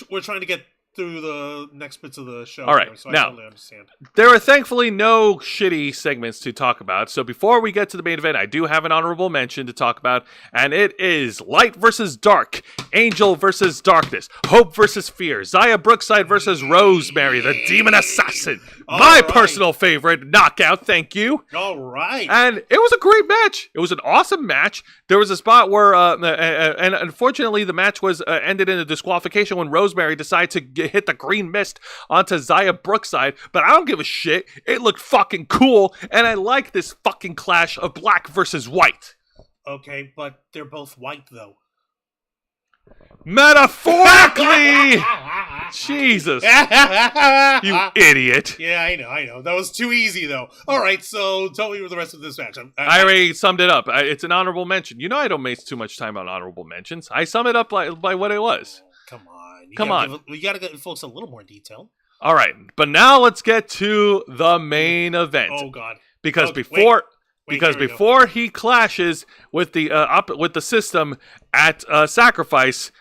we're trying to get through the next bits of the show. All right, so now, I totally understand. There are thankfully no shitty segments to talk about, so before we get to the main event, I do have an honorable mention to talk about, and it is Light versus Dark, Angel versus Darkness, Hope versus Fear, Zaya Brookside versus Rosemary, the Demon Assassin, my personal favorite, Knockout, thank you. All right. And it was a great match. It was an awesome match. There was a spot where, and unfortunately, the match was ended in a disqualification when Rosemary decided to hit the green mist onto Zaya Brookside, but I don't give a shit. It looked fucking cool, and I like this fucking clash of black versus white. Okay, but they're both white, though. Metaphorically! Jesus. You idiot. Yeah, I know. That was too easy, though. All right, so tell me the rest of this match. I already summed it up. It's an honorable mention. You know I don't waste too much time on honorable mentions. I sum it up by what it was. Come on. You gotta give folks a little more detail. All right, but now let's get to the main event. Oh, God. Because Wait, before he clashes with the system at Sacrifice,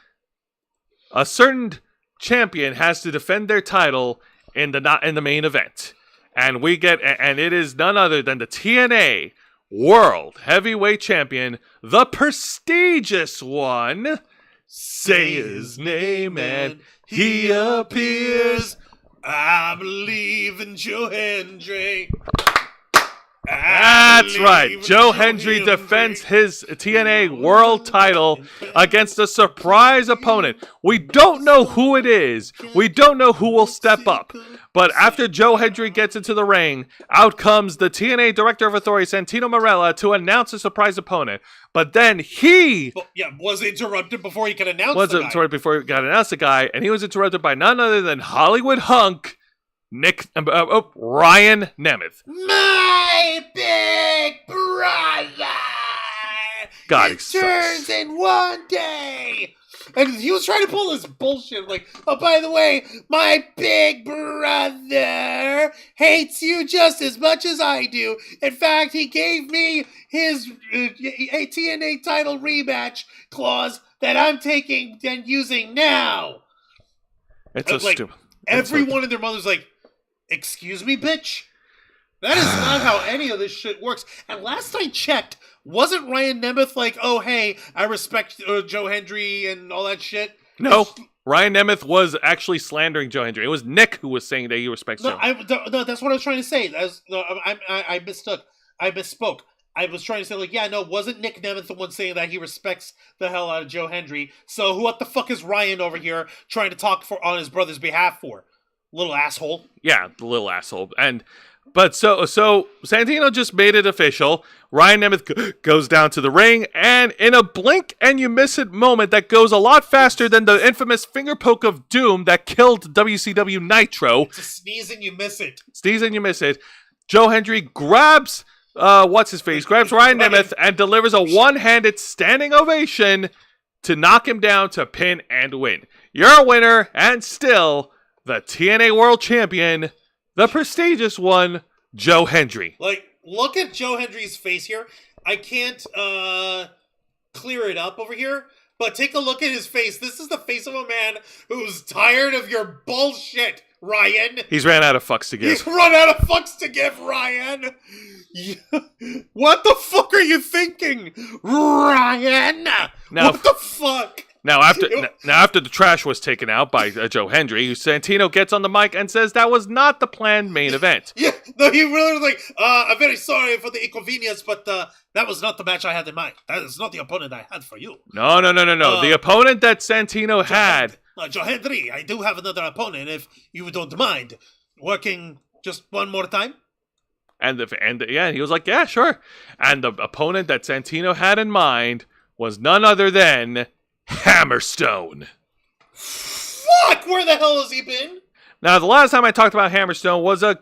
a certain champion has to defend their title in the main event, and it is none other than the TNA World Heavyweight Champion, the prestigious one. Say his name and he appears. I believe in Joe Hendry. That's right. Joe Hendry defends his TNA World title against a surprise opponent. We don't know who it is. We don't know who will step up. But after Joe Hendry gets into the ring, out comes the TNA Director of Authority, Santino Marella, to announce a surprise opponent. But then he was interrupted before he could announce before he got announced the guy, and he was interrupted by none other than Hollywood hunk Ryan Nemeth. My big brother! God, it turns in one day! And he was trying to pull this bullshit like, oh, by the way, my big brother hates you just as much as I do. In fact, he gave me his TNA title rematch clause that I'm taking and using now. It's so stupid. Everyone and their mother's like, excuse me, bitch? That is not how any of this shit works. And last I checked, wasn't Ryan Nemeth like, oh, hey, I respect Joe Hendry and all that shit? No. Ryan Nemeth was actually slandering Joe Hendry. It was Nick who was saying that he respects Joe. No, that's what I was trying to say. I mistook. I misspoke. I was trying to say, like, wasn't Nick Nemeth the one saying that he respects the hell out of Joe Hendry? So what the fuck is Ryan over here trying to talk on his brother's behalf for? Little asshole. Yeah, the little asshole. But so Santino just made it official. Ryan Nemeth goes down to the ring, and in a blink and you miss it moment that goes a lot faster than the infamous finger poke of doom that killed WCW Nitro. It's a sneeze and you miss it. Sneeze and you miss it. Joe Hendry grabs grabs Ryan Nemeth and delivers a one-handed standing ovation to knock him down to pin and win. You're a winner, and still the TNA World Champion, the prestigious one, Joe Hendry. Like, look at Joe Hendry's face here. I can't clear it up over here, but take a look at his face. This is the face of a man who's tired of your bullshit, Ryan. He's ran out of fucks to give. He's run out of fucks to give, Ryan. What the fuck are you thinking, Ryan? What the fuck? Now after the trash was taken out by Joe Hendry, Santino gets on the mic and says that was not the planned main event. Yeah, no, he really was like, I'm very sorry for the inconvenience, but that was not the match I had in mind. That is not the opponent I had for you. No. The opponent that Santino had... Joe Hendry, I do have another opponent if you don't mind working just one more time. And he was like, yeah, sure. And the opponent that Santino had in mind was none other than Hammerstone. Fuck! Where the hell has he been? Now, the last time I talked about Hammerstone was a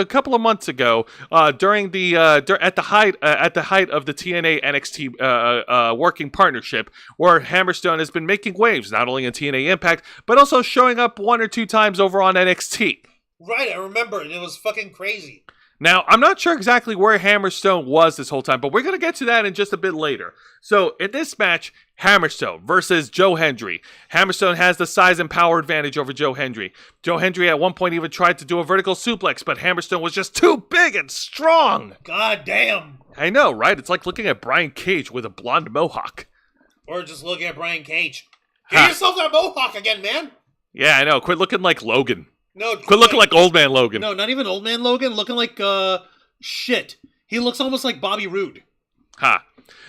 couple of months ago, during at the height of the TNA NXT working partnership, where Hammerstone has been making waves not only in TNA Impact but also showing up one or two times over on NXT. Right, I remember. It was fucking crazy. Now, I'm not sure exactly where Hammerstone was this whole time, but we're going to get to that in just a bit later. So, in this match, Hammerstone versus Joe Hendry. Hammerstone has the size and power advantage over Joe Hendry. Joe Hendry at one point even tried to do a vertical suplex, but Hammerstone was just too big and strong. God damn. I know, right? It's like looking at Brian Cage with a blonde mohawk. Or just looking at Brian Cage. Get yourself that mohawk again, man. Yeah, I know. Quit looking like Logan. No, quit looking like Old Man Logan. No, not even Old Man Logan. Looking like shit. He looks almost like Bobby Roode. Ha.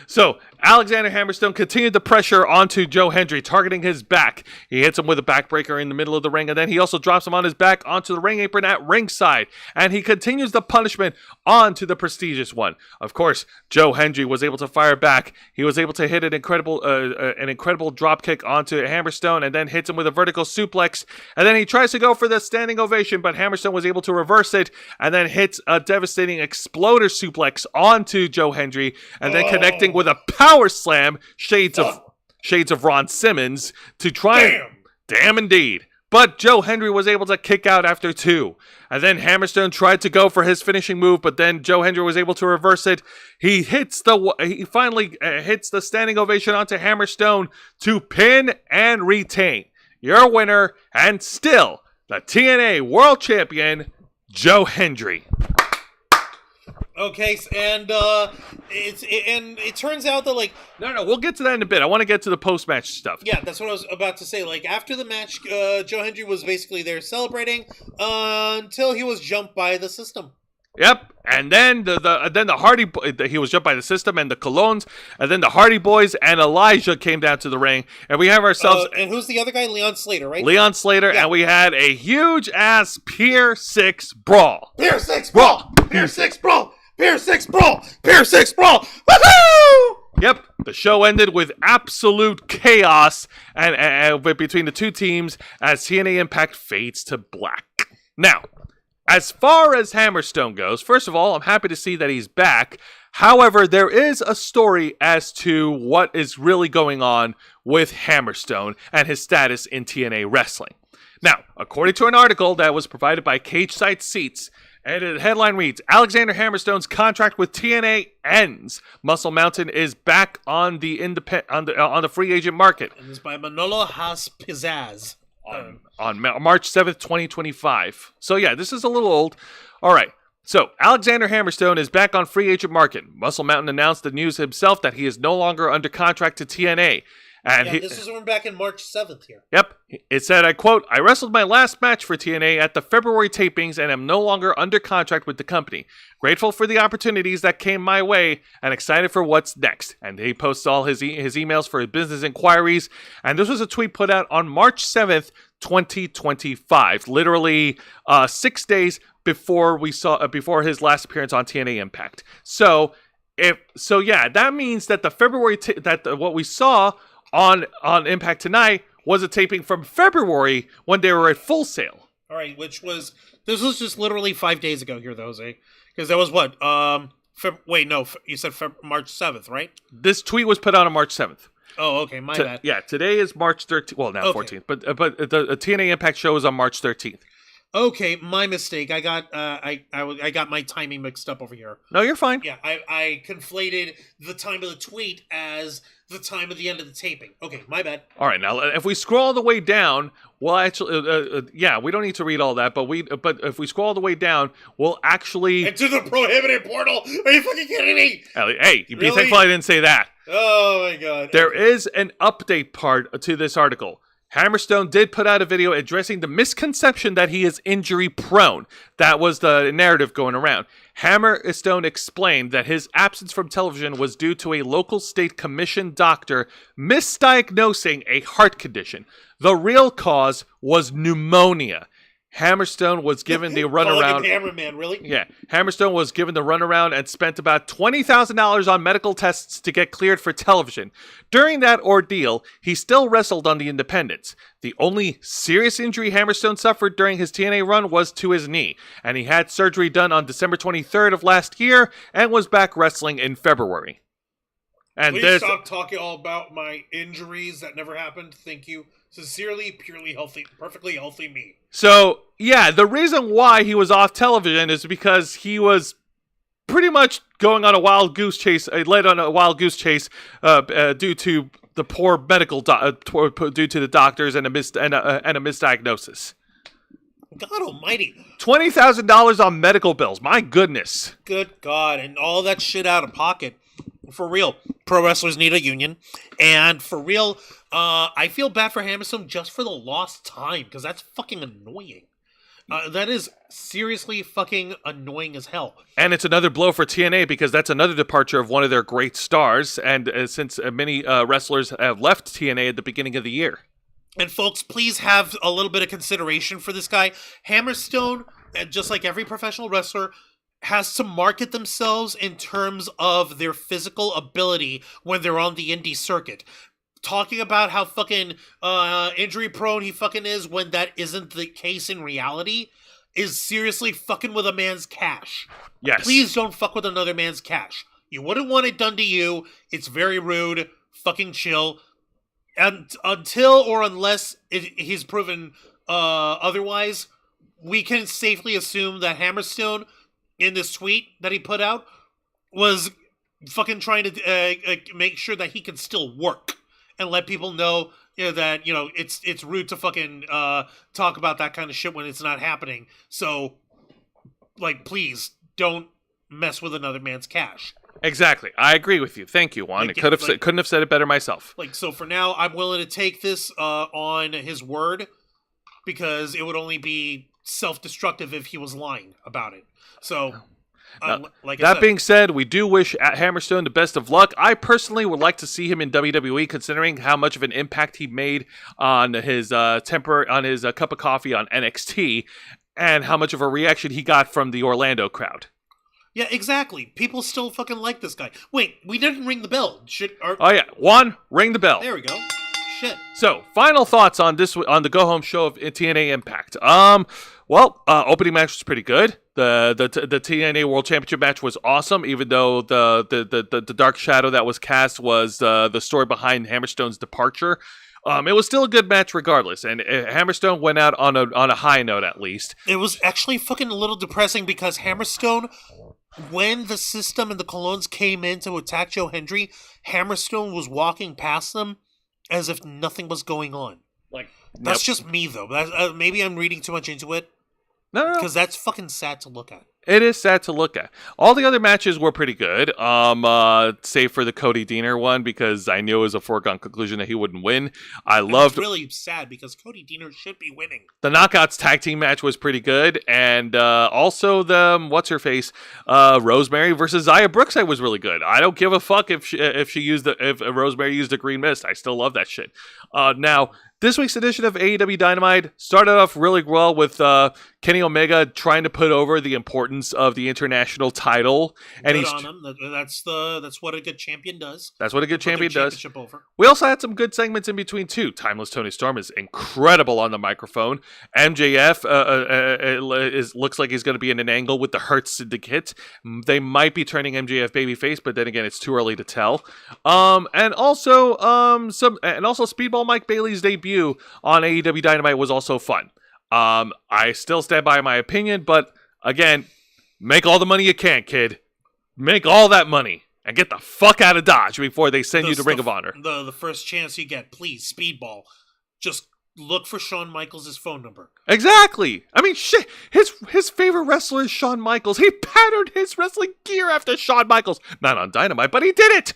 So Alexander Hammerstone continued the pressure onto Joe Hendry, targeting his back. He hits him with a backbreaker in the middle of the ring, and then he also drops him on his back onto the ring apron at ringside. And he continues the punishment onto the prestigious one. Of course, Joe Hendry was able to fire back. He was able to hit an incredible drop kick onto Hammerstone, and then hits him with a vertical suplex. And then he tries to go for the standing ovation, but Hammerstone was able to reverse it, and then hits a devastating exploder suplex onto Joe Hendry, and then connecting with a power slam, shades of Ron Simmons, to try damn indeed. But Joe Hendry was able to kick out after 2. And then Hammerstone tried to go for his finishing move, but then Joe Hendry was able to reverse it. He finally hits the standing ovation onto Hammerstone to pin and retain. Your winner, and still the TNA World Champion, Joe Hendry. Okay, and it turns out that, like... No, we'll get to that in a bit. I want to get to the post-match stuff. Yeah, that's what I was about to say. Like, after the match, Joe Hendry was basically there celebrating until he was jumped by the system. Yep, and then the Hardy, he was jumped by the system and the Colognes, and then the Hardy Boys and Elijah came down to the ring, and we have ourselves... and who's the other guy? Leon Slater, right? Leon Slater, yeah. And we had a huge-ass Pier 6 brawl. Pier 6 brawl! Pier 6 brawl! Pier 6 brawl! Pier 6 brawl! Woohoo! Yep, the show ended with absolute chaos and between the two teams as TNA Impact fades to black. Now, as far as Hammerstone goes, first of all, I'm happy to see that he's back. However, there is a story as to what is really going on with Hammerstone and his status in TNA wrestling. Now, according to an article that was provided by Cage Side Seats, and the headline reads, Alexander Hammerstone's contract with TNA ends. Muscle Mountain is back on the on the free agent market. And it's by Manolo Has Pizzazz. On March 7th, 2025. So yeah, this is a little old. All right. So Alexander Hammerstone is back on free agent market. Muscle Mountain announced the news himself that he is no longer under contract to TNA. And this is from back in March 7th here. Yep. It said, I quote, I wrestled my last match for TNA at the February tapings and am no longer under contract with the company. Grateful for the opportunities that came my way and excited for what's next. And he posts all his emails for his business inquiries. And this was a tweet put out on March 7th, 2025. Literally 6 days before before his last appearance on TNA Impact. So that means that the February what we saw on Impact tonight was a taping from February when they were at Full Sail. All right, this was just literally 5 days ago here, though, Jose. Because that was what? You said March 7th, right? This tweet was put out on March 7th. Oh, okay, my bad. Yeah, today is March 13th. Well, now okay. 14th, but the TNA Impact show is on March 13th. Okay, my mistake. I got I got my timing mixed up over here. No, you're fine. Yeah, I conflated the time of the tweet as the time of the end of the taping. Okay, my bad. All right, now if we scroll all the way down, we'll actually we don't need to read all that, but if we scroll all the way down, we'll actually into the prohibited portal. Are you fucking kidding me? Hey, you be thankful I didn't say that. Oh my god. There is an update part to this article. Hammerstone did put out a video addressing the misconception that he is injury prone. That was the narrative going around. Hammerstone explained that his absence from television was due to a local state commission doctor misdiagnosing a heart condition. The real cause was pneumonia. Hammerstone was given the runaround. Hammerman, really? Yeah. Hammerstone was given the runaround and spent about $20,000 on medical tests to get cleared for television. During that ordeal, he still wrestled on the independents. The only serious injury Hammerstone suffered during his TNA run was to his knee, and he had surgery done on December 23rd of last year and was back wrestling in February. And please stop talking all about my injuries that never happened. Thank you. Sincerely, purely healthy, perfectly healthy me. So, yeah, the reason why he was off television is because he was pretty much going on a wild goose chase, led on a wild goose chase due to the poor medical, due to the doctors and a misdiagnosis. God almighty. $20,000 on medical bills. My goodness. Good God. And all that shit out of pocket. For real, pro wrestlers need a union, and for real, I feel bad for Hammerstone just for the lost time, because that's fucking annoying. That is seriously fucking annoying as hell. And it's another blow for TNA because that's another departure of one of their great stars. And since many wrestlers have left TNA at the beginning of the year. And folks, please have a little bit of consideration for this guy. Hammerstone, just like every professional wrestler, has to market themselves in terms of their physical ability when they're on the indie circuit. Talking about how fucking injury prone he fucking is when that isn't the case in reality is seriously fucking with a man's cash. Yes. Please don't fuck with another man's cash. You wouldn't want it done to you. It's very rude. Fucking chill. And until or unless he's proven otherwise, we can safely assume that Hammerstone, in this tweet that he put out, was fucking trying to make sure that he can still work and let people know, that it's rude to fucking talk about that kind of shit when it's not happening. So, please don't mess with another man's cash. Exactly. I agree with you. Thank you, Juan. Couldn't have said it better myself. So for now, I'm willing to take this on his word because it would only be self-destructive if he was lying about it. So, that being said, we do wish Hammerstone the best of luck. I personally would like to see him in WWE, considering how much of an impact he made on his cup of coffee on NXT, and how much of a reaction he got from the Orlando crowd. Yeah, exactly. People still fucking like this guy. Wait, we didn't ring the bell. Oh yeah, Juan, ring the bell. There we go. Shit. So, final thoughts on the go home show of TNA Impact. Opening match was pretty good. The TNA World Championship match was awesome, even though the dark shadow that was cast was the story behind Hammerstone's departure. It was still a good match regardless, and Hammerstone went out on a high note at least. It was actually fucking a little depressing because Hammerstone, when the System and the Colognes came in to attack Joe Hendry, Hammerstone was walking past them as if nothing was going on. That's just me though. Maybe I'm reading too much into it. No. Because that's fucking sad to look at. It is sad to look at. All the other matches were pretty good, save for the Cody Deaner one, because I knew it was a foregone conclusion that he wouldn't win. It's really sad because Cody Deaner should be winning. The Knockouts tag team match was pretty good, and also the what's-her-face, Rosemary versus Zaya Brookside was really good. I don't give a fuck if Rosemary used a green mist. I still love that shit. Now, this week's edition of AEW Dynamite started off really well with Kenny Omega trying to put over the importance of the international title, and good on him. That's what a good champion does. That's what a good champion does. Over. We also had some good segments in between too. Timeless Tony Storm is incredible on the microphone. MJF looks like he's going to be in an angle with the Hurt Syndicate. They might be turning MJF babyface, but then again, it's too early to tell. And also Speedball Mike Bailey's debut on AEW Dynamite was also fun. I still stand by my opinion, but again, make all the money you can, kid. Make all that money and get the fuck out of Dodge before they send you to Ring of Honor. The first chance you get, please, Speedball. Just look for Shawn Michaels' phone number. Exactly. I mean, shit. His favorite wrestler is Shawn Michaels. He patterned his wrestling gear after Shawn Michaels. Not on Dynamite, but he did it.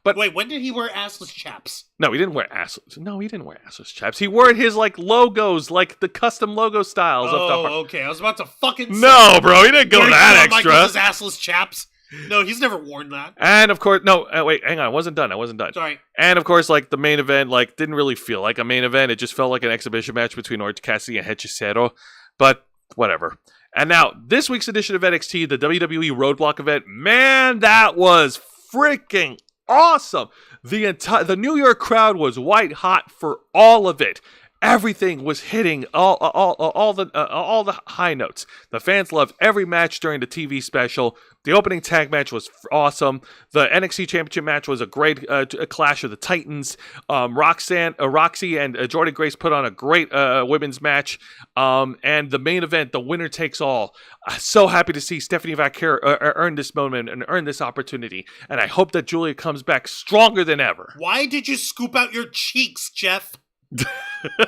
But wait, when did he wear assless chaps? No, he didn't wear assless chaps. He wore his logos, the custom logo styles. Okay. I was about to fucking say. No, bro, he didn't go that extra. Michaels' assless chaps. No, he's never worn that. And of course, no, wait, hang on. I wasn't done. Sorry. And of course, the main event, didn't really feel like a main event. It just felt like an exhibition match between Orange Cassidy and Hechicero. But whatever. And now, this week's edition of NXT, the WWE Roadblock event, man, that was freaking awesome. The New York crowd was white hot for all of it. Everything was hitting all the high notes. The fans loved every match during the TV special. The opening tag match was awesome. The NXT Championship match was a great clash of the Titans. Roxy and Jordan Grace put on a great women's match. And the main event, the winner takes all. So happy to see Stephanie Vaquer earn this moment and earn this opportunity. And I hope that Julia comes back stronger than ever. Why did you scoop out your cheeks, Jeff?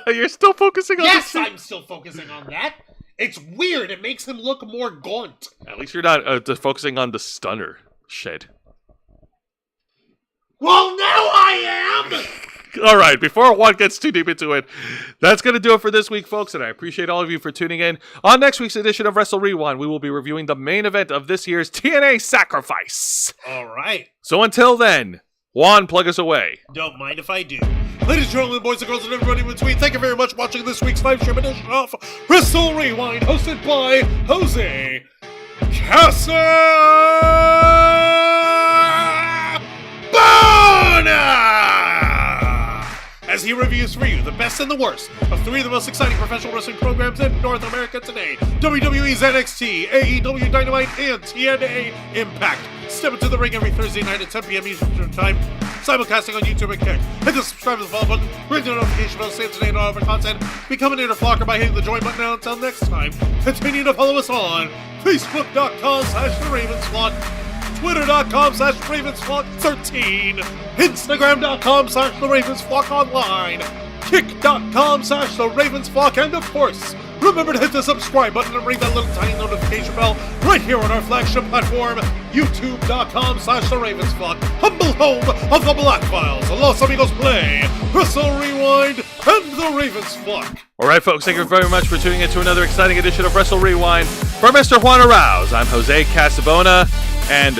You're still focusing on Yes, I'm still focusing on that. It's weird. It makes him look more gaunt. At least you're not focusing on the stunner shit. Well, now I am! All right, before Juan gets too deep into it, that's going to do it for this week, folks, and I appreciate all of you for tuning in. On next week's edition of Wrestle Rewind, we will be reviewing the main event of this year's TNA Sacrifice. All right. So until then, Juan, plug us away. Don't mind if I do. Ladies and gentlemen, boys and girls, and everybody in between, thank you very much for watching this week's live stream edition of Wrestle Rewind, hosted by Jose Casabona! As he reviews for you the best and the worst of three of the most exciting professional wrestling programs in North America today: WWE's NXT, AEW Dynamite, and TNA Impact. Step into the ring every Thursday night at 10 p.m. Eastern Time, simulcasting on YouTube and Kick. Hit the subscribe and follow button, ring the notification bell, stay up to date on all of our content, become an interflocker by hitting the join button. And until next time, continue to follow us on Facebook.com/TheRavensFlock, Twitter.com/RavensFlock13, Instagram.com/TheRavensFlockOnline, Kick.com/TheRavensFlock, and of course, remember to hit the subscribe button and ring that little tiny notification bell right here on our flagship platform, YouTube.com/TheRavensFlock, humble home of the Black Files. Los Amigos play, Wrestle Rewind, and the Ravensflock. All right, folks, thank you very much for tuning in to another exciting edition of Wrestle Rewind. For Mr. Juan Arouse, I'm Jose Casabona, and...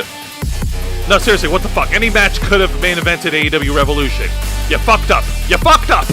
no, seriously, what the fuck? Any match could have main evented AEW Revolution. You fucked up. You fucked up!